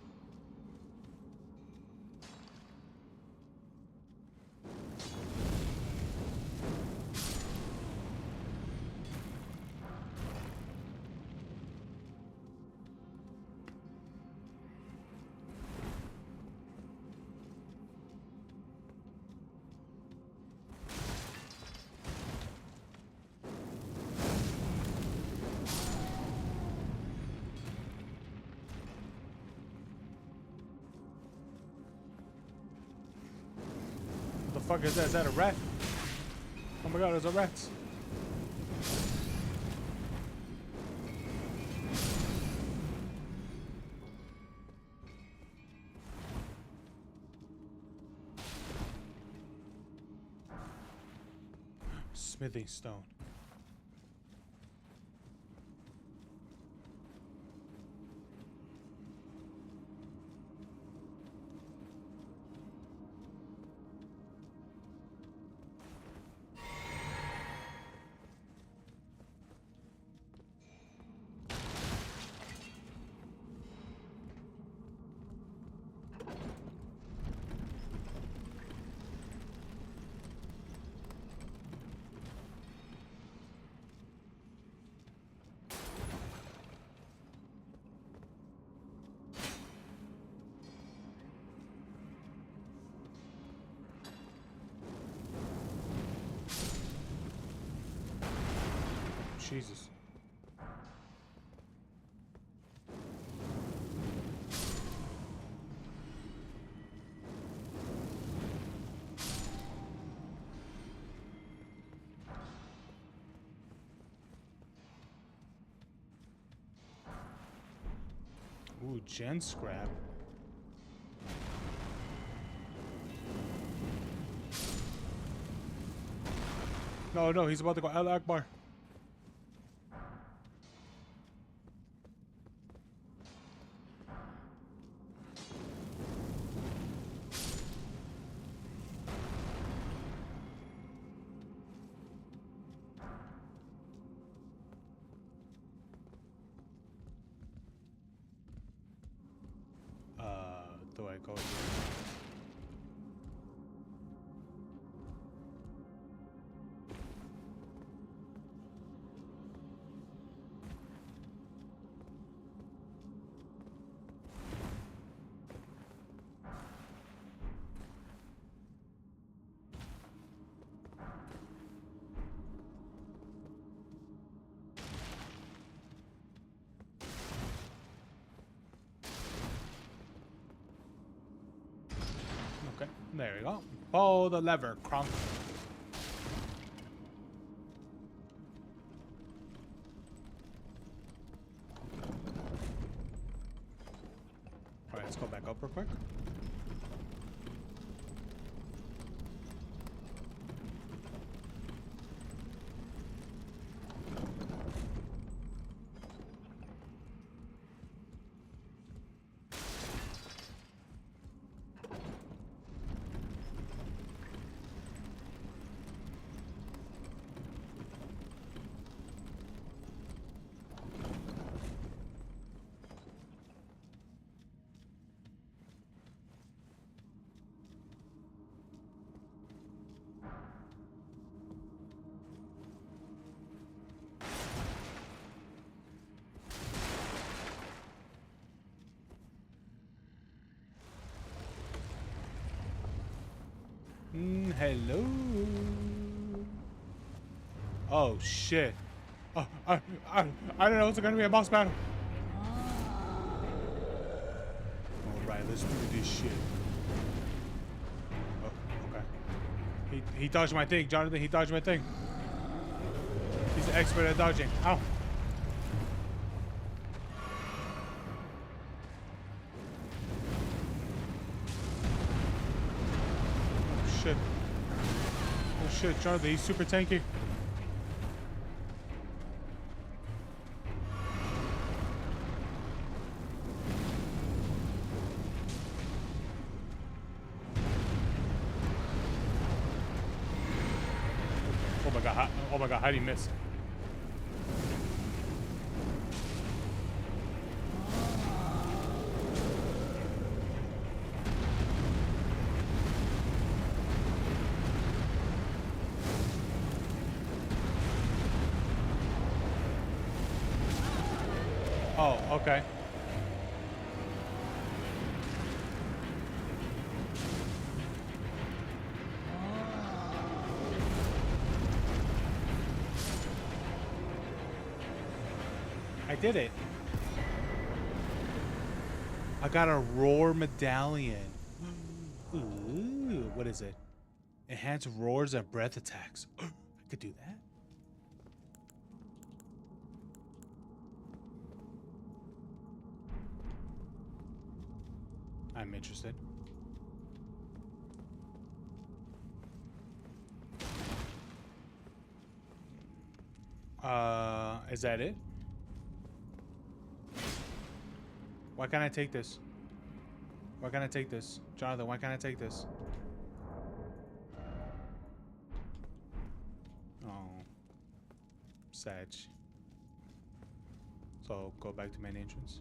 What the fuck is that? Is that a rat? Oh my god, there's a rat. Smithing stone. Jesus. Ooh, gen scrap. No, no, he's about to go Al Akbar. Do I go here? Okay, there we go. Pull the lever, Kronk. Alright, let's go back up real quick. Hello. Oh shit. Oh, I don't know. It's gonna be a boss battle. All right, let's do this shit. Oh, okay. He dodged my thing, Jonathan. He dodged my thing. He's an expert at dodging. Ow. Shit. Oh shit, Jonathan, he's super tanky. Oh my god, how did he miss? Oh, okay. I did it. I got a roar medallion. Ooh, what is it? Enhance roars and breath attacks. I could do that. I'm interested. Is that it? Why can't I take this? Why can't I take this? Jonathan, why can't I take this? Oh. Sad. So, go back to main entrance.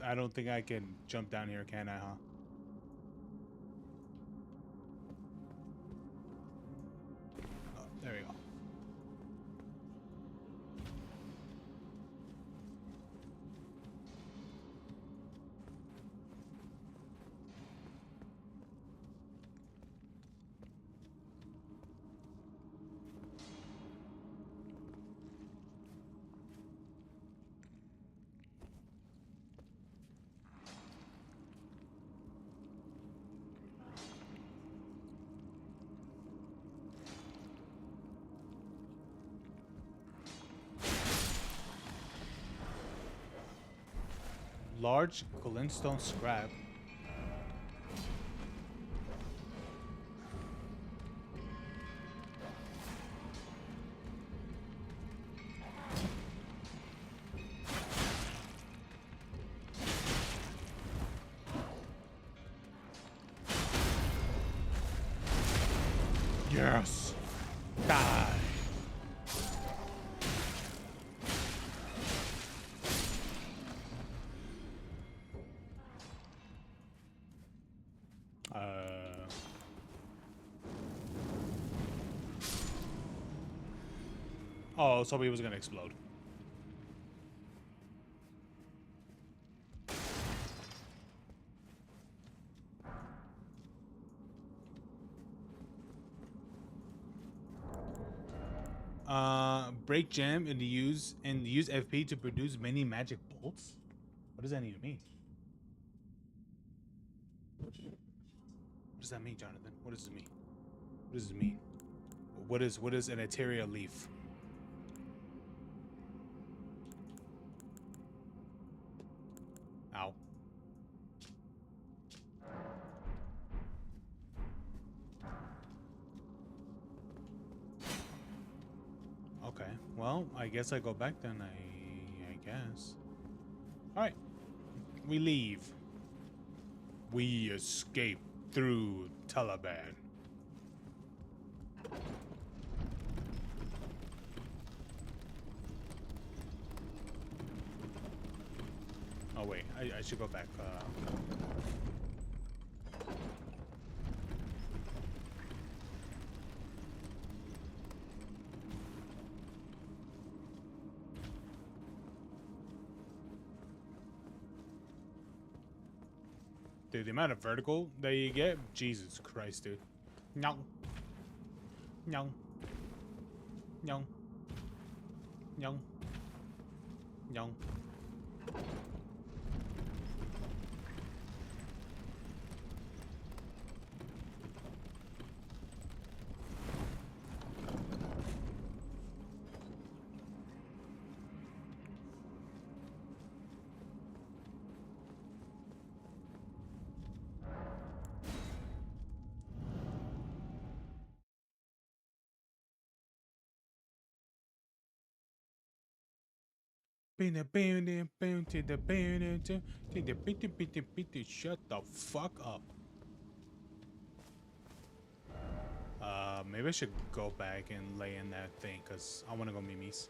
I don't think I can jump down here, can I, huh? Oh, there we go. Large glintstone scrap. Yes. Die. Oh, somebody was gonna explode. Break gem and use FP to produce many magic bolts. What does that even mean? What does that mean, Jonathan? What does it mean? What does it mean? What is an ethereal leaf? Ow. Okay. Well, I guess I go back then. I guess. All right. We leave. We escape through Taliban. Oh wait, I should go back. Dude, the amount of vertical that you get, Jesus Christ, dude. No. No. No. No. No. Shut the fuck up. Maybe I should go back and lay in that thing because I want to go Mimi's.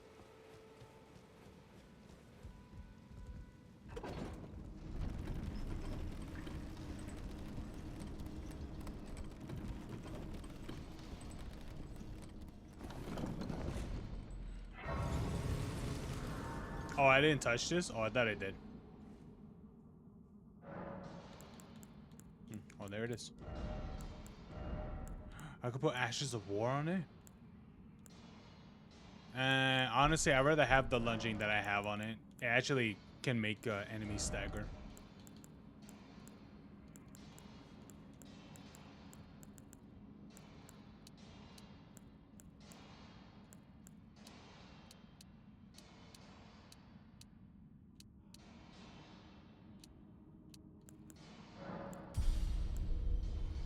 Oh, I didn't touch this? Oh, I thought I did. Oh, there it is. I could put Ashes of War on it. Honestly, I'd rather have the lunging that I have on it. It actually can make enemies stagger.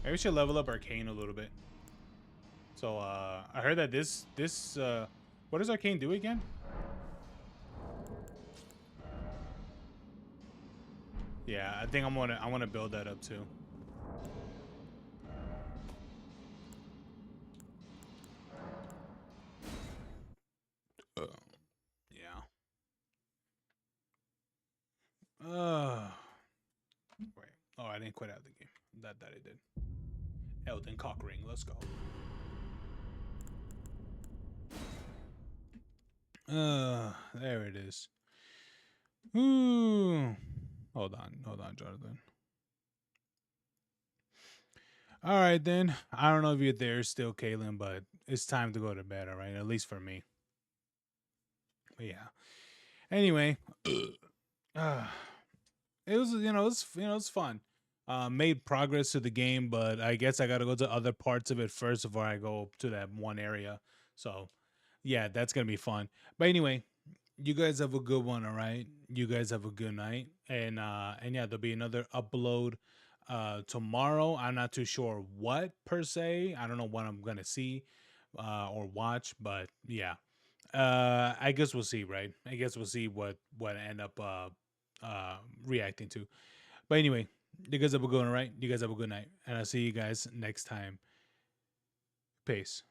Maybe we should level up Arcane a little bit. So, I heard that what does Arcane do again? Yeah, I think I want to build that up too. Yeah. Wait. Oh, I didn't quit out the game. That I did. Elden Cockring. Let's go. There it is. Ooh. Hold on, Jonathan. All right, then. I don't know if you're there still, Kaylin, but it's time to go to bed, all right? At least for me. But yeah. Anyway, it was, it's fun. Made progress to the game, but I guess I got to go to other parts of it first before I go to that one area. So, yeah, that's going to be fun. But anyway, You guys have a good one, all right? You guys have a good night. And yeah, there'll be another upload tomorrow. I'm not too sure what per se. I don't know what I'm gonna see or watch, but yeah. I guess we'll see, right? I guess we'll see what I end up reacting to. But anyway, you guys have a good one, all right? You guys have a good night. And I'll see you guys next time. Peace.